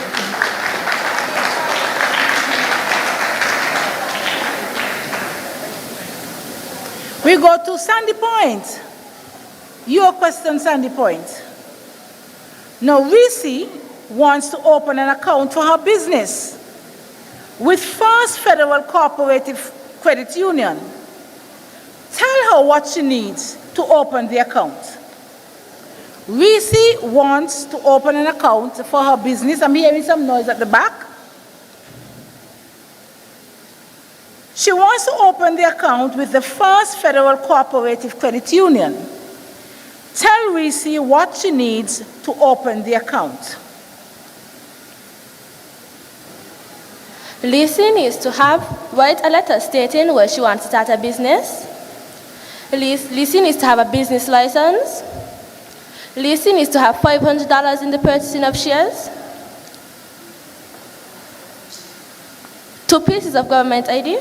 We go to Sandy Point. Your question, Sandy Point. Now, Reese wants to open an account for her business with First Federal Cooperative Credit Union. Tell her what she needs to open the account. Reese wants to open an account for her business. I'm hearing some noise at the back. She wants to open the account with the First Federal Cooperative Credit Union. Tell Reese what she needs to open the account. Lisa needs to write a letter stating where she wants to start a business. Lisa needs to have a business license. Lisa needs to have $500 in the purchasing of shares. 2 pieces of government ID.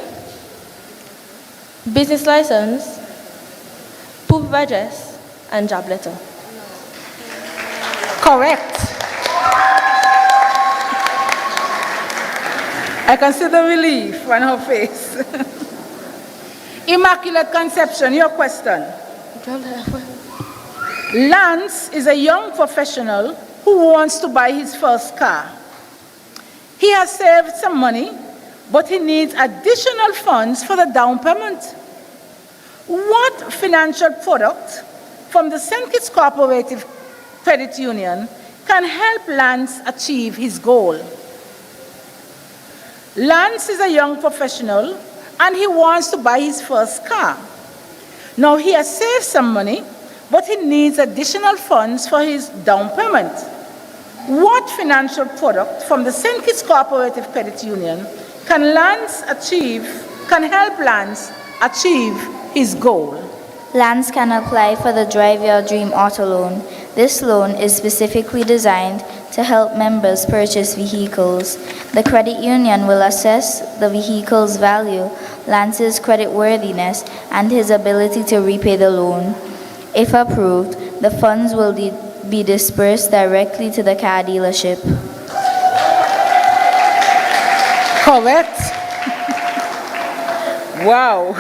Business license, proof of address, and job letter. Correct. I can see the relief on her face. Immaculate Conception, your question. Lance is a young professional who wants to buy his first car. He has saved some money, but he needs additional funds for the down payment. What financial product from the St. Kitts Cooperative Credit Union can help Lance achieve his goal? Lance is a young professional and he wants to buy his first car. Now he has saved some money, but he needs additional funds for his down payment. What financial product from the St. Kitts Cooperative Credit Union can help Lance achieve his goal? Lance can apply for the Drive Your Dream Auto Loan. This loan is specifically designed to help members purchase vehicles. The credit union will assess the vehicle's value, Lance's creditworthiness, and his ability to repay the loan. If approved, the funds will be dispersed directly to the car dealership. Correct. Wow.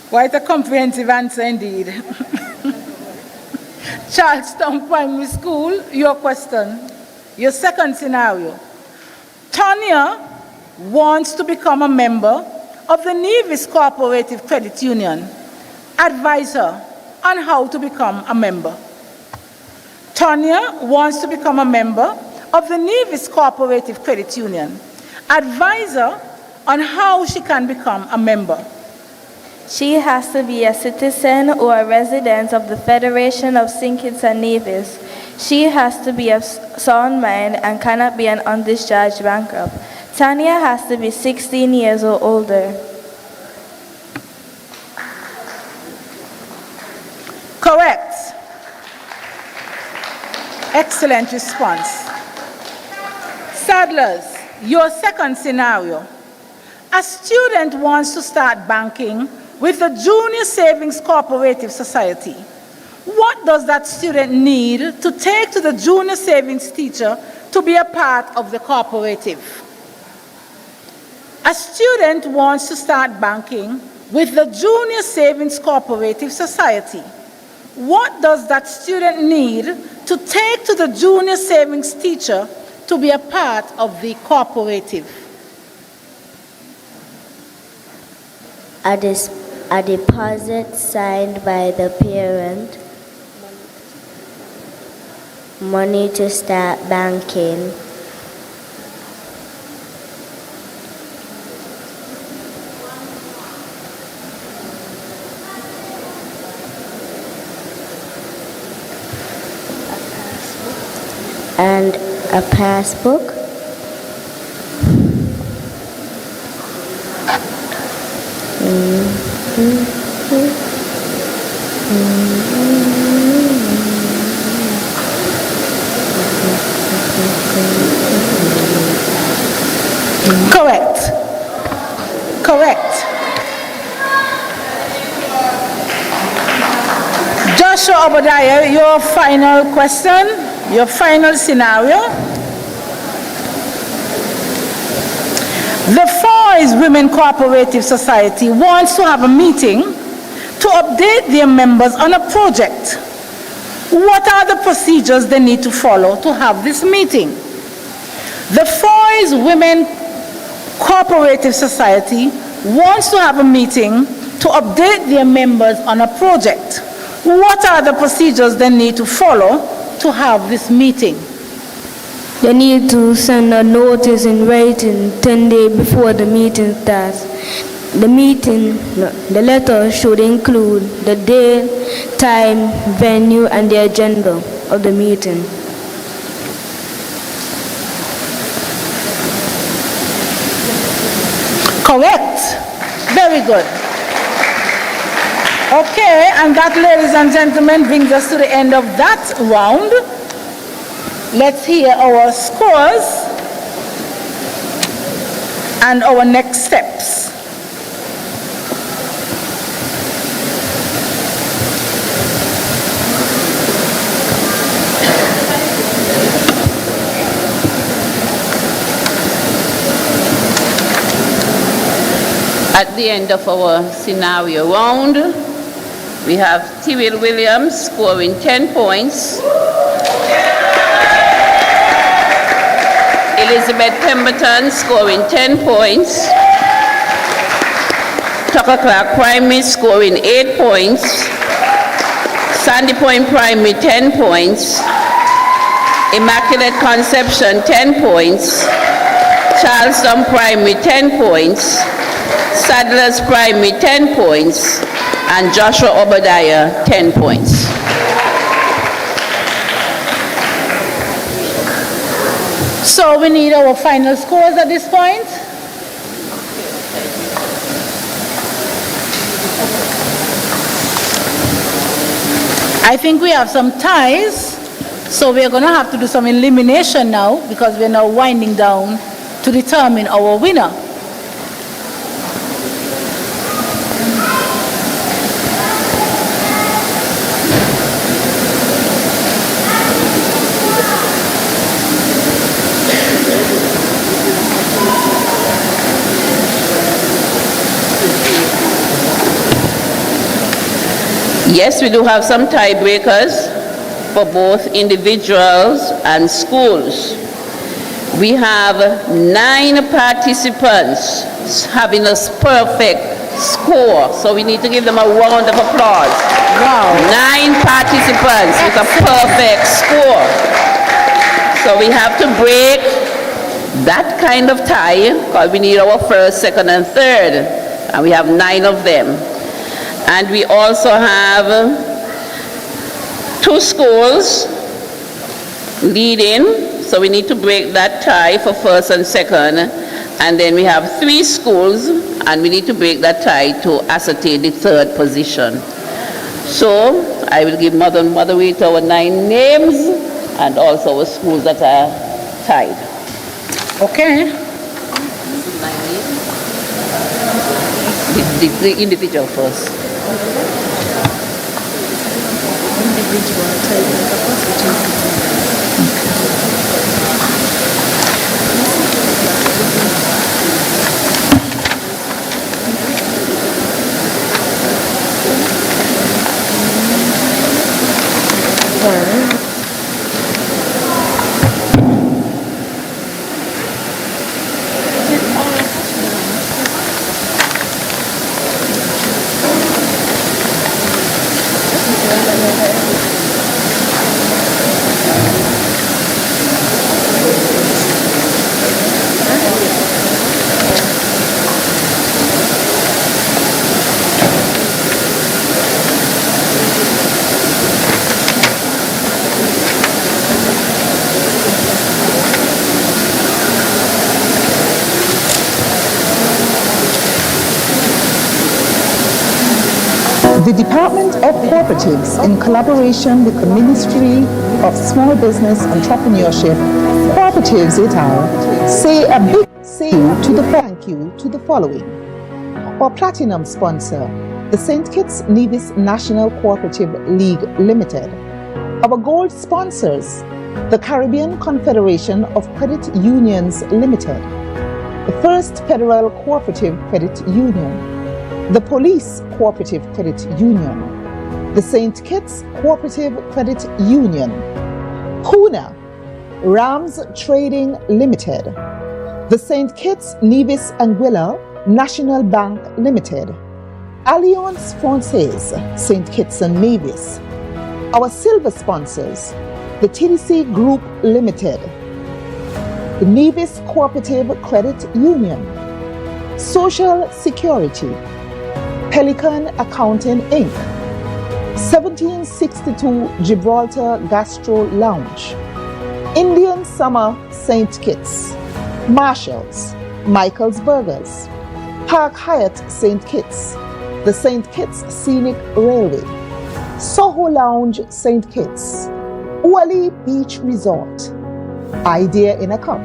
Quite a comprehensive answer indeed. Charlestown Primary School, your question, your second scenario. Tanya wants to become a member of the Nevis Cooperative Credit Union. Advise her on how to become a member. Tanya wants to become a member of the Nevis Cooperative Credit Union. Advise her on how she can become a member. She has to be a citizen or a resident of the Federation of St. Kitts and Nevis. She has to be of sound mind and cannot be an undischarged bankrupt. Tanya has to be 16 years or older. Correct. Excellent response. Sadlers, your second scenario. A student wants to start banking with the Junior Savings Cooperative Society. What does that student need to take to the Junior Savings teacher to be a part of the cooperative? A student wants to start banking with the Junior Savings Cooperative Society. What does that student need to take to the Junior Savings teacher to be a part of the cooperative? A deposit signed by the parent, money to start banking, and a passbook. Correct. Correct. Joshua Obadiah, your final question, your final scenario. The Foy's Women Cooperative Society wants to have a meeting to update their members on a project. What are the procedures they need to follow to have this meeting? The Foy's Women Cooperative Society wants to have a meeting to update their members on a project. What are the procedures they need to follow to have this meeting? They need to send a notice in writing 10 days before the meeting starts. The letter should include the date, time, venue, and the agenda of the meeting. Correct. Very good. Okay, and that, ladies and gentlemen, brings us to the end of that round. Let's hear our scores and our next steps. At the end of our scenario round, we have Tyrell Williams scoring 10 points. Elizabeth Pemberton scoring 10 points. Tucker Clark Primary scoring 8 points. Sandy Point Primary 10 points. Immaculate Conception 10 points. Charleston Primary 10 points. Sadler's Primary 10 points. And Joshua Obadiah 10 points. So we need our final scores at this point. I think we have some ties, so we're going to have to do some elimination now because we're now winding down to determine our winner. Yes, we do have some tiebreakers for both individuals and schools. We have 9 participants having a perfect score, so we need to give them a round of applause. Wow. 9 participants with a perfect score. So we have to break that kind of tie because we need our first, second, and third, and we have 9 of them. And we also have 2 schools leading, so we need to break that tie for first and second. And then we have 3 schools, and we need to break that tie to ascertain the third position. So I will give moderator our 9 names and also our schools that are tied. Okay. The individual first. The Department of Cooperatives, in collaboration with the Ministry of Small Business Entrepreneurship, Cooperatives et al., say a big thank you to the following. Our platinum sponsor, the St. Kitts Nevis National Cooperative League Limited. Our gold sponsors, the Caribbean Confederation of Credit Unions Limited, the First Federal Cooperative Credit Union, the Police Cooperative Credit Union, the St. Kitts Cooperative Credit Union, Kuna, Rams Trading Limited, the St. Kitts Nevis Anguilla National Bank Limited, Alliance Francaise, St. Kitts and Nevis. Our silver sponsors, the TDC Group Limited, the Nevis Cooperative Credit Union, Social Security, Pelican Accounting Inc., 1762 Gibraltar Gastro Lounge, Indian Summer St. Kitts, Marshalls, Michael's Burgers, Park Hyatt St. Kitts, the St. Kitts Scenic Railway, Soho Lounge St. Kitts, Uali Beach Resort, Idea in a Cup,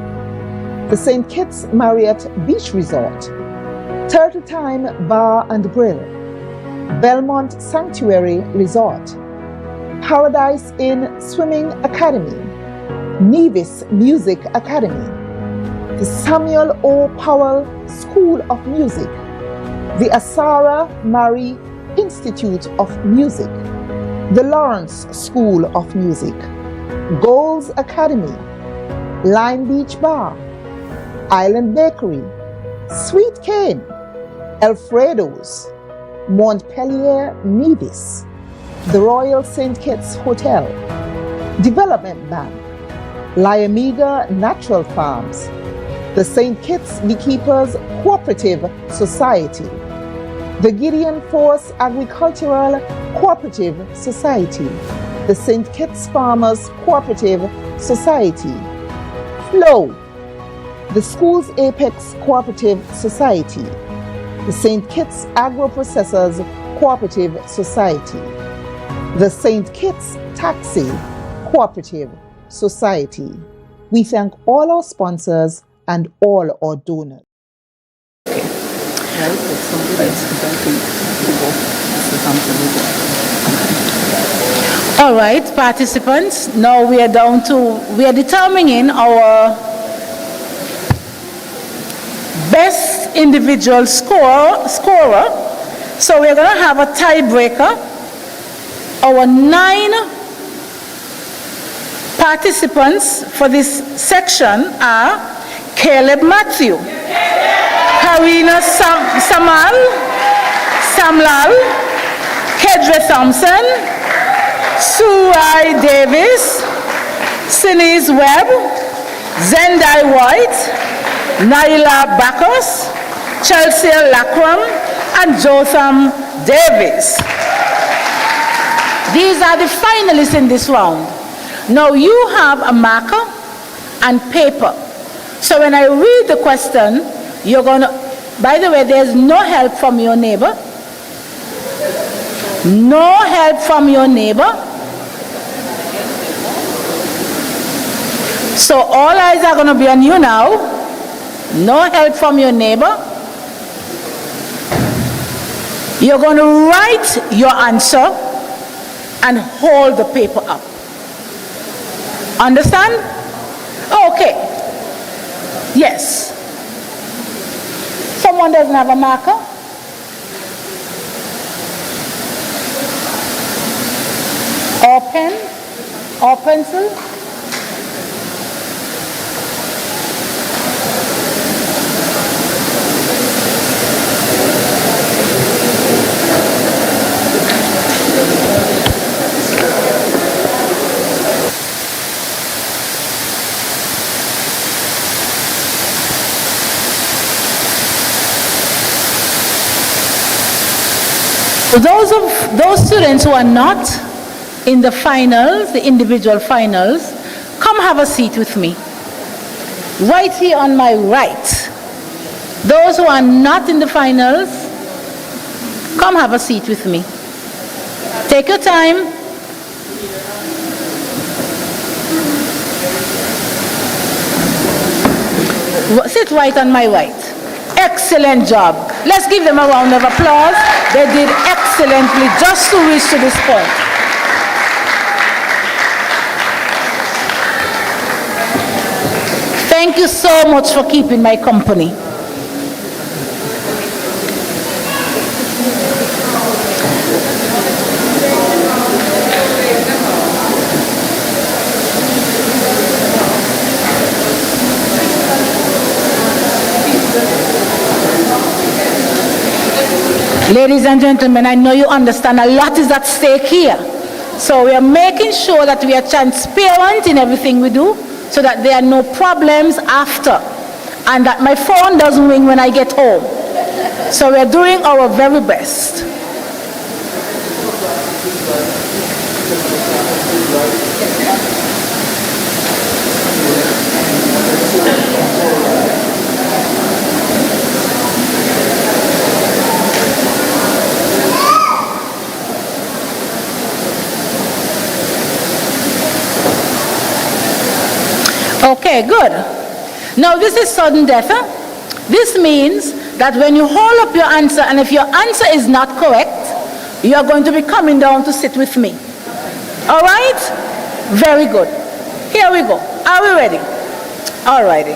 the St. Kitts Marriott Beach Resort, Turtle Time Bar and Grill, Belmont Sanctuary Resort, Paradise Inn Swimming Academy, Nevis Music Academy, the Samuel O. Powell School of Music, the Asara Mari Institute of Music, the Lawrence School of Music, Gold's Academy, Lime Beach Bar, Island Bakery, Sweet Cane, Alfredo's, Montpelier Nevis, the Royal St. Kitts Hotel, Development Bank, Liamiga Natural Farms, the St. Kitts Beekeepers Cooperative Society, the Gideon Force Agricultural Cooperative Society, the St. Kitts Farmers Cooperative Society, Flow, the Schools Apex Cooperative Society, the St. Kitts Agro-Processors Cooperative Society, the St. Kitts Taxi Cooperative Society. We thank all our sponsors and all our donors. All right, participants, now we are determining our best individual scorer. So we're going to have a tiebreaker. Our 9 participants for this section are Caleb Matthew, Karina Samlal, Kedra Thompson, Surai Davis, Sinise Webb, Zendai White, Naila Bacchus, Chelsea Lakram, and Jotham Davis. These are the finalists in this round. Now you have a marker and paper. So when I read the question, you're going to, by the way, there's no help from your neighbor. No help from your neighbor. So all eyes are going to be on you now. No help from your neighbor. You're going to write your answer and hold the paper up. Understand? Okay. Yes. Someone doesn't have a marker? Or pen? Or pencil? Those students who are not in the finals, the individual finals, come have a seat with me. Right here on my right. Those who are not in the finals, come have a seat with me. Take your time. Sit right on my right. Excellent job. Let's give them a round of applause. They did excellent. excellently just to reach to this point. Thank you so much for keeping my company. Ladies and gentlemen, I know you understand a lot is at stake here. So we are making sure that we are transparent in everything we do so that there are no problems after and that my phone doesn't ring when I get home. So we are doing our very best. Okay, good. Now this is sudden death. This means that when you hold up your answer and if your answer is not correct, you are going to be coming down to sit with me. All right? Very good. Here we go. Are we ready? All righty.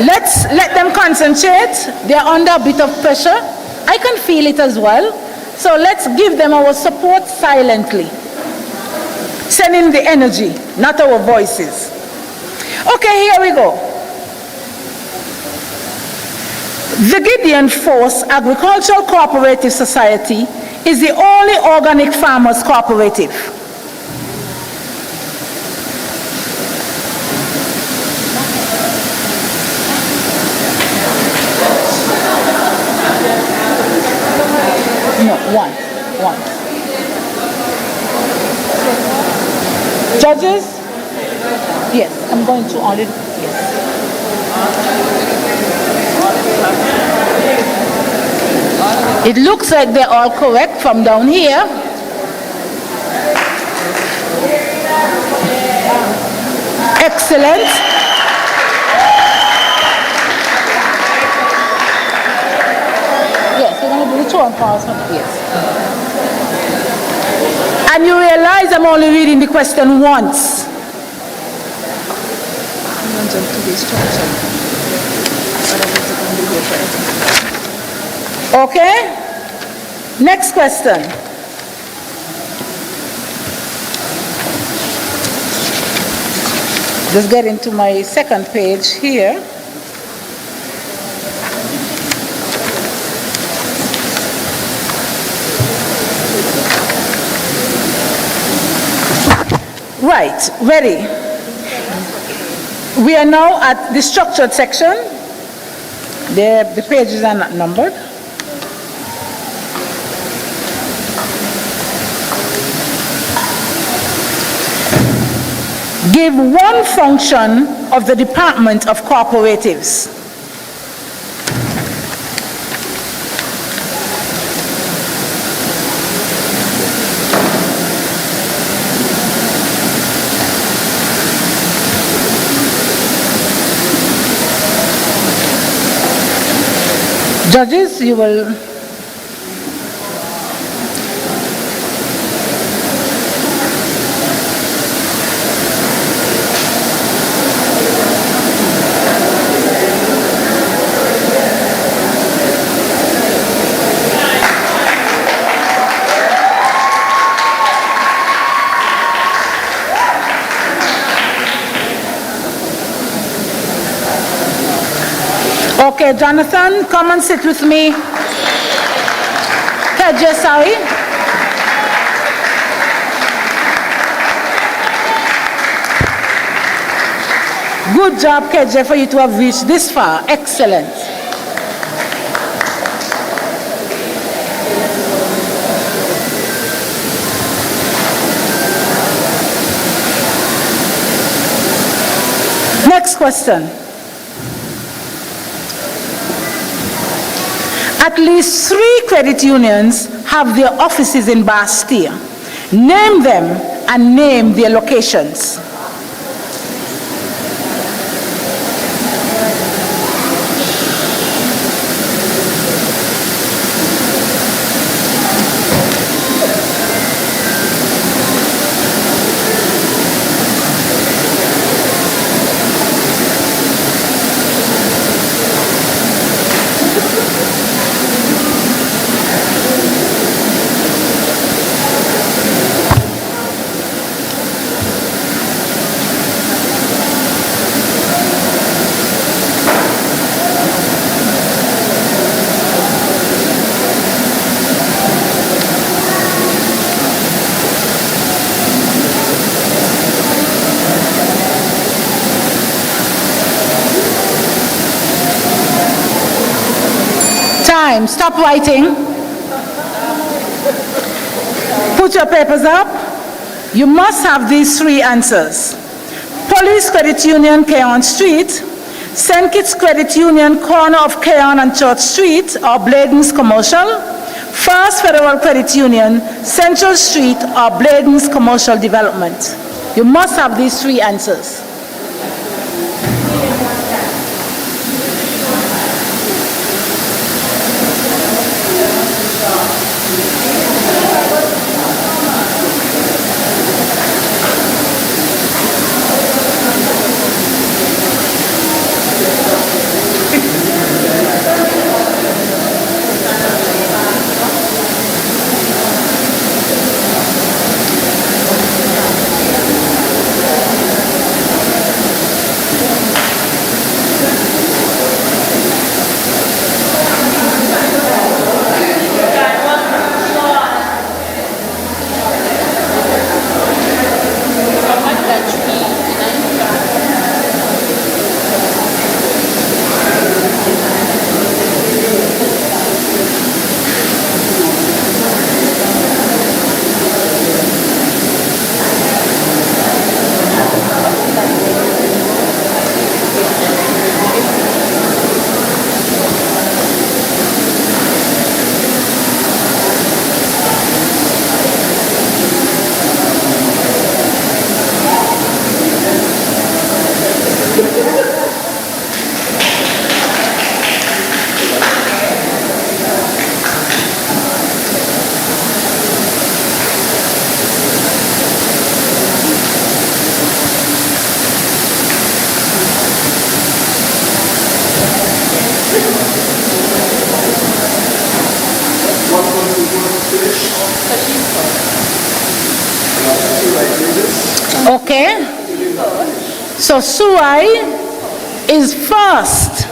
Let's let them concentrate. They're under a bit of pressure. I can feel it as well. So let's give them our support silently. Sending the energy, not our voices. Okay, here we go. The Gideon Force Agricultural Cooperative Society is the only organic farmers cooperative. No, one. Judges? Yes, I'm going to only, yes. It looks like they're all correct from down here. Excellent. Yes, we're going to do the true and false one. Yes. And you realize I'm only reading the question once. Okay? Next question. Just get into my second page here. Right, ready. We are now at the structured section. The pages are not numbered. Give one function of the Department of Cooperatives. Judges, you will Okay, Jonathan, come and sit with me. Kedja, sorry. Good job, Kedja, for you to have reached this far. Excellent. Next question. At least 3 credit unions have their offices in Bastille. Name them and name their locations. time. Stop writing. Put your papers up. You must have these three answers. Police Credit Union, Keon Street. St. Kitts Credit Union, corner of Keon and Church Street, or Bladen's Commercial. First Federal Credit Union, Central Street, or Bladen's Commercial Development. You must have these three answers. Okay, so Suai is first.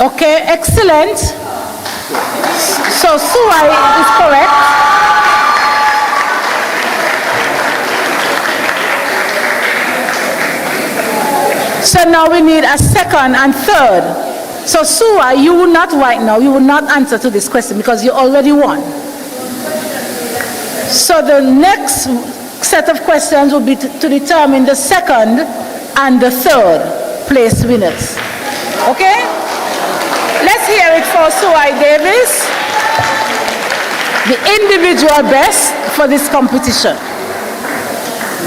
Okay, excellent. So Suai is correct. So now we need a second and third. So Suai, you will not right now, you will not answer to this question because you already won. So the next set of questions will be to determine the second and the third place winners. Okay? Let's hear it for Suai Davis, the individual best for this competition.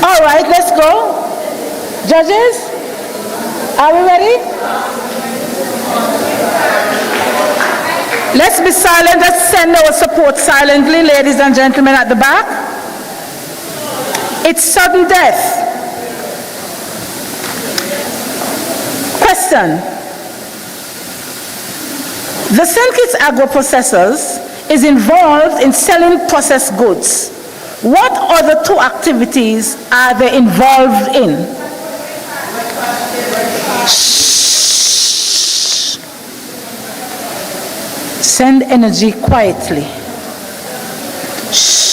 All right, let's go. Judges, are we ready? Let's be silent. Let's send our support silently, ladies and gentlemen at the back. It's sudden death. Question. The St. Kitts Agro-Processors is involved in selling processed goods. What other two activities are they involved in? Shh. Send energy quietly. Shh.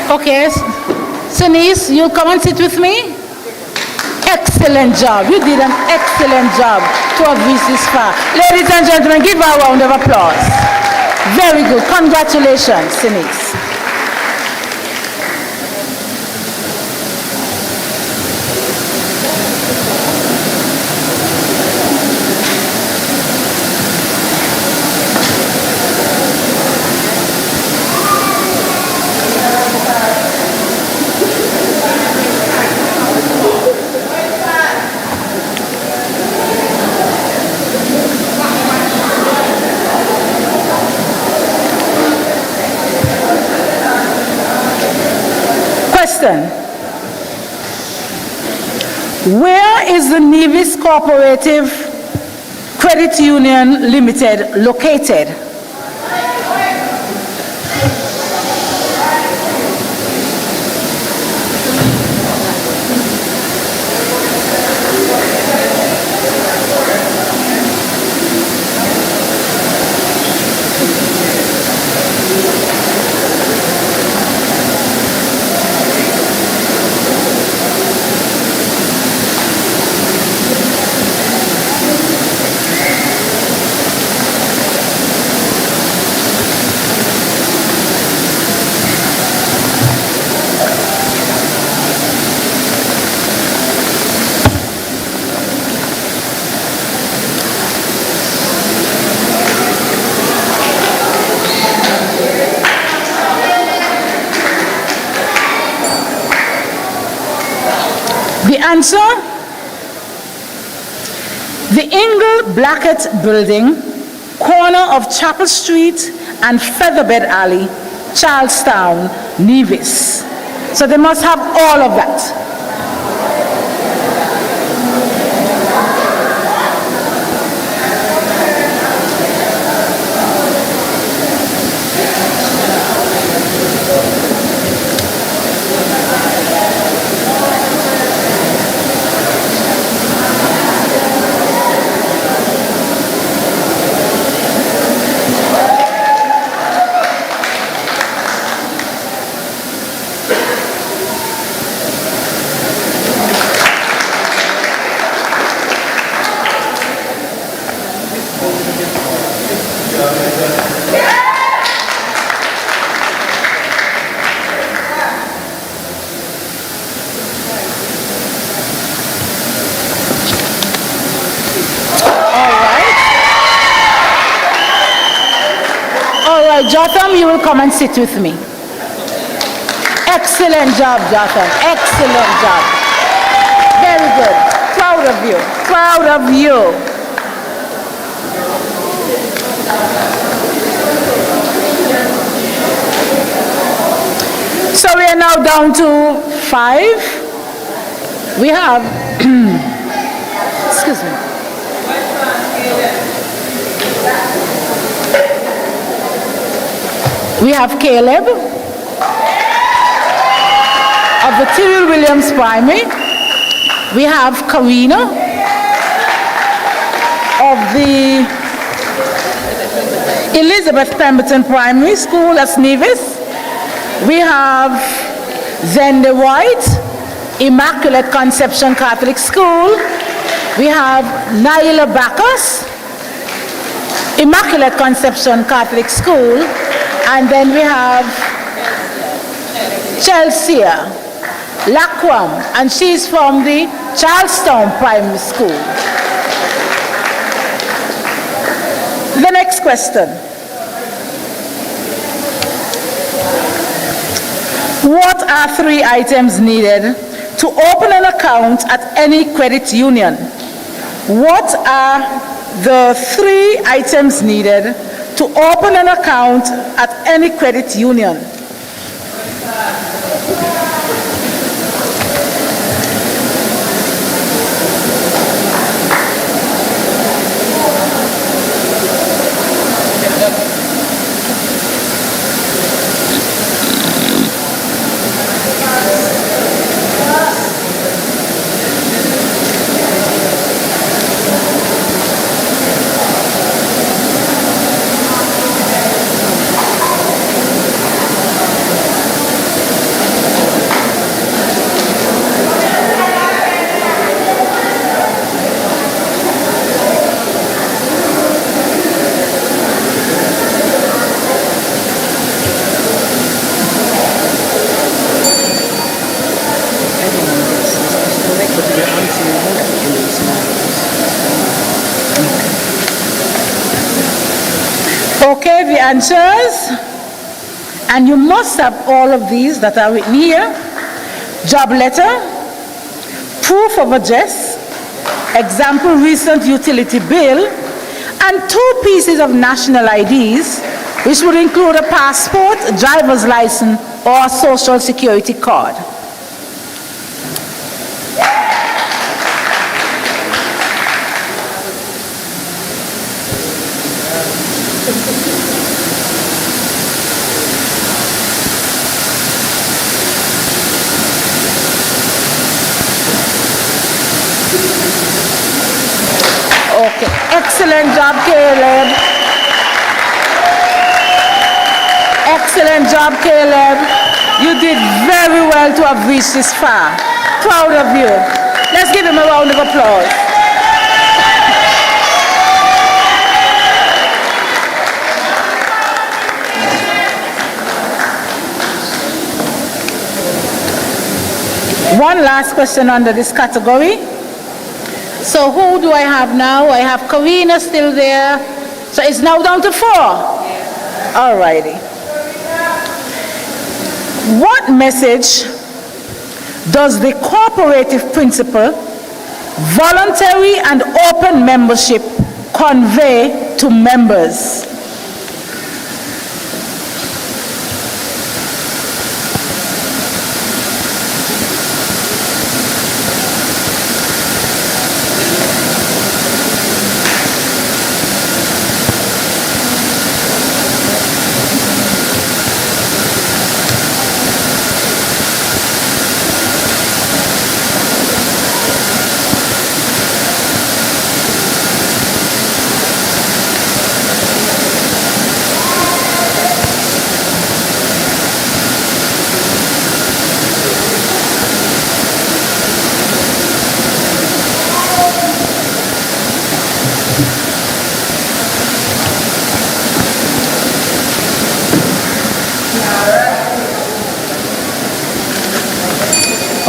Okay, Sinise, you'll come and sit with me? Excellent job. You did an excellent job to have reached this far. Ladies and gentlemen, give her a round of applause. Very good. Congratulations, Sinise. Where is the Nevis Cooperative Credit Union Limited located? The answer? The Ingle Blackett Building, corner of Chapel Street and Featherbed Alley, Charlestown, Nevis. So they must have all of that. Jotham, you will come and sit with me. Excellent job, Jotham. Excellent job. Very good. Proud of you. Proud of you. So we are now down to 5. We have, excuse me. We have Caleb of the Tyrrell Williams Primary. We have Karina of the Elizabeth Pemberton Primary School at Nevis. We have Zende White, Immaculate Conception Catholic School. We have Naila Bacchus, Immaculate Conception Catholic School. And then we have Chelsea Lackwam, and she's from the Charlestown Primary School. The next question. What are 3 items needed to open an account at any credit union? What are the 3 items needed to open an account at any credit union? answers, and you must have all of these that are written here: job letter, proof of address, example recent utility bill, and 2 pieces of national IDs, which would include a passport, a driver's license, or a social security card. Okay, excellent job, Caleb. Excellent job, Caleb. You did very well to have reached this far. Proud of you. Let's give him a round of applause. One last question under this category. So who do I have now? I have Karina still there. So it's now down to 4. All righty. What message does the cooperative principle, voluntary and open membership, convey to members?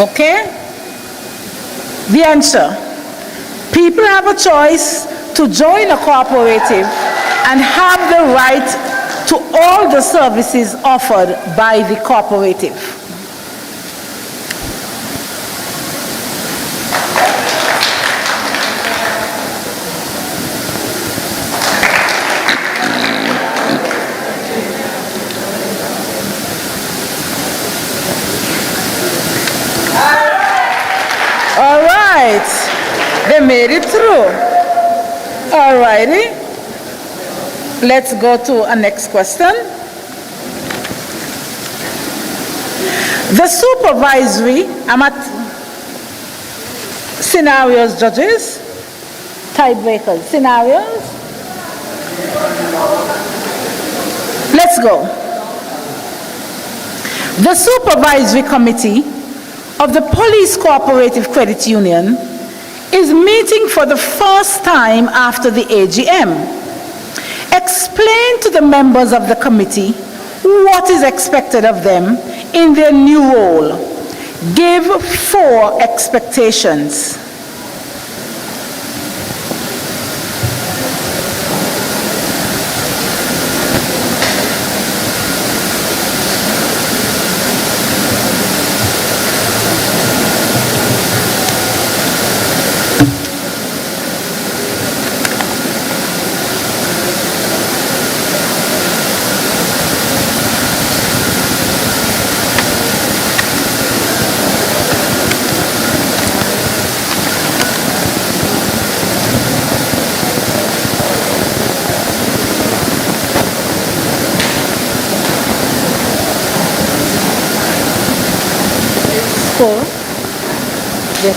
Okay? The answer: people have a choice to join a cooperative and have the right to all the services offered by the cooperative. All right, they made it through. All righty, let's go to a next question. The supervisory, I'm at scenarios, judges, tiebreakers, scenarios. Let's go. The supervisory committee of the Police Cooperative Credit Union is meeting for the first time after the AGM. Explain to the members of the committee what is expected of them in their new role. Give 4 expectations.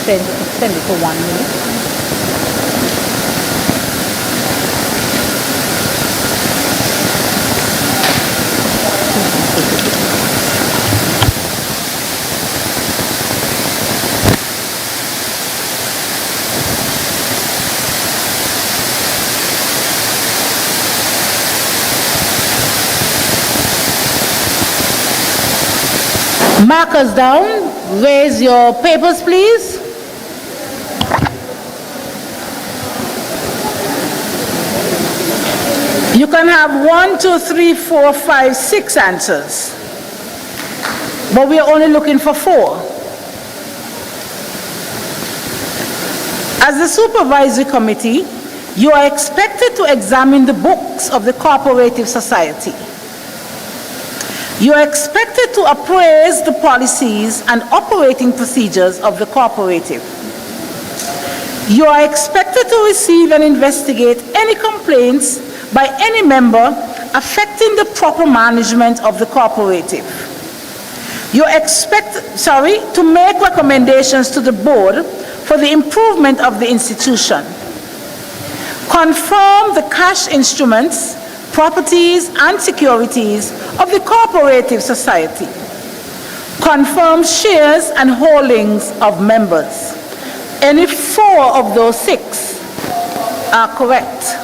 They extend it for 1 minute. Markers down. Raise your papers, please. You can have 1, 2, 3, 4, 5, 6 answers. But we are only looking for 4. As the supervisory committee, you are expected to examine the books of the cooperative society. You are expected to appraise the policies and operating procedures of the cooperative. You are expected to receive and investigate any complaints by any member affecting the proper management of the cooperative. You expect, to make recommendations to the board for the improvement of the institution. Confirm the cash instruments, properties, and securities of the cooperative society. Confirm shares and holdings of members. Any 4 of those 6 are correct.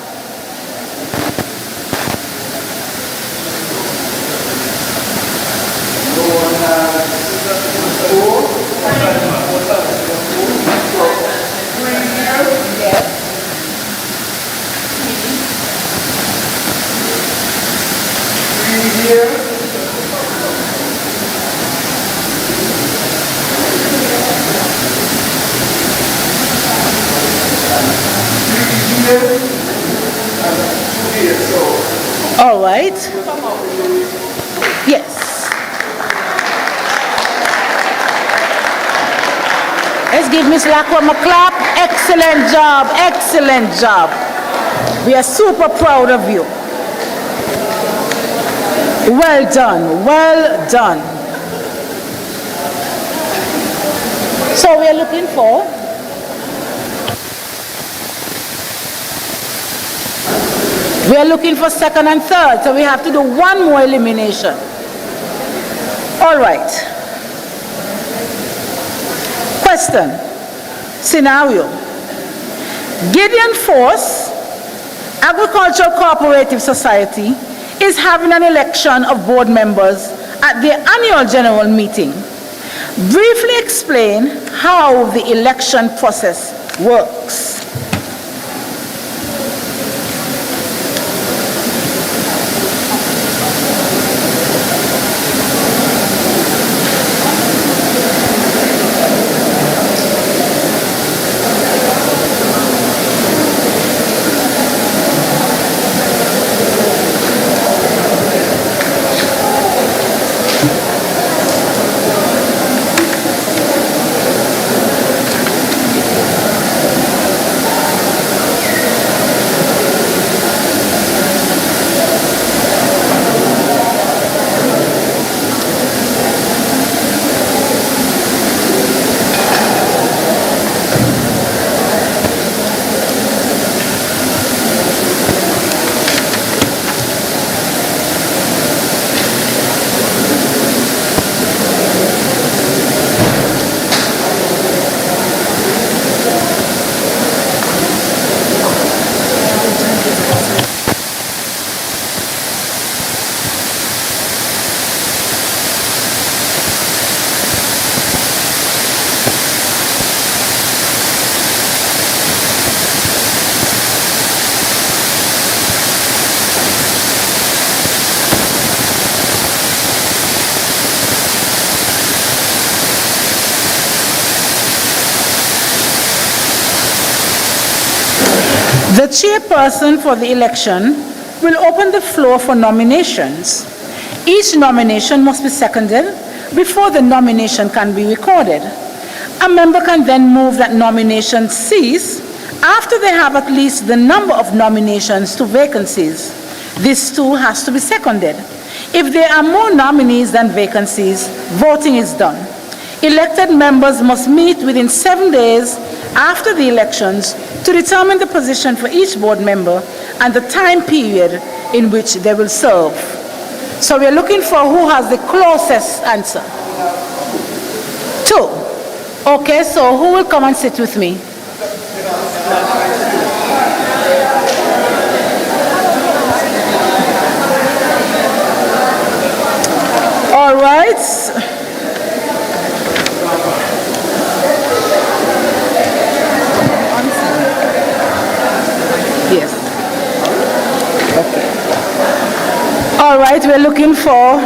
All right. Yes. Let's give Ms. Lacombe a clap. Excellent job. Excellent job. We are super proud of you. Well done. Well done. So we are looking for second and third, so we have to do 1 more elimination. All right. Question. Scenario. Gideon Force Agricultural Cooperative Society is having an election of board members at their annual general meeting. Briefly explain how the election process works. The chairperson for the election will open the floor for nominations. Each nomination must be seconded before the nomination can be recorded. A member can then move that nominations cease after they have at least the number of nominations to vacancies. This too has to be seconded. If there are more nominees than vacancies, voting is done. Elected members must meet within 7 days after the elections to determine the position for each board member and the time period in which they will serve. So we're looking for who has the closest answer. 2. Okay, so who will come and sit with me? All right. Yes. Okay. right, we're looking for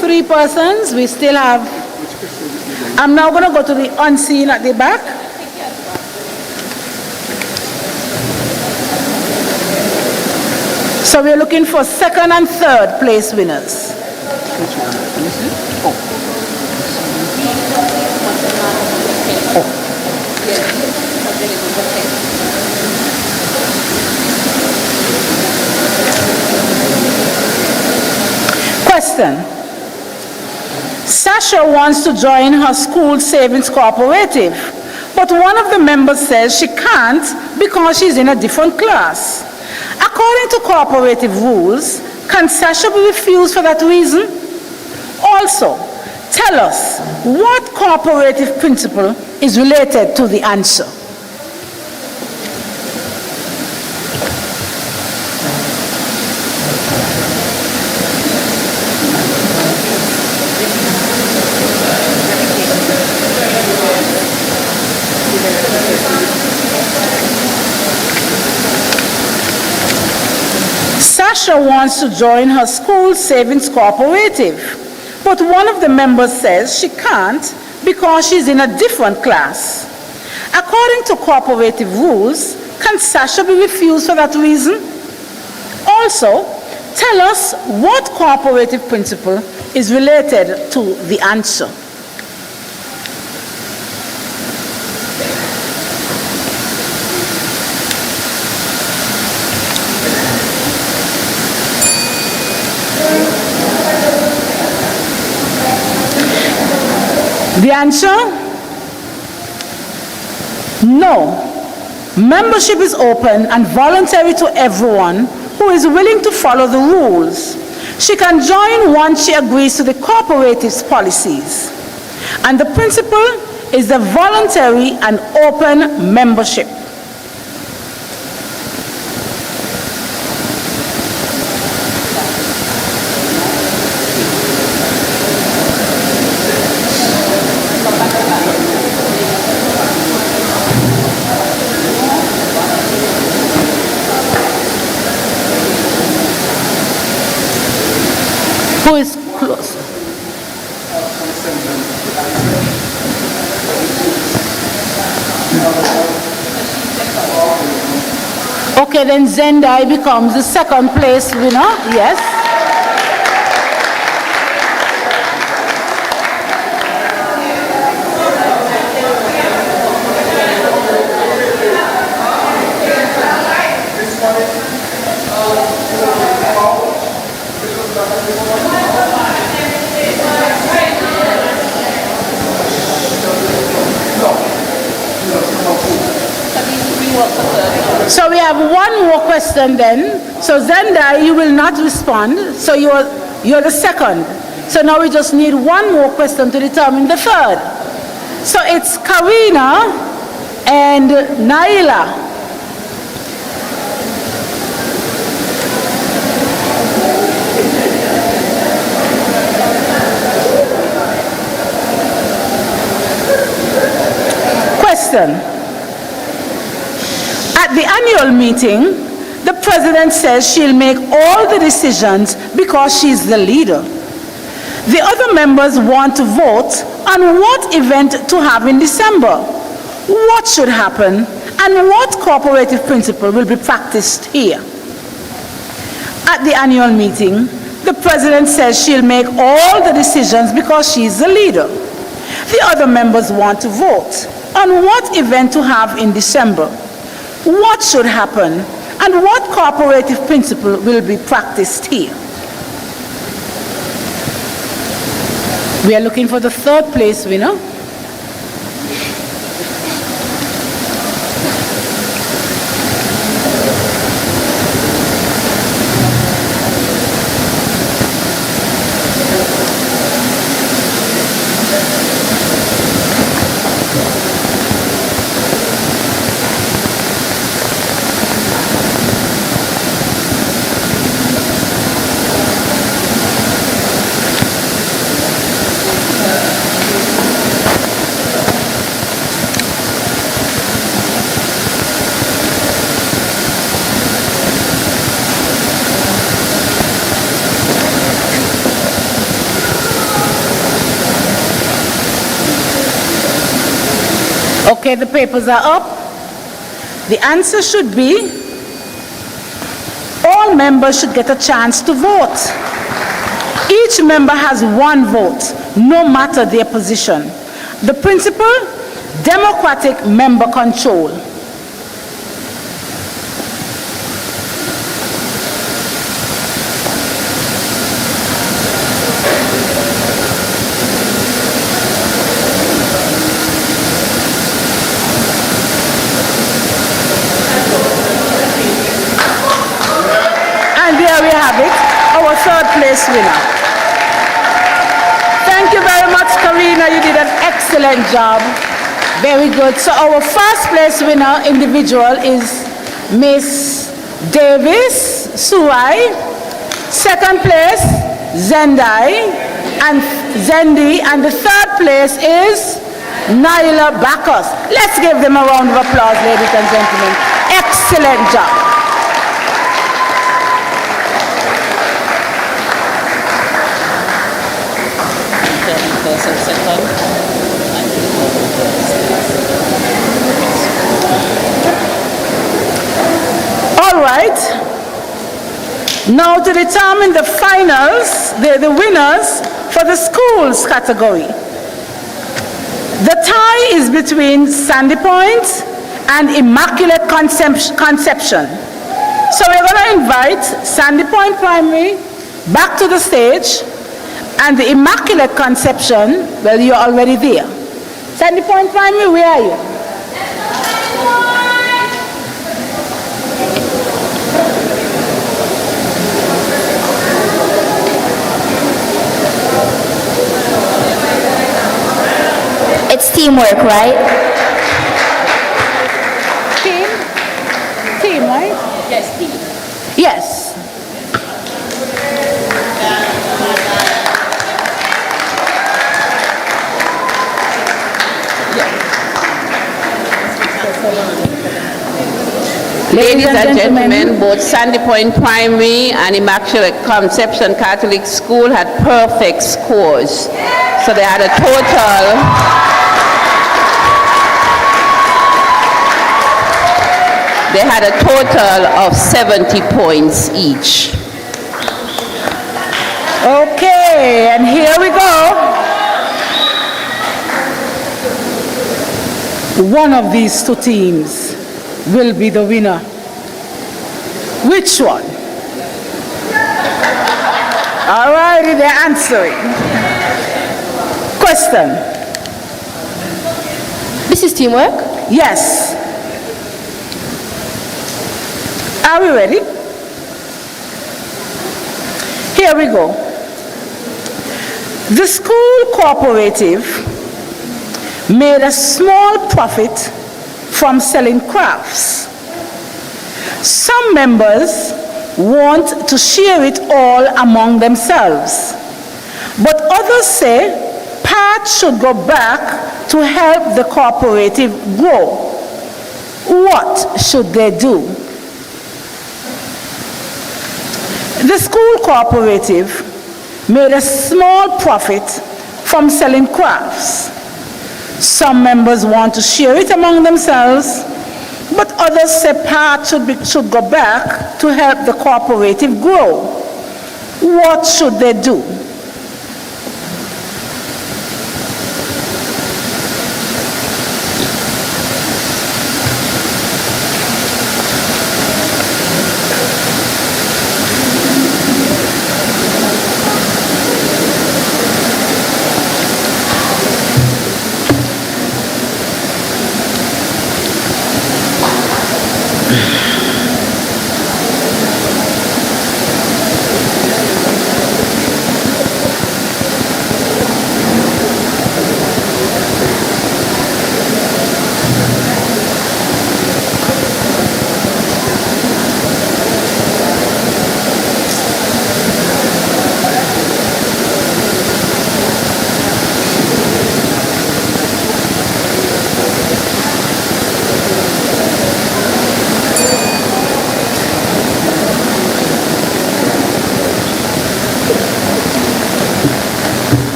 3 persons. We still have, I'm now going to go to the unseen at the back. So we're looking for 2nd and 3rd place winners. Question. Sasha wants to join her school savings cooperative, but one of the members says she can't because she's in a different class. According to cooperative rules, can Sasha be refused for that reason? Also, tell us what cooperative principle is related to the answer. Sasha wants to join her school savings cooperative, but one of the members says she can't because she's in a different class. According to cooperative rules, can Sasha be refused for that reason? Also, tell us what cooperative principle is related to the answer. The answer? No. Membership is open and voluntary to everyone who is willing to follow the rules. She can join once she agrees to the cooperative's policies. And the principle is the voluntary and open membership. Who is close? Okay, then Zendai becomes the 2nd place winner, yes. So we have one more question then. So Zendai, you will not respond. So you're the 2nd. So now we just need one more question to determine the 3rd. So it's Karina and Naila. Question. At the annual meeting, the president says she'll make all the decisions because she's the leader. The other members want to vote on what event to have in December, what should happen, and what cooperative principle will be practiced here. At the annual meeting, the president says she'll make all the decisions because she's the leader. The other members want to vote on what event to have in December, what should happen, and what cooperative principle will be practiced here. We are looking for the 3rd place winner. Okay, the papers are up. The answer should be all members should get a chance to vote. Each member has one vote, no matter their position. The principle, democratic member control. And there we have it, our third place winner. Thank you very much, Karina. You did an excellent job. Very good. So our first place winner individual is Miss Davis Suai. Second place, Zendi. And the third place is Naila Bacchus. Let's give them a round of applause, ladies and gentlemen. Excellent job. All right. Now to determine the finals, the winners for the schools category. The tie is between Sandy Point and Immaculate Conception. So we're going to invite Sandy Point Primary back to the stage, and the Immaculate Conception, well, you're already there. Sandy Point Primary, where are you? It's teamwork, right? Team, right? Yes, team. Yes. Ladies and gentlemen, both Sandy Point Primary and Immaculate Conception Catholic School had perfect scores. So they had a total of 70 points each. Okay, and here we go. One of these two teams will be the winner. Which one? All righty, they're answering. Question. This is teamwork? Yes. Are we ready? Here we go. The school cooperative made a small profit from selling crafts. Some members want to share it all among themselves, but others say part should go back to help the cooperative grow. What should they do? The school cooperative made a small profit from selling crafts. Some members want to share it among themselves, but others say part should go back to help the cooperative grow. What should they do?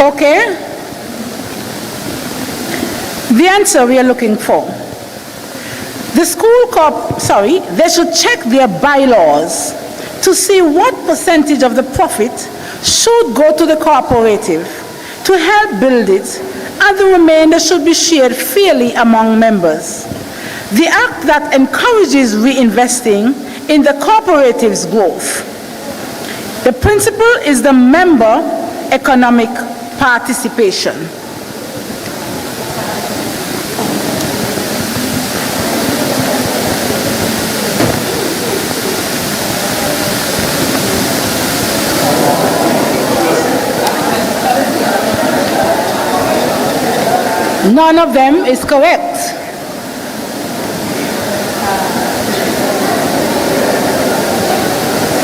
Okay. The answer we are looking for. The they should check their bylaws to see what percentage of the profit should go to the cooperative to help build it, and the remainder should be shared fairly among members. The act that encourages reinvesting in the cooperative's growth. The principle is the member economic participation. None of them is correct.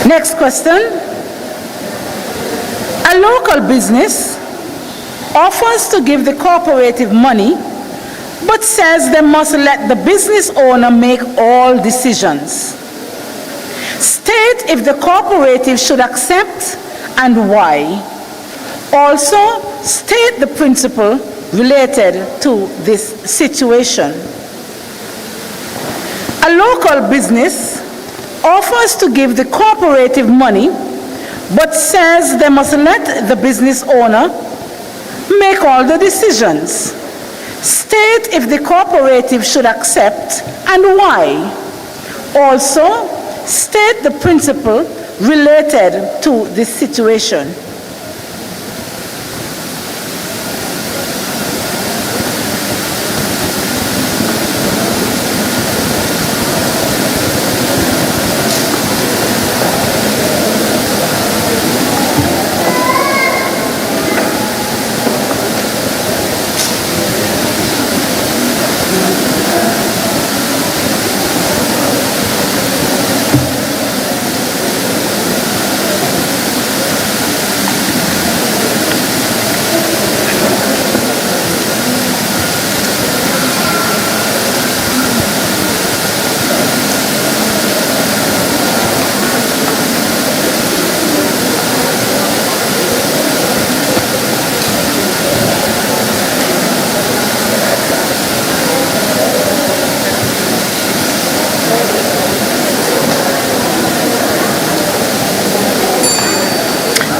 Next question. A local business offers to give the cooperative money, but says they must let the business owner make all decisions. State if the cooperative should accept and why. Also, state the principle related to this situation. A local business offers to give the cooperative money, but says they must let the business owner make all the decisions. State if the cooperative should accept and why. Also, state the principle related to this situation.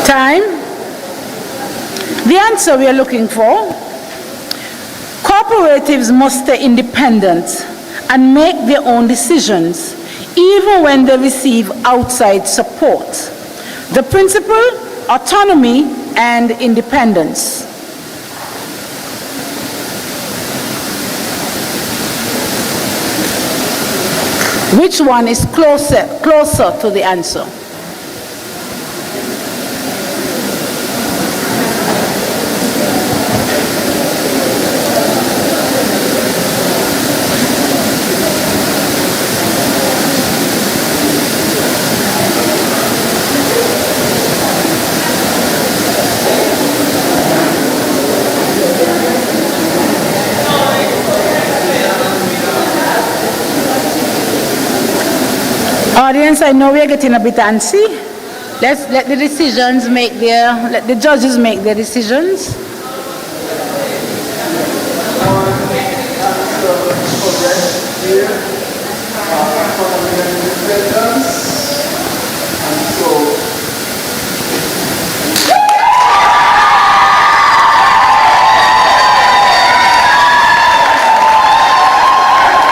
Time. The answer we are looking for. Cooperatives must stay independent and make their own decisions, even when they receive outside support. The principle, autonomy and independence. Which one is closer to the answer? Audience, I know we are getting a bit antsy. Let's let the judges make their decisions.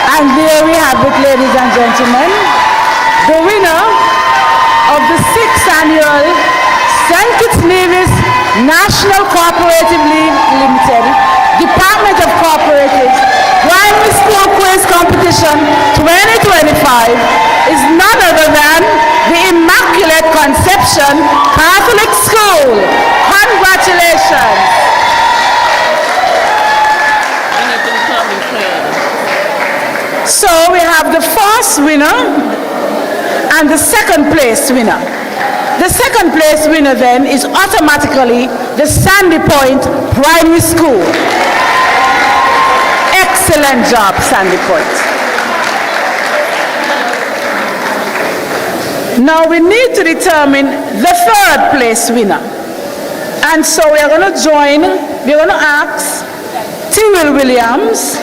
And there we have it, ladies and gentlemen. The winner of the 6th annual St. Kitts Nevis National Cooperative League Limited Department of Cooperatives Primary School Quiz Competition 2025 is none other than the Immaculate Conception Catholic School. Congratulations. So we have the first winner and the second place winner. The second place winner then is automatically the Sandy Point Primary School. Excellent job, Sandy Point. Now we need to determine the third place winner. And so we are going to ask Tyrrell Williams,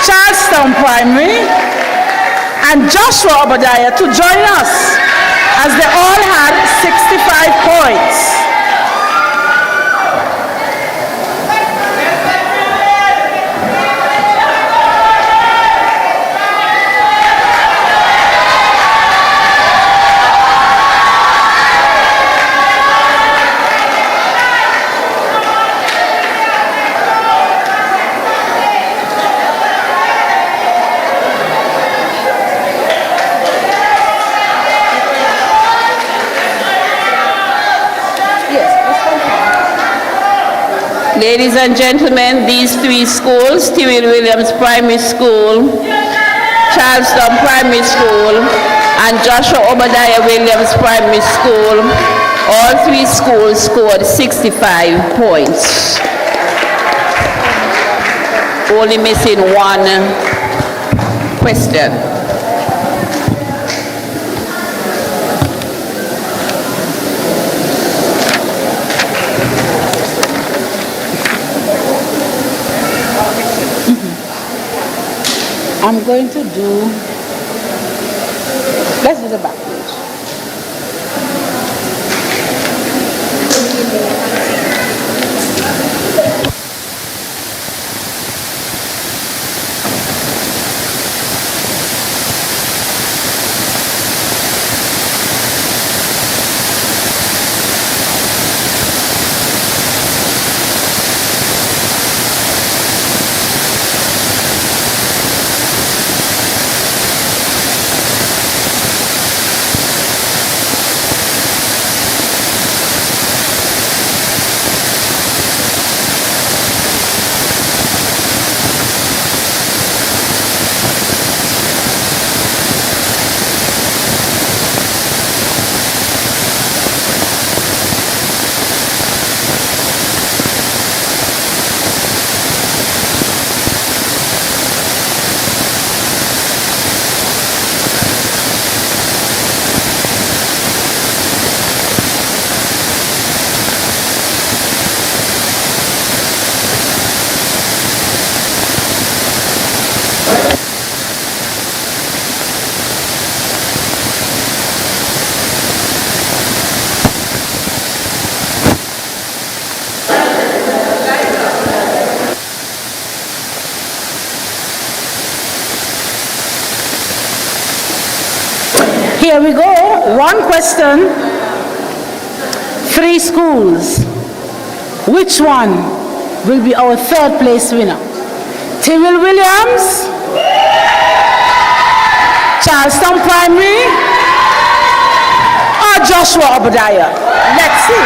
Charlestown Primary, and Joshua Obadiah to join us, as they all had 65 points. Ladies and gentlemen, these three schools, Tyrrell Williams Primary School, Charlestown Primary School, and Joshua Obadiah Williams Primary School, all three schools scored 65 points. Only missing one question. I'm going to do, let's do the back page. Here we go. One question, three schools. Which one will be our third place winner? Tyrrell Williams, Charlestown Primary, or Joshua Obadiah? Let's see.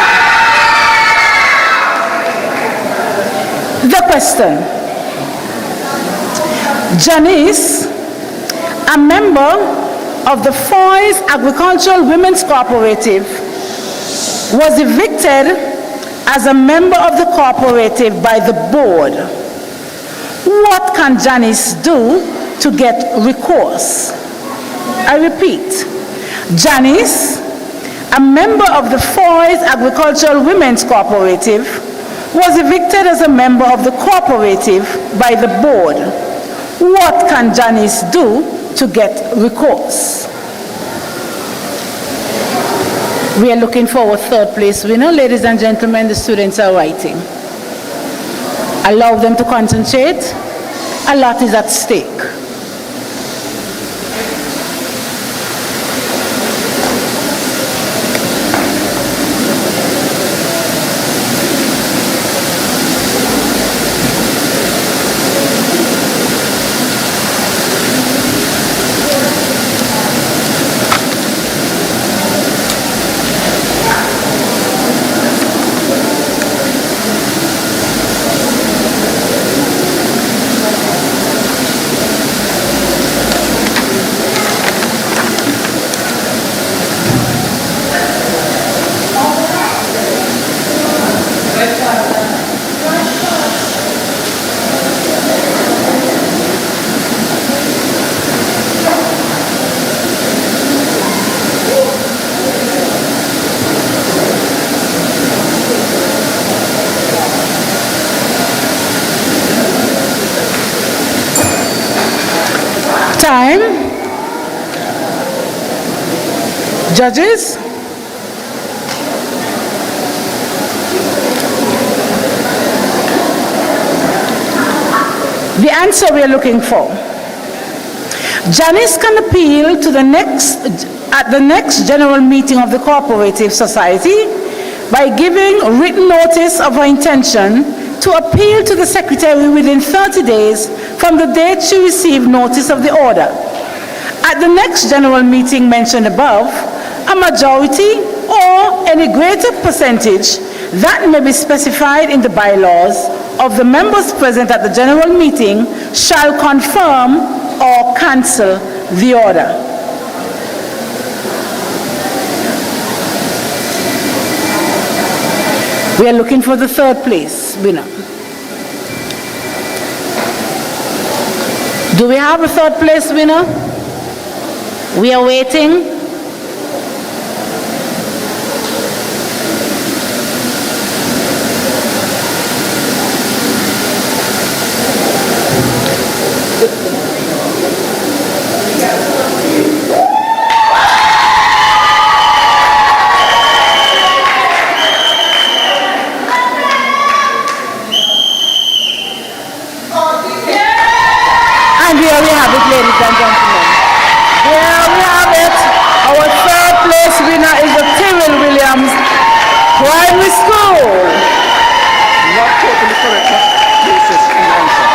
The question. Janice, a member of the Foy's Agricultural Women's Cooperative, was evicted as a member of the cooperative by the board. What can Janice do to get recourse? I repeat, Janice, a member of the Foy's Agricultural Women's Cooperative, was evicted as a member of the cooperative by the board. What can Janice do to get recourse? We are looking for a third place winner. Ladies and gentlemen, the students are writing. Allow them to concentrate. A lot is at stake. time. Judges? The answer we are looking for. Janice can appeal to at the next general meeting of the Cooperative Society by giving written notice of her intention to appeal to the Secretary within 30 days from the date she received notice of the order. At the next general meeting mentioned above, a majority or any greater percentage that may be specified in the bylaws of the members present at the general meeting shall confirm or cancel the order. We are looking for the third place winner. Do we have a third place winner? We are waiting. And here we have it, ladies and gentlemen. Here we have it. Our third place winner is the Tyrrell Williams Primary School. Not totally correct, places in the answer.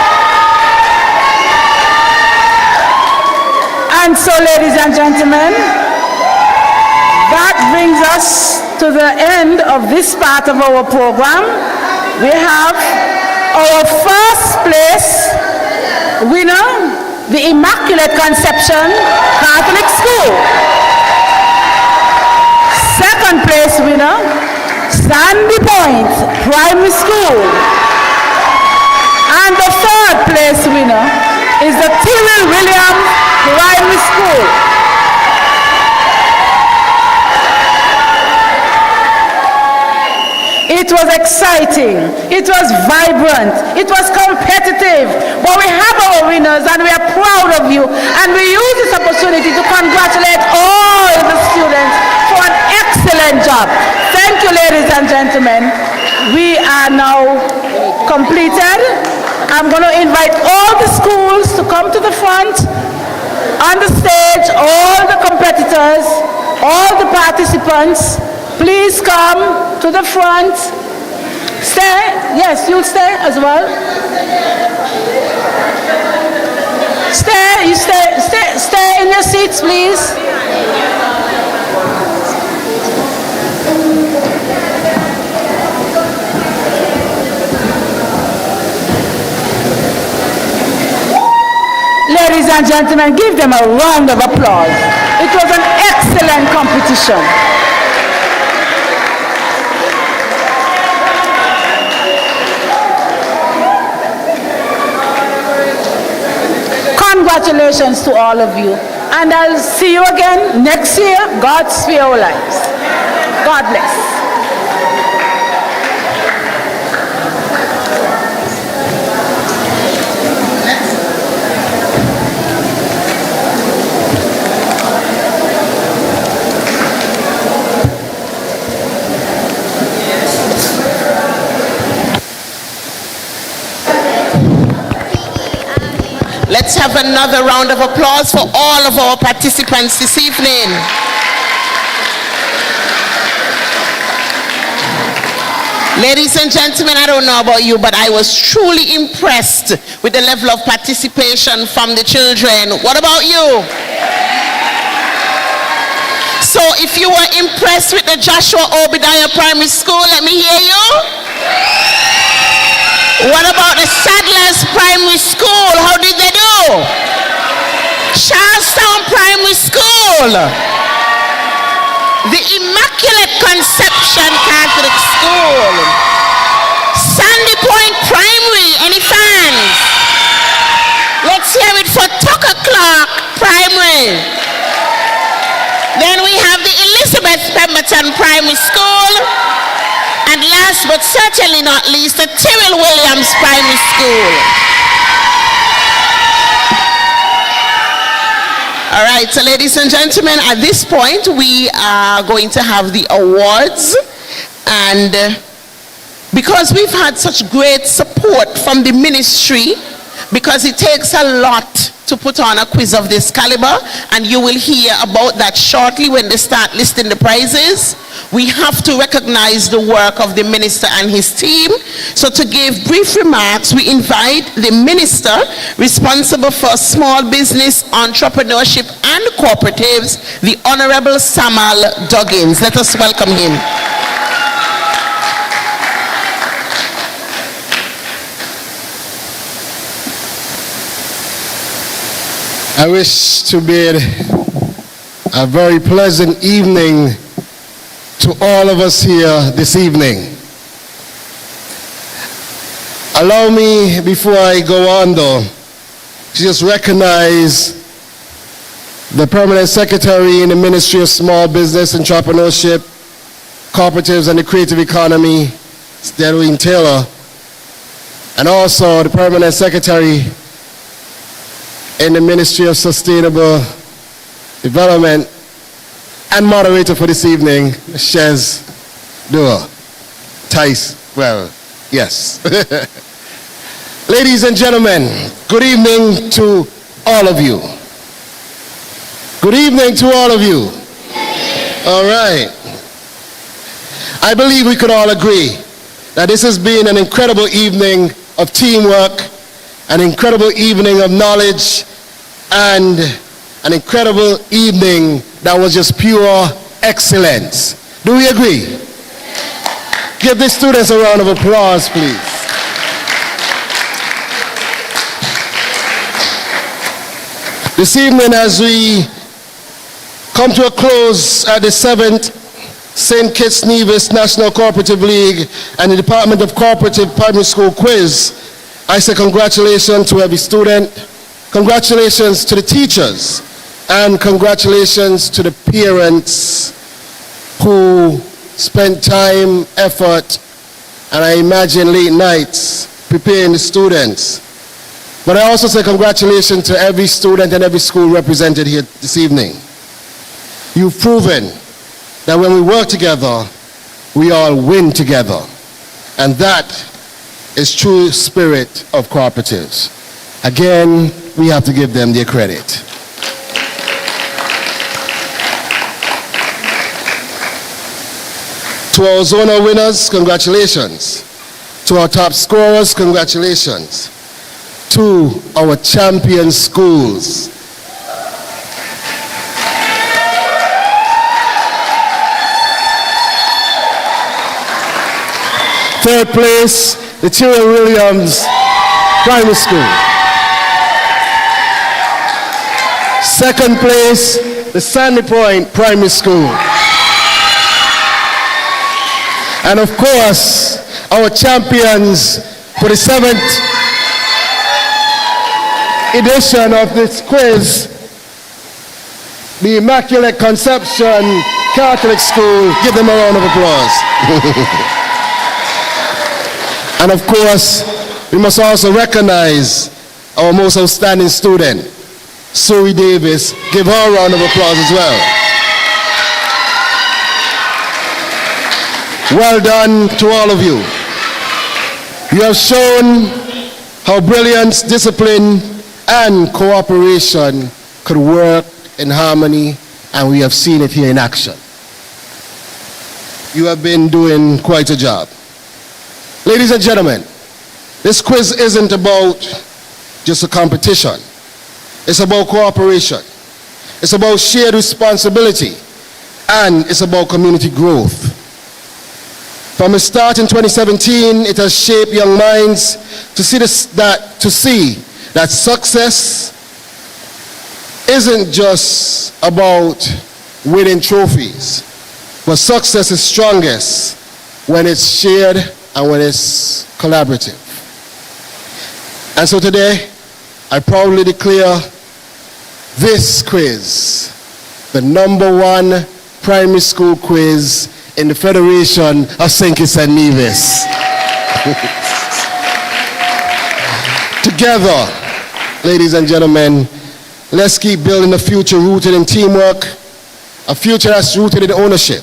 And so, ladies and gentlemen, that brings us to the end of this part of our program. We have our first place winner, the Immaculate Conception Catholic School. Second place winner, Sandy Point Primary School. And the third place winner is the Tyrrell Williams Primary School. It was exciting, it was vibrant, it was competitive, but we have our winners and we are proud of you, and we use this opportunity to congratulate all the students for an excellent job. Thank you, ladies and gentlemen. We are now completed. I'm going to invite all the schools to come to the front, on the stage, all the competitors, all the participants. Please come to the front. Stay. Yes, you'll stay as well. Stay. You stay in your seats, please. Ladies and gentlemen, give them a round of applause. It was an excellent competition. Congratulations to all of you. And I'll see you again next year. God spare our lives. God bless. Let's have another round of applause for all of our participants this evening. Ladies and gentlemen, I don't know about you, but I was truly impressed with the level of participation from the children. What about you? So if you were impressed with the Joshua Obadiah Primary School, let me hear you. What about the Sadler's Primary School? How did they do? Charlestown Primary School. The Immaculate Conception Catholic School. Sandy Point Primary. Any fans? Let's hear it for Tucker Clark Primary. Then we have the Elizabeth Pemberton Primary School. And last but certainly not least, the Tyrrell Williams Primary School. All right, so ladies and gentlemen, at this point, we are going to have the awards. And because we've had such great support from the ministry, because it takes a lot to put on a quiz of this caliber, and you will hear about that shortly when they start listing the prizes, we have to recognize the work of the minister and his team. So to give brief remarks, we invite the minister responsible for small business, entrepreneurship and cooperatives, the Honorable Samuel Duggins. Let us welcome him. I wish to bid a very pleasant evening to all of us here this evening. Allow me, before I go on though, to just recognize the Permanent Secretary in the Ministry of Small Business, Entrepreneurship, Cooperatives and the Creative Economy, Sterling Taylor, and also the Permanent Secretary in the Ministry of Sustainable Development and moderator for this evening, Shez Dua. Tice, well, yes. Ladies and gentlemen, good evening to all of you. Good evening to all of you. All right. I believe we could all agree that this has been an incredible evening of teamwork, an incredible evening of knowledge, and an incredible evening that was just pure excellence. Do we agree? Give the students a round of applause, please. This evening, as we come to a close at the 7th St. Kitts Nevis National Cooperative League and the Department of Cooperative Primary School Quiz, I say congratulations to every student, congratulations to the teachers, and congratulations to the parents who spent time, effort, and I imagine late nights preparing the students. But I also say congratulations to every student and every school represented here this evening. You've proven that when we work together, we all win together. And that is true spirit of cooperatives. Again, we have to give them their credit. To our zonal winners, congratulations. To our top scorers, congratulations. To our champion schools. Third place, the Tyrrell Williams Primary School. Second place, the Sandy Point Primary School. And of course, our champions for the 7th edition of this quiz, the Immaculate Conception Catholic School. Give them a round of applause. And of course, we must also recognize our most outstanding student, Suri Davis. Give her a round of applause as well. Well done to all of you. You have shown how brilliance, discipline, and cooperation could work in harmony, and we have seen it here in action. You have been doing quite a job. Ladies and gentlemen, this quiz isn't about just a competition. It's about cooperation. It's about shared responsibility. And it's about community growth. From its start in 2017, it has shaped young minds to see that success isn't just about winning trophies, but success is strongest when it's shared and when it's collaborative. And so today, I proudly declare this quiz the #1 primary school quiz in the Federation of St. Kitts and Nevis. Together, ladies and gentlemen, Let's keep building a future rooted in teamwork, a future that's rooted in ownership,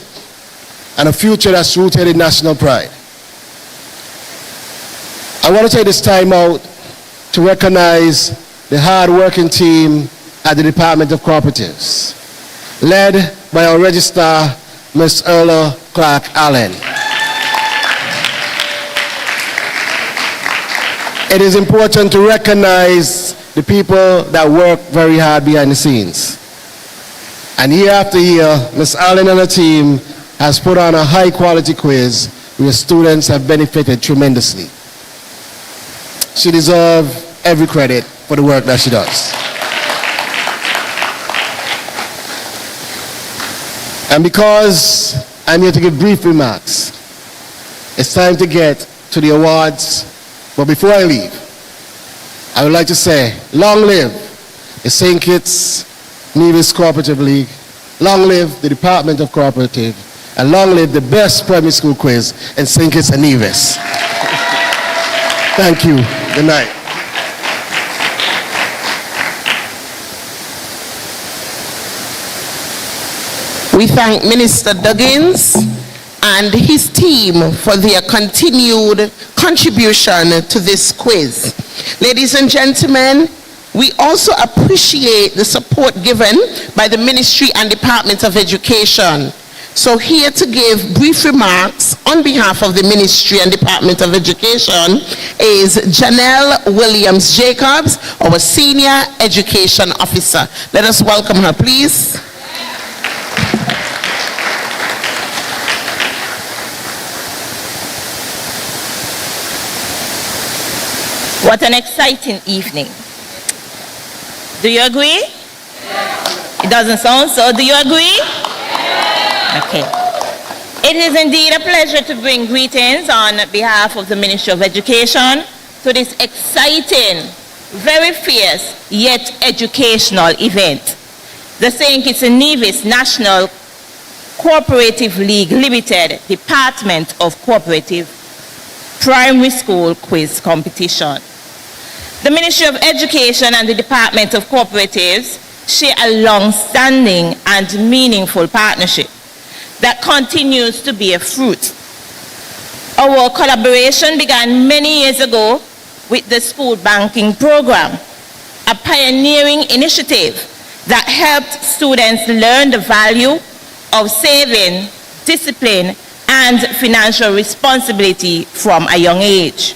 and a future that's rooted in national pride. I want to take this time out to recognize the hard-working team at the Department of Cooperatives, led by our Registrar, Ms. Erla Clark-Allen. It is important to recognize the people that work very hard behind the scenes. And year after year, Ms. Allen and her team has put on a high-quality quiz where students have benefited tremendously. She deserves every credit for the work that she does. And because I'm here to give brief remarks, it's time to get to the awards. But before I leave, I would like to say, long live the St. Kitts Nevis Cooperative League, long live the Department of Cooperative, and long live the best primary school quiz in St. Kitts and Nevis. Thank you. Good night. We thank Minister Duggins and his team for their continued contribution to this quiz. Ladies and gentlemen, we also appreciate the support given by the Ministry and Department of Education. So here to give brief remarks on behalf of the Ministry and Department of Education is Janelle Williams-Jacobs, our Senior Education Officer. Let us welcome her, please. What an exciting evening. Do you agree? It doesn't sound so. Do you agree? Okay. It is indeed a pleasure to bring greetings on behalf of the Ministry of Education to this exciting, very fierce, yet educational event. The St. Kitts and Nevis National Cooperative League Limited Department of Cooperative Primary School Quiz Competition. The Ministry of Education and the Department of Cooperatives share a long-standing and meaningful partnership that continues to bear fruit. Our collaboration began many years ago with the School Banking Program, a pioneering initiative that helped students learn the value of saving, discipline, and financial responsibility from a young age.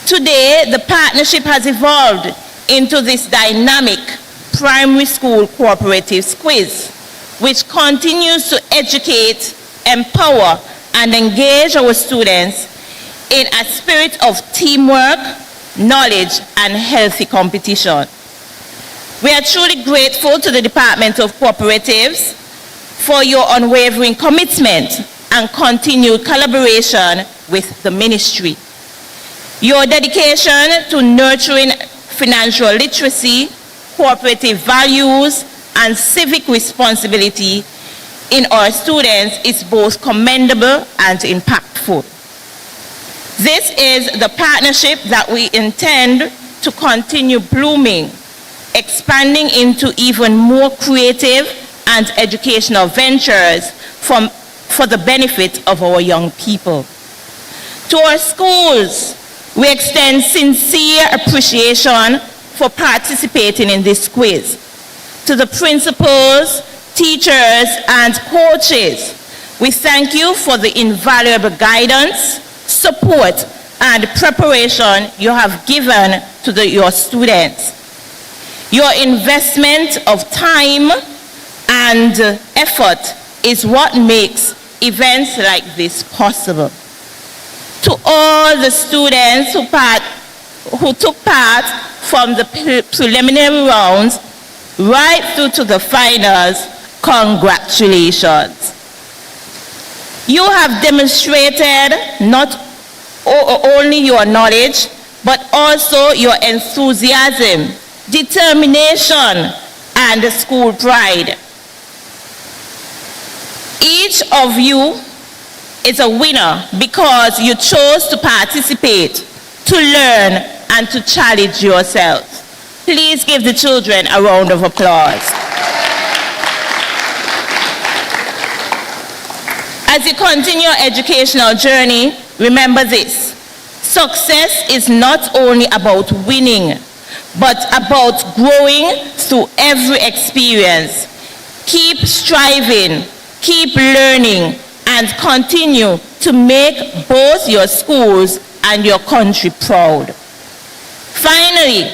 Today, the partnership has evolved into this dynamic primary school cooperatives quiz, which continues to educate, empower, and engage our students in a spirit of teamwork, knowledge, and healthy competition. We are truly grateful to the Department of Cooperatives for your unwavering commitment and continued collaboration with the Ministry. Your dedication to nurturing financial literacy, cooperative values, and civic responsibility in our students is both commendable and impactful. This is the partnership that we intend to continue blooming, expanding into even more creative and educational ventures for the benefit of our young people. To our schools, we extend sincere appreciation for participating in this quiz. To the principals, teachers, and coaches, we thank you for the invaluable guidance, support, and preparation you have given to your students. Your investment of time and effort is what makes events like this possible. To all the students who took part from the preliminary rounds right through to the finals, congratulations. You have demonstrated not only your knowledge, but also your enthusiasm, determination, and school pride. Each of you is a winner because you chose to participate, to learn, and to challenge yourself. Please give the children a round of applause. As you continue your educational journey, remember this: success is not only about winning, but about growing through every experience. Keep striving, keep learning, and continue to make both your schools and your country proud. Finally,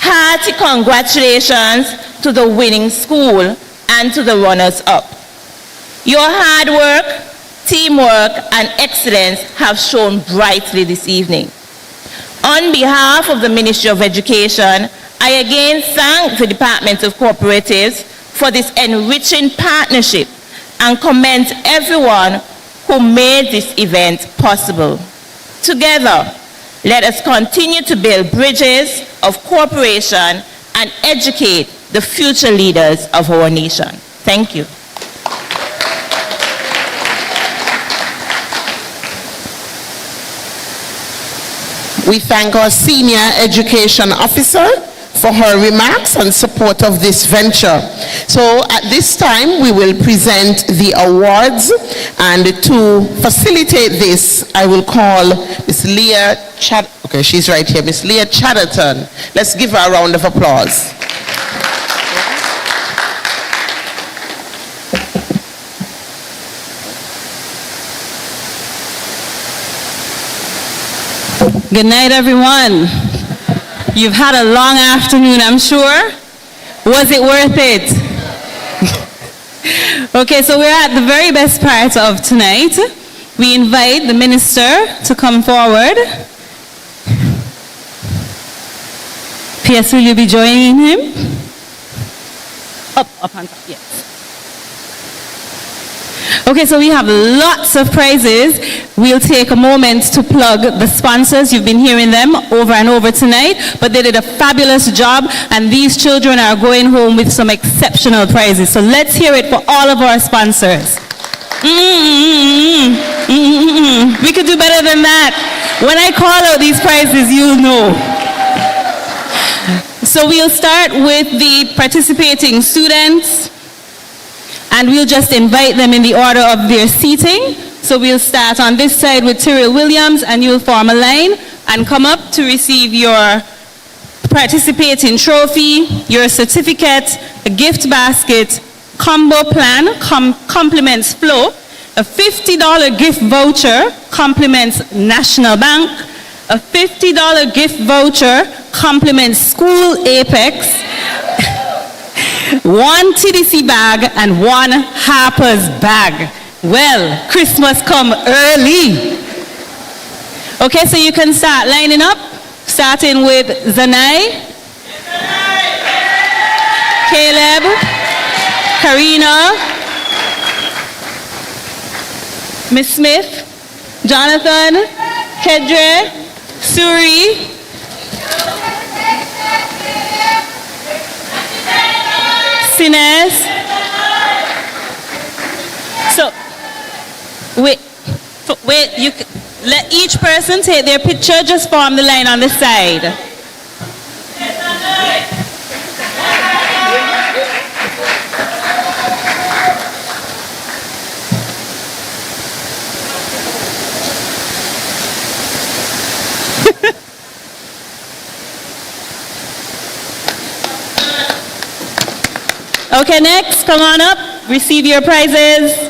hearty congratulations to the winning school and to the runners-up. Your hard work, teamwork, and excellence have shone brightly this evening. On behalf of the Ministry of Education, I again thank the Department of Cooperatives for this enriching partnership and commend everyone who made this event possible. Together, let us continue to build bridges of cooperation and educate the future leaders of our nation. Thank you. We thank our Senior Education Officer for her remarks and support of this venture. So at this time, we will present the awards, and to facilitate this, I will call Miss Leah okay, she's right here, Miss Leah Chatterton. Let's give her a round of applause. Good night, everyone. You've had a long afternoon, I'm sure. Was it worth it? Okay, so we're at the very best part of tonight. We invite the minister to come forward. PS, will you be joining him? Up on top, yes. Okay, so we have lots of prizes. We'll take a moment to plug the sponsors. You've been hearing them over and over tonight, but they did a fabulous job, and these children are going home with some exceptional prizes. So let's hear it for all of our sponsors. We could do better than that. When I call out these prizes, you'll know. So we'll start with the participating students, and we'll just invite them in the order of their seating. So we'll start on this side with Tyrell Williams, and you'll form a line and come up to receive your participating trophy, your certificate, a gift basket, combo plan, compliments flow, a $50 gift voucher, compliments National Bank, a $50 gift voucher, compliments School Apex, one TDC bag, and one Harper's bag. Well, Christmas come early. Okay, so you can start lining up, starting with Zanai, Caleb, Karina, Miss Smith, Jonathan, Kedre, Suri, Sines. So, wait, you let each person take their picture, just form the line on the side. Okay, next, come on up, receive your prizes.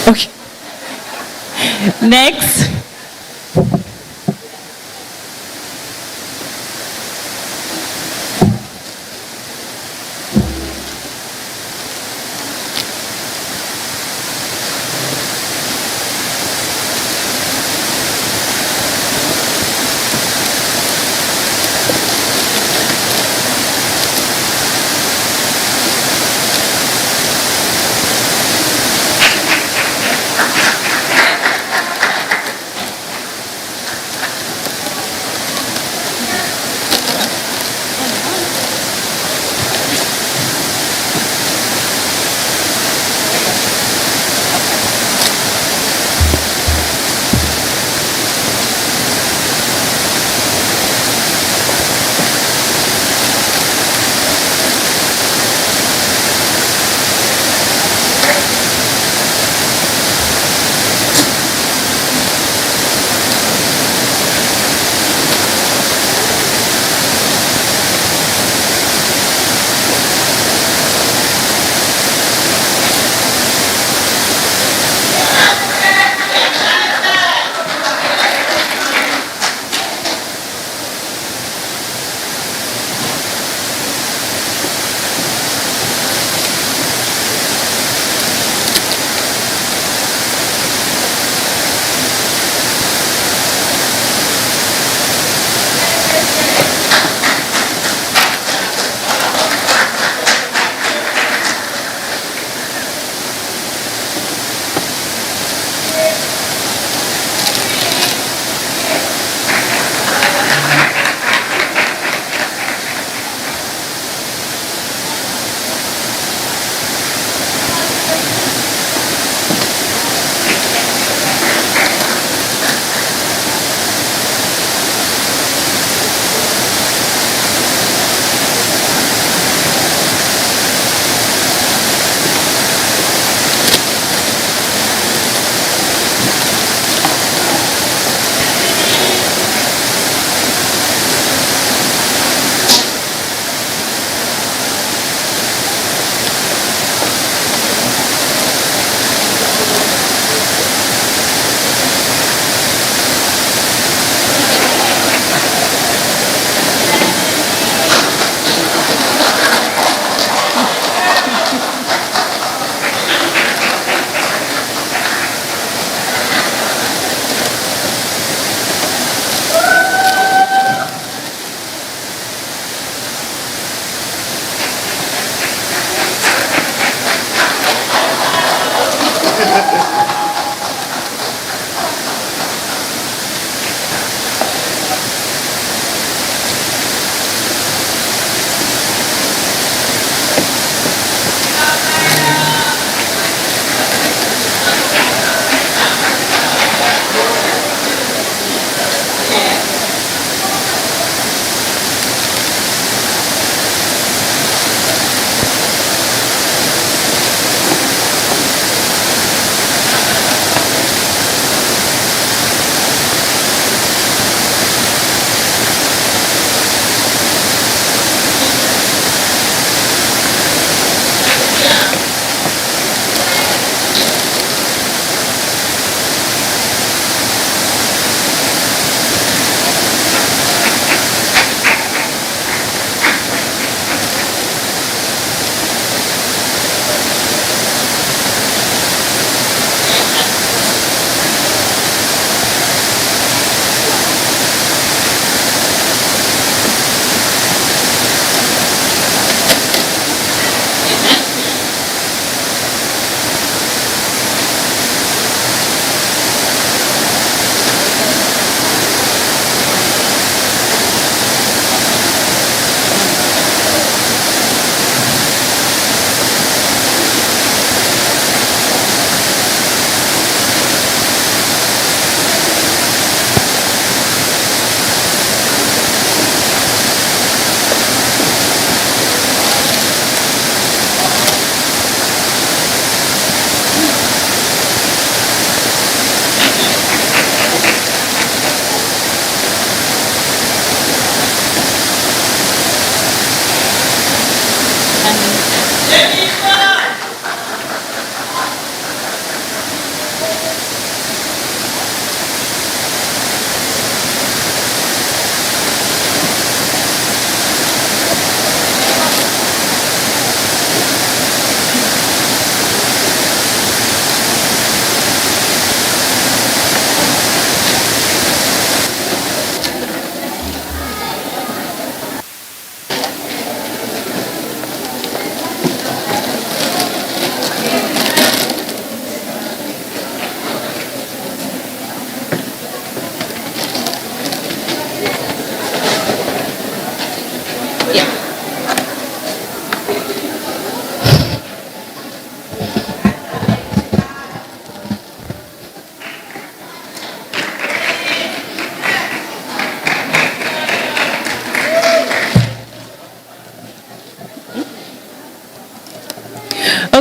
Okay. Next,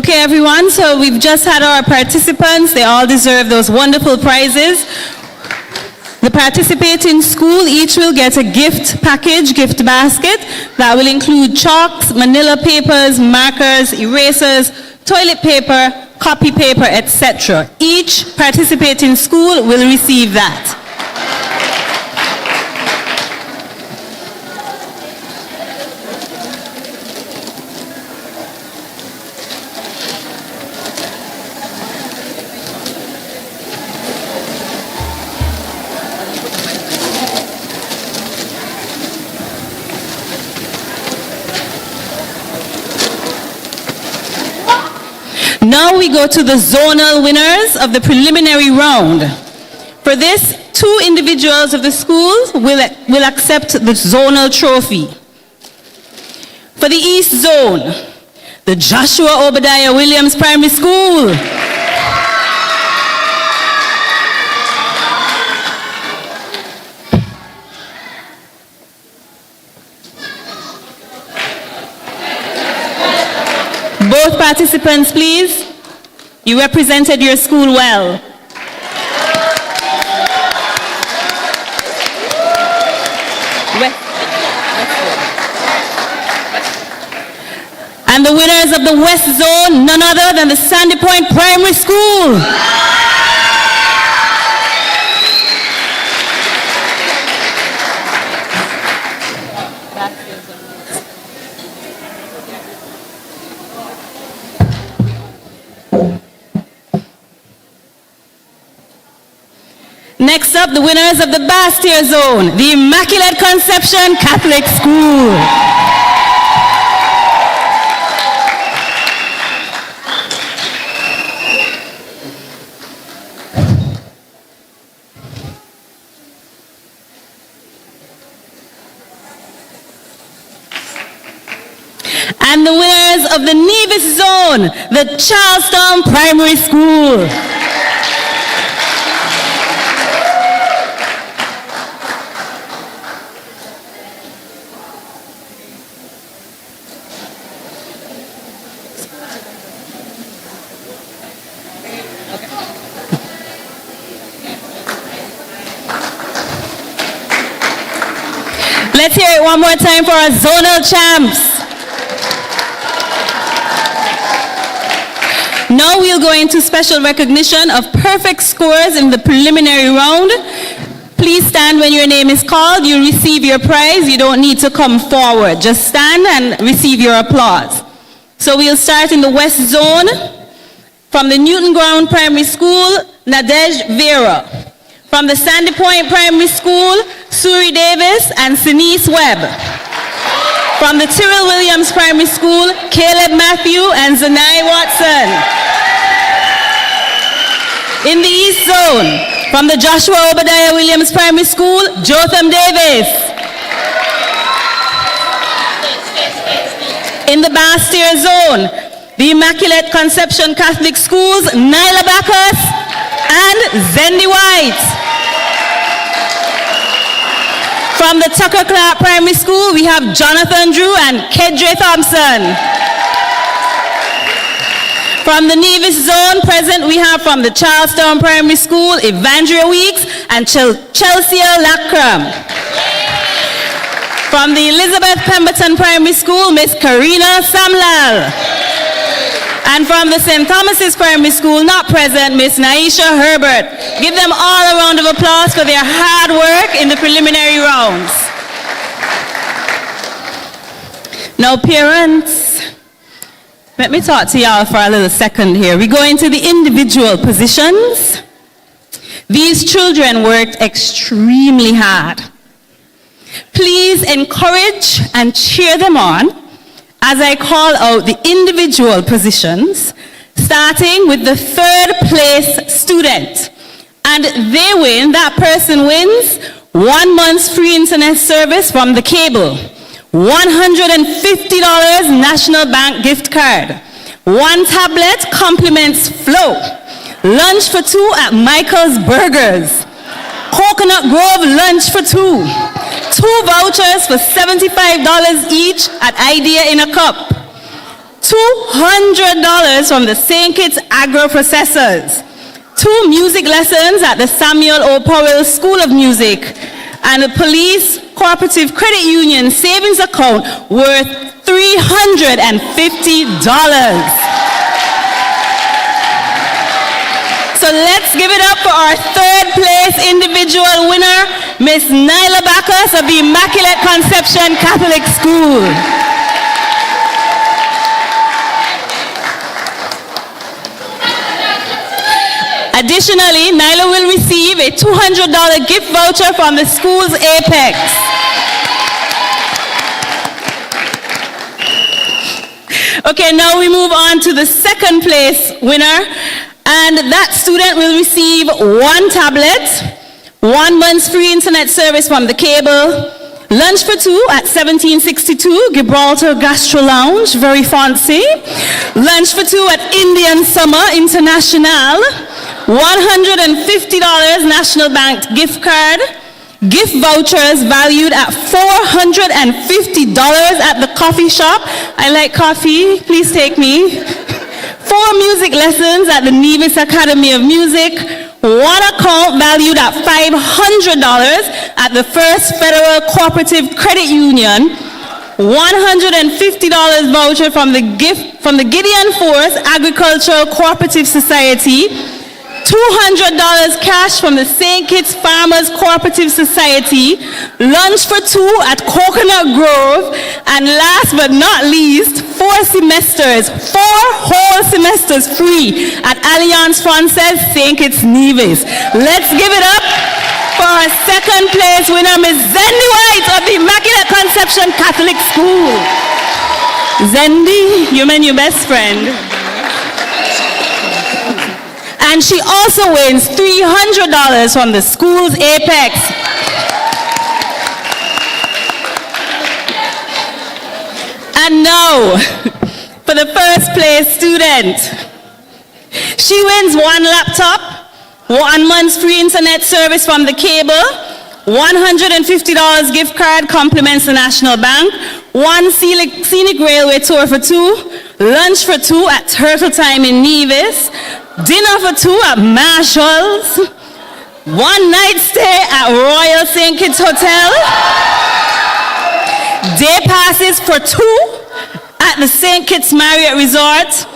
Okay, everyone, so we've just had our participants. They all deserve those wonderful prizes. The participating school each will get a gift package, gift basket, that will include chalks, manila papers, markers, erasers, toilet paper, copy paper, etc. Each participating school will receive that. Now we go to the zonal winners of the preliminary round. For this, 2 individuals of the schools will accept the zonal trophy. For the East Zone, the Joshua Obadiah Williams Primary School. Both participants, please. You represented your school well. And the winners of the West Zone, none other than the Sandy Point Primary School. Next up, the winners of the Bastia Zone, the Immaculate Conception Catholic School. And the winners of the Nevis Zone, the Charlestown Primary School. Let's hear it one more time for our zonal champs. Now we'll go into special recognition of perfect scores in the preliminary round. Please stand when your name is called. You receive your prize. You don't need to come forward. Just stand and receive your applause. So we'll start in the West Zone. From the Newton Ground Primary School, Nadej Vera. From the Sandy Point Primary School, Suri Davis and Sinise Webb. From the Tyrrell Williams Primary School, Caleb Matthew and Zanai Watson. In the East Zone, from the Joshua Obadiah Williams Primary School, Jotham Davis. In the Bastia Zone, the Immaculate Conception Catholic Schools, Nyla Bacchus and Zendi White. From the Tucker Clark Primary School, we have Jonathan Drew and Kedre Thompson. From the Nevis Zone, present we have from the Charlestown Primary School, Evandria Weeks and Chelsea Lackram. From the Elizabeth Pemberton Primary School, Miss Karina Samlal. And from the St. Thomas's Primary School, not present, Miss Naisha Herbert. Give them all a round of applause for their hard work in the preliminary rounds. Now, parents, let me talk to y'all for a little second here. We go into the individual positions. These children worked extremely hard. Please encourage and cheer them on as I call out the individual positions, starting with the 3rd place student. And they win, that person wins 1 month's free internet service from the cable, $150 National Bank gift card, 1 tablet compliments Flow, lunch for 2 at Michael's Burgers, Coconut Grove lunch for 2, 2 vouchers for $75 each at Idea in a Cup, $200 from the St. Kitts Agro Processors, 2 music lessons at the Samuel O. Powell School of Music, and a Police Cooperative Credit Union savings account worth $350. So let's give it up for our 3rd place individual winner, Miss Nyla Backus of the Immaculate Conception Catholic School. Additionally, Nyla will receive a $200 gift voucher from the school's Apex. Okay, now we move on to the 2nd place winner, and that student will receive 1 tablet, 1 month's free internet service from the cable, lunch for 2 at 1762 Gibraltar Gastro Lounge, very fancy, lunch for 2 at Indian Summer International, $150 National Bank gift card, gift vouchers valued at $450 at the coffee shop. I like coffee, please take me. 4 music lessons at the Nevis Academy of Music, 1 account valued at $500 at the First Federal Cooperative Credit Union, $150 voucher from the Gideon Force Agricultural Cooperative Society, $200 cash from the St. Kitts Farmers Cooperative Society, lunch for 2 at Coconut Grove, and last but not least, 4 semesters, 4 whole semesters free at Alliance Francaise St. Kitts Nevis. Let's give it up for our 2nd place winner, Ms. Zendi White of the Immaculate Conception Catholic School. Zendi, you mean your best friend. And she also wins $300 from the school's Apex. And now, for the 1st place student. She wins 1 laptop, 1 month's free internet service from the cable, $150 gift card compliments the National Bank, 1 scenic railway tour for 2, lunch for 2 at Turtle Time in Nevis, dinner for 2 at Marshall's, 1 night stay at Royal St. Kitts Hotel, day passes for 2 at the St. Kitts Marriott Resort,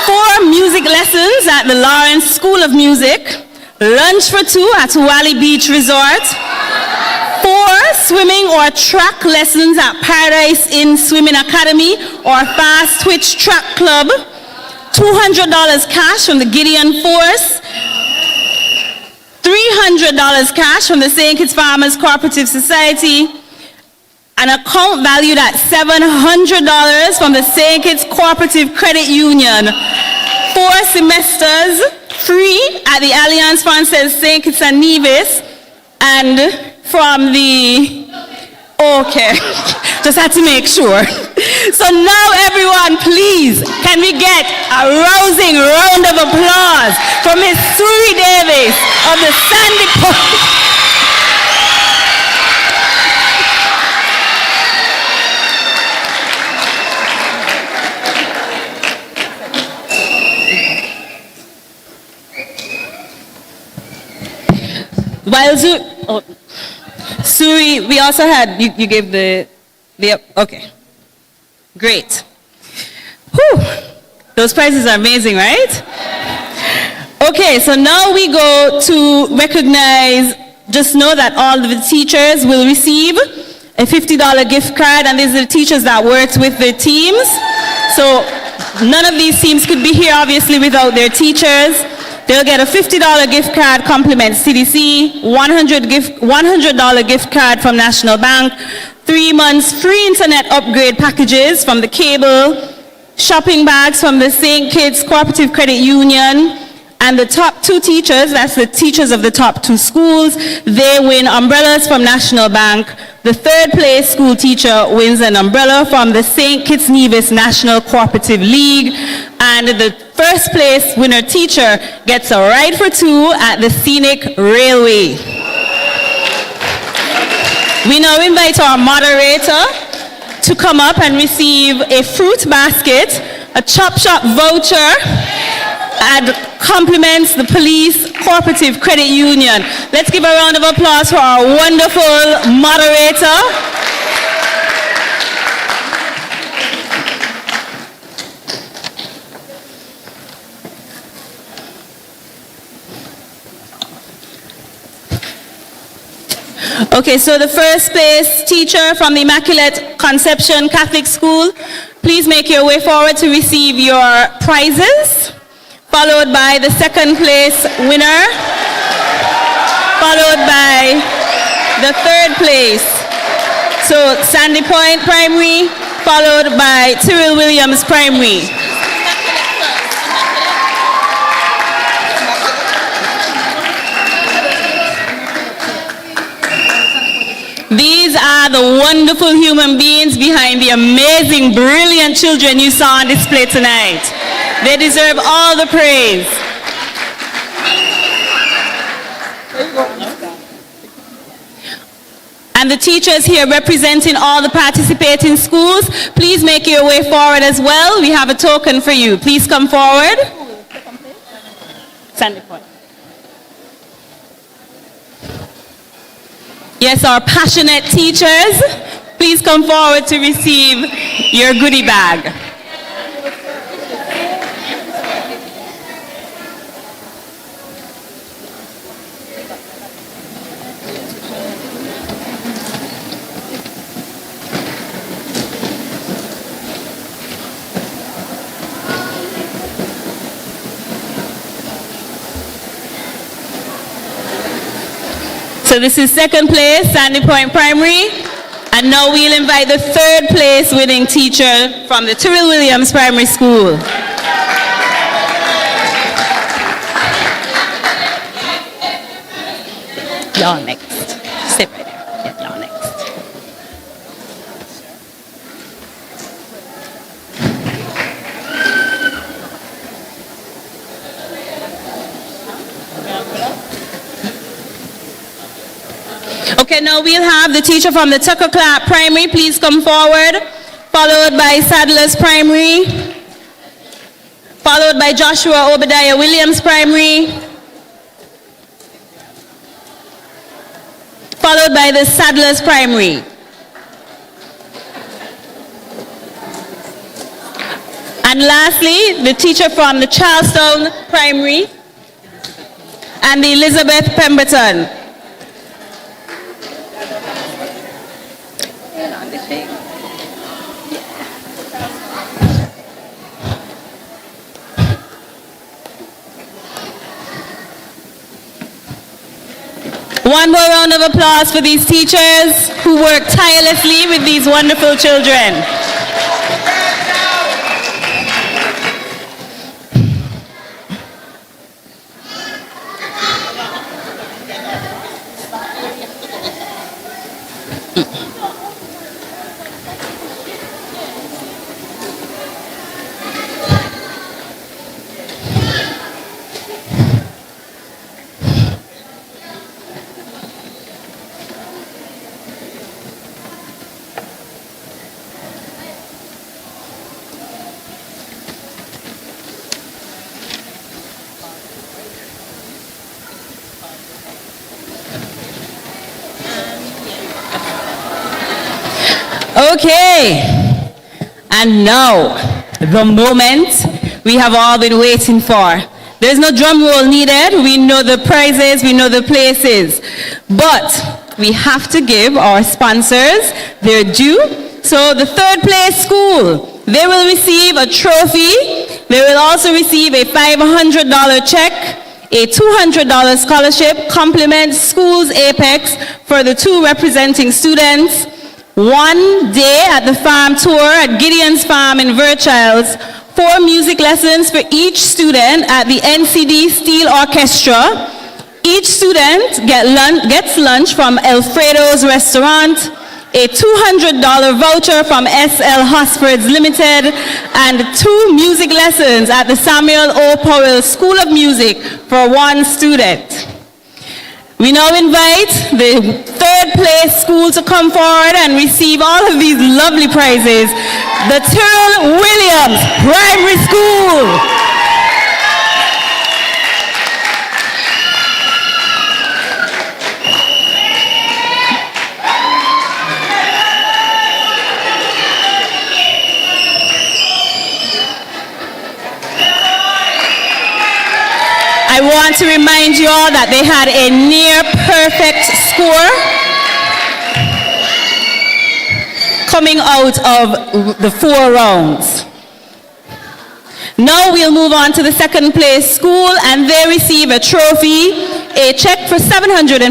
4 music lessons at the Lawrence School of Music, lunch for 2 at Wally Beach Resort, 4 swimming or track lessons at Paradise Inn Swimming Academy or Fast Twitch Track Club, $200 cash from the Gideon Force, $300 cash from the St. Kitts Farmers Cooperative Society, an account valued at $700 from the St. Kitts Cooperative Credit Union, 4 semesters free at the Alliance Francaise St. Kitts and Nevis, and from the, okay, just had to make sure. So now everyone, please, can we get a rousing round of applause for Miss Suri Davis of the Sandy Point. While Suri, we also had, you gave the okay. Great. Whew. Those prizes are amazing, right? Okay, so now we go to recognize, just know that all of the teachers will receive a $50 gift card, and these are the teachers that worked with the teams. So none of these teams could be here, obviously, without their teachers. They'll get a $50 gift card, compliment CDC, $100 gift card from National Bank, 3 months free internet upgrade packages from the cable, shopping bags from the St. Kitts Cooperative Credit Union, and the top 2 teachers, that's the teachers of the top 2 schools, they win umbrellas from National Bank. The 3rd place school teacher wins an umbrella from the St. Kitts Nevis National Cooperative League, and the 1st place winner teacher gets a ride for 2 at the Scenic Railway. We now invite our moderator to come up and receive a fruit basket, a Chop Shop voucher, and compliments the Police Cooperative Credit Union. Let's give a round of applause for our wonderful moderator. Okay, so the first place teacher from the Immaculate Conception Catholic School, please make your way forward to receive your prizes, followed by the second place winner, followed by the third place. So Sandy Point Primary, followed by Tyrrell Williams Primary. These are the wonderful human beings behind the amazing, brilliant children you saw on display tonight. They deserve all the praise. And the teachers here representing all the participating schools, please make your way forward as well. We have a token for you. Please come forward. Sandy Point. Yes, our passionate teachers, please come forward to receive your goodie bag. So this is second place, Sandy Point Primary. And now we'll invite the third place winning teacher from the Tyrrell Williams Primary School. Y'all next. Sit right there. Yeah, y'all next. Okay, now we'll have the teacher from the Tucker Clark Primary. Please come forward. Followed by Sadler's Primary. Followed by Joshua Obadiah Williams Primary. Followed by the Sadler's Primary. And lastly, the teacher from the Charlestown Primary and the Elizabeth Pemberton. One more round of applause for these teachers who work tirelessly with these wonderful children. Okay, and now the moment we have all been waiting for. There's no drum roll needed. We know the prizes, we know the places, but we have to give our sponsors their due. So the third place school, they will receive a trophy. They will also receive a $500 check, a $200 scholarship, compliment Schools Apex for the two representing students, 1 day at the farm tour at Gideon's Farm in Virchilds, 4 music lessons for each student at the NCD Steel Orchestra. Each student gets lunch from Alfredo's Restaurant, a $200 voucher from SL Hosfords Limited, and 2 music lessons at the Samuel O. Powell School of Music for 1 student. We now invite the third place school to come forward and receive all of these lovely prizes. The Tyrrell Williams Primary School. I want to remind you all that they had a near perfect score coming out of the 4 rounds. Now we'll move on to the second place school, and they receive a trophy, a check for $750,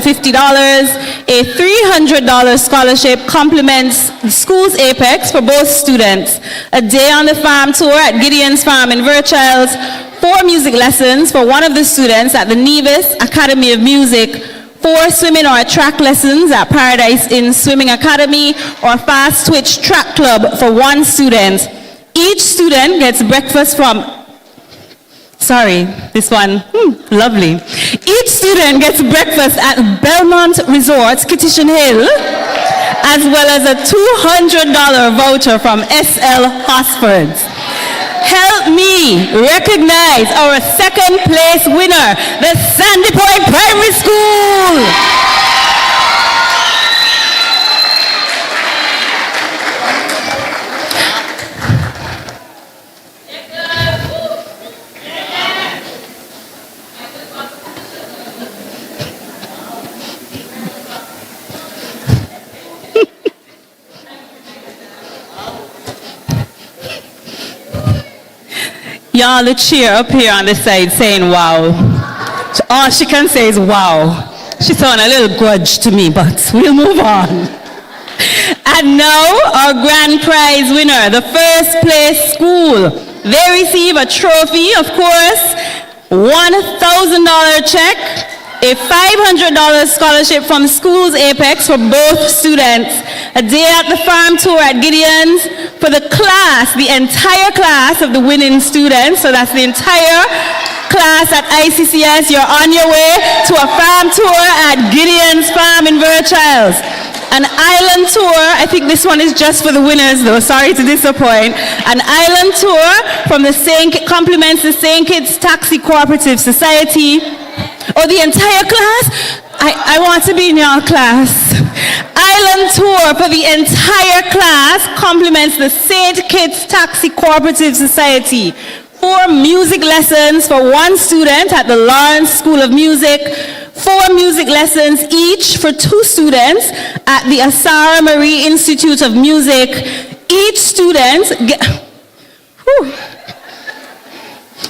a $300 scholarship complements the school's apex for both students, a day on the farm tour at Gideon's Farm in Virchilds, 4 music lessons for one of the students at the Nevis Academy of Music, 4 swimming or track lessons at Paradise Inn Swimming Academy, or Fast Twitch Track Club for 1 student. Each student gets breakfast from, lovely. Each student gets breakfast at Belmont Resorts, Kittitian Hill, as well as a $200 voucher from SL Hosford's. Help me recognize our second place winner, the Sandy Point Primary School. Y'all, the cheer up here on the side saying wow. All she can say is wow. She sounded a little grudge to me, but we'll move on. And now our grand prize winner, the first place school. They receive a trophy, of course, $1,000 check, a $500 scholarship from Schools Apex for both students, a day at the farm tour at Gideon's for the class, the entire class of the winning students. So that's the entire class at ICCS. You're on your way to a farm tour at Gideon's Farm in Virchilds. An island tour, I think this one is just for the winners though, sorry to disappoint. An island tour from the compliments the St. Kitts Taxi Cooperative Society. Oh, the entire class? I want to be in your class. Island tour for the entire class compliments the St. Kitts Taxi Cooperative Society. 4 music lessons for 1 student at the Lawrence School of Music. 4 music lessons each for 2 students at the Asara Marie Institute of Music. Each student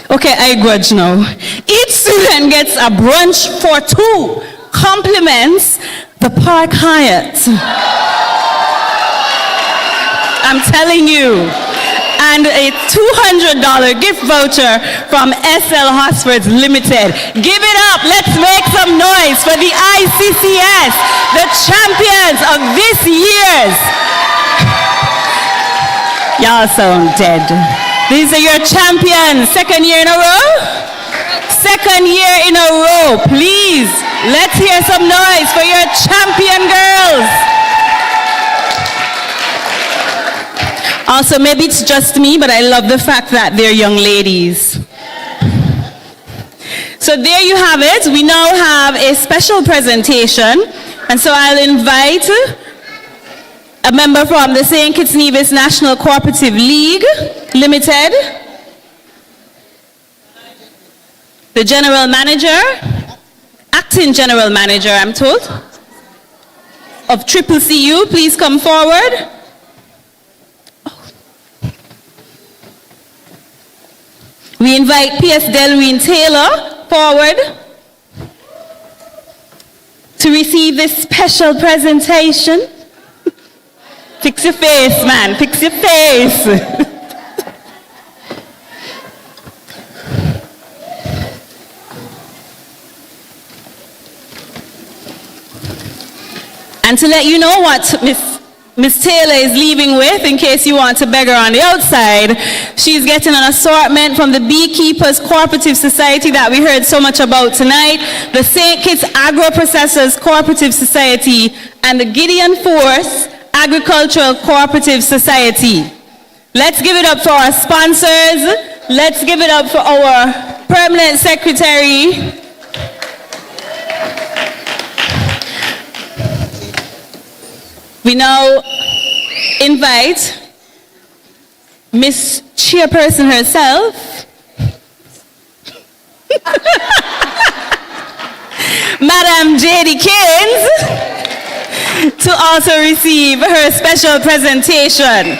Okay, I grudge now. Each student gets a brunch for 2, compliments the Park Hyatt. I'm telling you. And a $200 gift voucher from SL Hosford's Limited. Give it up. Let's make some noise for the ICCS, the champions of this year's. Y'all sound dead. These are your champions. 2nd year in a row? 2nd year in a row. Please, let's hear some noise for your champion girls. Also, maybe it's just me, but I love the fact that they're young ladies. So there you have it. We now have a special presentation. And so I'll invite a member from the St. Kitts Nevis National Cooperative League Limited, the General Manager, Acting General Manager, I'm told, of CCCU. Please come forward. We invite P.S. Delreen Taylor forward to receive this special presentation. Fix your face, man. Fix your face. And to let you know what Miss Miss Taylor is leaving with, in case you want to beg her on the outside. She's getting an assortment from the Beekeepers Cooperative Society that we heard so much about tonight, the St. Kitts Agro-Processors Cooperative Society, and the Gideon Force Agricultural Cooperative Society. Let's give it up for our sponsors. Let's give it up for our permanent secretary. We now invite Miss Chairperson herself, Madam J.D. Keynes, to also receive her special presentation.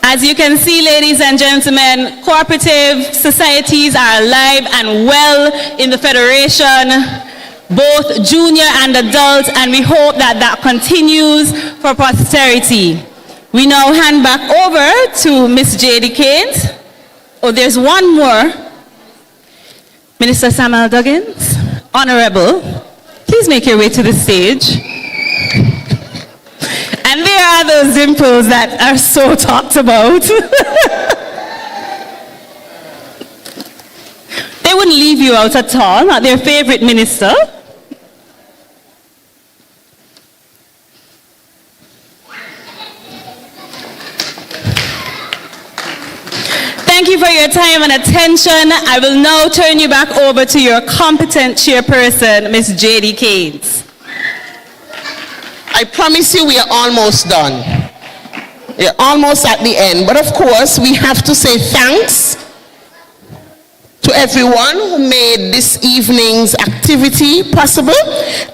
As you can see, ladies and gentlemen, cooperative societies are alive and well in the Federation, both junior and adult, and we hope that that continues for posterity. We now hand back over to Miss J.D. Keynes. Oh, there's one more. Minister Samuel Duggins, Honorable, please make your way to the stage. And there are those dimples that are so talked about. They wouldn't leave you out at all, not their favorite minister. Thank you for your time and attention. I will now turn you back over to your competent chairperson, Ms. J.D. Keynes. I promise you we are almost done. We're almost at the end. But of course, we have to say thanks to everyone who made this evening's activity possible.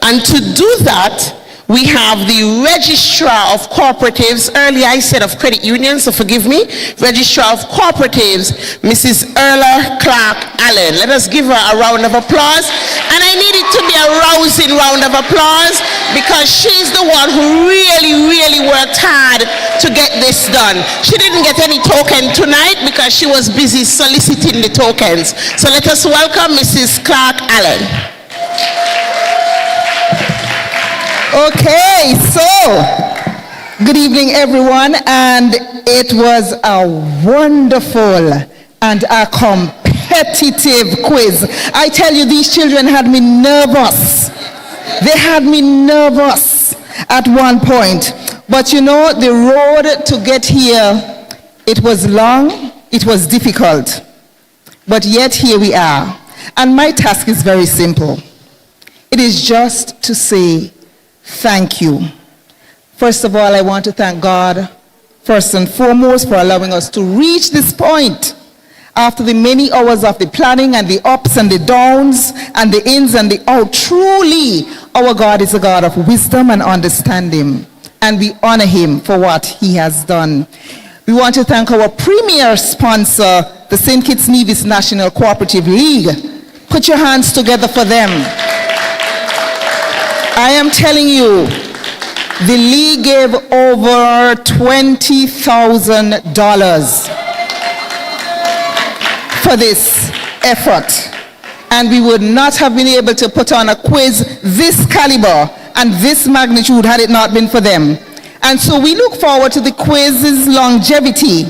And to do that, we have the Registrar of Cooperatives. Earlier I said of credit unions, so forgive me. Registrar of Cooperatives, Mrs. Erla Clark Allen. Let us give her a round of applause. And I need it to be a rousing round of applause because she's the one who really worked hard to get this done. She didn't get any token tonight because she was busy soliciting the tokens. So let us welcome Mrs. Clark Allen. Okay, so good evening everyone, and it was a wonderful and a competitive quiz. I tell you, these children had me nervous. They had me nervous at one point. But you know, the road to get here, it was long, it was difficult, but yet here we are. And my task is very simple. It is just to say thank you. First of all, I want to thank God, first and foremost, for allowing us to reach this point after the many hours of the planning and the ups and the downs and the ins and the outs. Truly, our God is a God of wisdom and understanding, and we honor him for what he has done. We want to thank our premier sponsor, the St. Kitts Nevis National Cooperative League. Put your hands together for them. I am telling you, the league gave over $20,000 for this effort. And we would not have been able to put on a quiz this caliber and this magnitude had it not been for them. And so we look forward to the quiz's longevity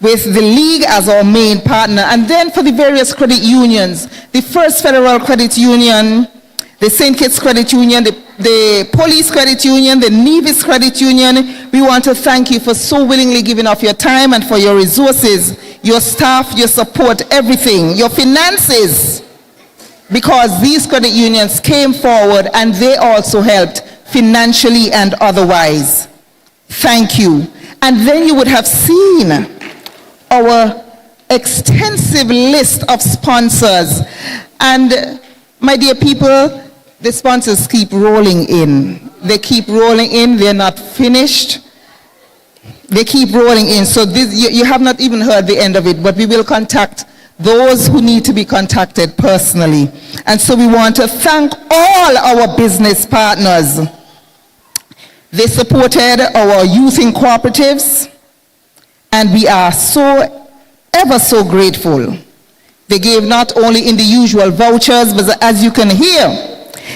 with the league as our main partner. And then for the various credit unions, the First Federal Credit Union, the St. Kitts Credit Union, the Police Credit Union, the Nevis Credit Union, we want to thank you for so willingly giving of your time and for your resources, your staff, your support, everything, your finances, because these credit unions came forward and they also helped financially and otherwise. Thank you. And then you would have seen our extensive list of sponsors. And my dear people, the sponsors keep rolling in. They keep rolling in. They're not finished. They keep rolling in. So this, you have not even heard the end of it, but we will contact those who need to be contacted personally. And so we want to thank all our business partners. They supported our youth in cooperatives, and we are so ever so grateful. They gave not only in the usual vouchers, but as you can hear,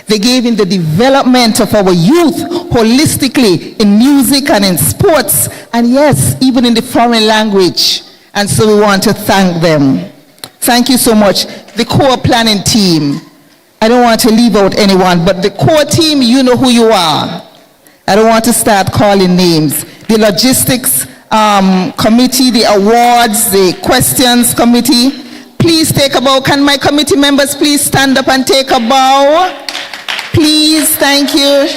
They gave in the development of our youth holistically in music and in sports, and yes, even in the foreign language. And so we want to thank them. Thank you so much. The core planning team. I don't want to leave out anyone, but the core team, you know who you are. I don't want to start calling names. The logistics committee, the awards, the questions committee. Please take a bow. Can my committee members please stand up and take a bow? Please, thank you.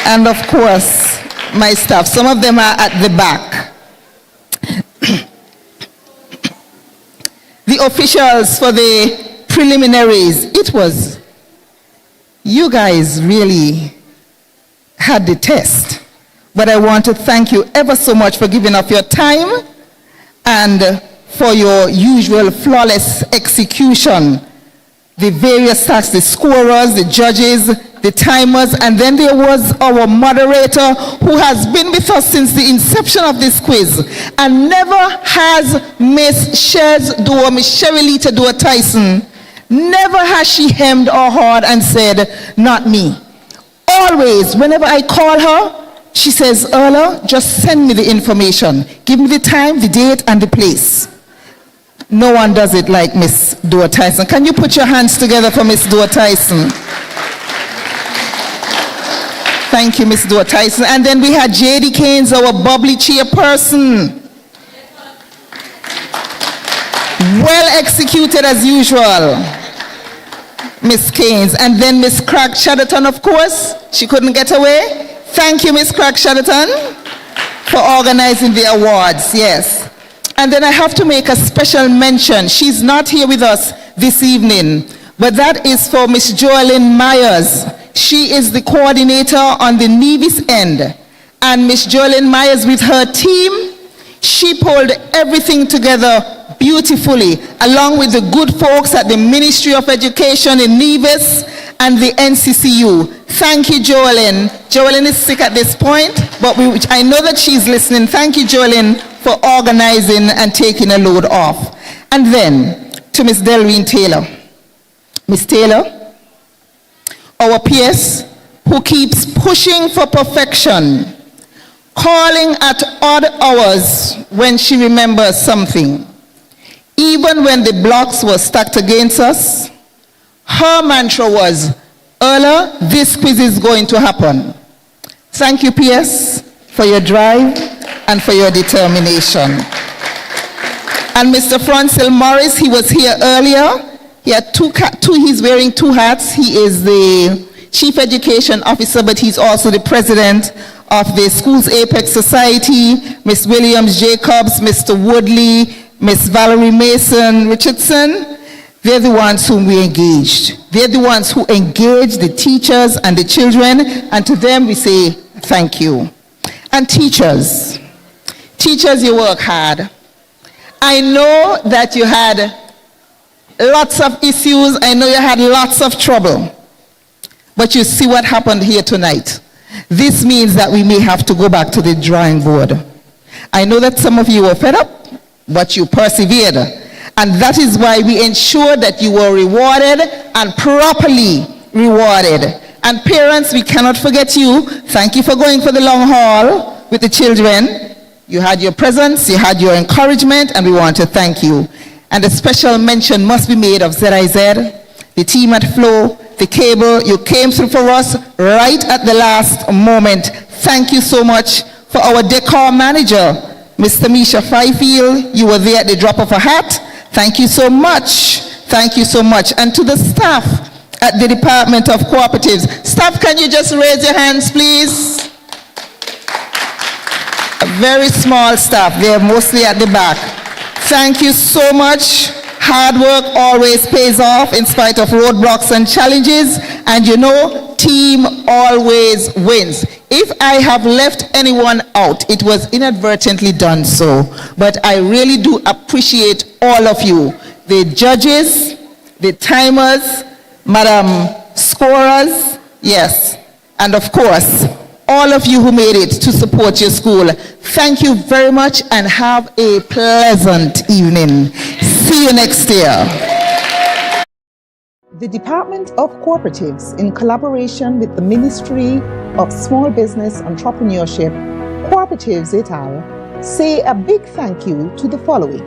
And of course, my staff. Some of them are at the back. The officials for the preliminaries. It was, you guys really had the test. But I want to thank you ever so much for giving up your time and for your usual flawless execution. The various tasks, the scorers, the judges, the timers, and then there was our moderator who has been with us since the inception of this quiz. And never has Miss Sherrilita Dua Tyson, never has she hemmed or hawed and said, not me. Always, whenever I call her, she says, Erla, just send me the information. Give me the time, the date, and the place. No one does it like Miss Dua Tyson. Can you put your hands together for Miss Dua Tyson? Thank you, Miss Dua Tyson. And then we had J.D. Keynes, our bubbly chairperson. Well executed as usual, Miss Keynes. And then Miss Craig Shadderton, of course. She couldn't get away. Thank you, Miss Craig Shadderton, for organizing the awards, yes. And then I have to make a special mention. She's not here with us this evening, but that is for Miss Joelyn Myers. She is the coordinator on the Nevis end. And Miss Joelyn Myers with her team, she pulled everything together beautifully, along with the good folks at the Ministry of Education in Nevis and the NCCU. Thank you, Joelyn. Joelyn is sick at this point, but I know that she's listening. Thank you, Joelyn, for organizing and taking a load off. And then to Miss Delreen Taylor. Miss Taylor, our PS, who keeps pushing for perfection, calling at odd hours when she remembers something. Even when the blocks were stacked against us, her mantra was, Erla, this quiz is going to happen. Thank you, PS, for your drive and for your determination. And Mr. Francil Morris, he was here earlier. He had he's wearing two hats. He is the Chief Education Officer, but he's also the President of the Schools Apex Society. Miss Williams Jacobs, Mr. Woodley, Miss Valerie Mason Richardson. They're the ones whom we engaged. They're the ones who engaged the teachers and the children, and to them we say thank you. And teachers, you work hard. I know that you had lots of issues. I know you had lots of trouble. But you see what happened here tonight. This means that we may have to go back to the drawing board. I know that some of you were fed up, but you persevered. And that is why we ensure that you were rewarded and properly rewarded. And parents, we cannot forget you. Thank you for going for the long haul with the children. You had your presence, you had your encouragement, and we want to thank you. And a special mention must be made of ZIZ, the team at Flow, the cable. You came through for us right at the last moment. Thank you so much. For our decor manager, Mr. Misha Fifield, you were there at the drop of a hat. Thank you so much. Thank you so much. And to the staff at the Department of Cooperatives. Staff, can you just raise your hands, please? A very small staff. They're mostly at the back. Thank you so much. Hard work always pays off in spite of roadblocks and challenges. And you know, team always wins. If I have left anyone out, it was inadvertently done so. But I really do appreciate all of you. The judges, the timers, Madam Scorers, yes. And of course, all of you who made it to support your school. Thank you very much and have a pleasant evening. See you next year. The Department of Cooperatives, in collaboration with the Ministry of Small Business Entrepreneurship, Cooperatives et al., say a big thank you to the following.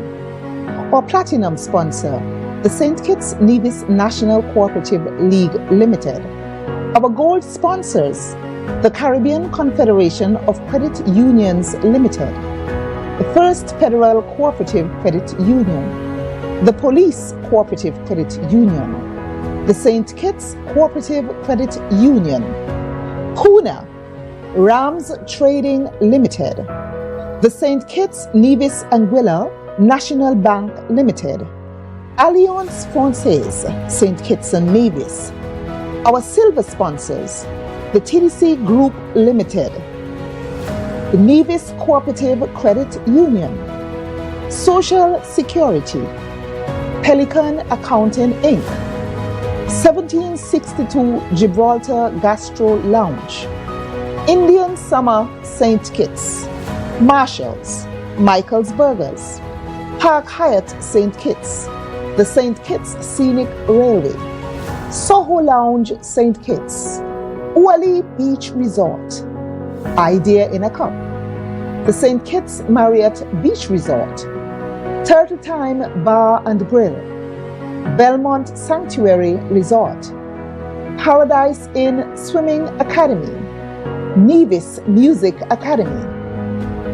Our platinum sponsor, the St. Kitts Nevis National Cooperative League Limited. Our gold sponsors, the Caribbean Confederation of Credit Unions Limited, the First Federal Cooperative Credit Union, the Police Cooperative Credit Union, the St. Kitts Cooperative Credit Union, Puna, Rams Trading Limited, the St. Kitts Nevis Anguilla National Bank Limited, Alliance Francaise St. Kitts and Nevis. Our silver sponsors, the TDC Group Limited, the Nevis Cooperative Credit Union, Social Security, Pelican Accounting Inc., 1762 Gibraltar Gastro Lounge, Indian Summer St. Kitts, Marshalls, Michael's Burgers, Park Hyatt St. Kitts, the St. Kitts Scenic Railway, Soho Lounge St. Kitts, Uali Beach Resort, Idea in a Cup, the St. Kitts Marriott Beach Resort, Turtle Time Bar and Grill, Belmont Sanctuary Resort, Paradise Inn Swimming Academy, Nevis Music Academy,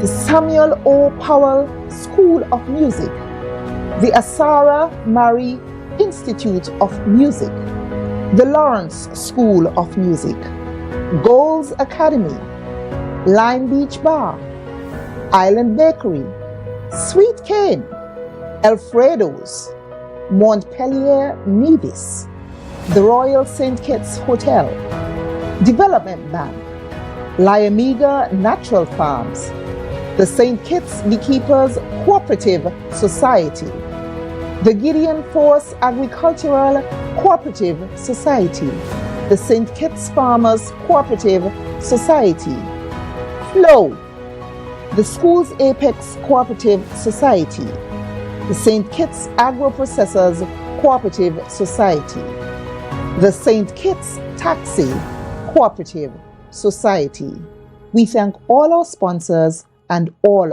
the Samuel O. Powell School of Music, the Asara Mari Institute of Music, the Lawrence School of Music, Goals Academy, Lime Beach Bar, Island Bakery, Sweet Cane, Alfredo's, Montpelier Nevis, the Royal St. Kitts Hotel, Development Bank, Liamiga Natural Farms, the St. Kitts Beekeepers Cooperative Society, the Gideon Force Agricultural Cooperative Society, the St. Kitts Farmers Cooperative Society, Flow, the Schools Apex Cooperative Society, the St. Kitts Agro-Processors Cooperative Society, the St. Kitts Taxi Cooperative Society. We thank all our sponsors and all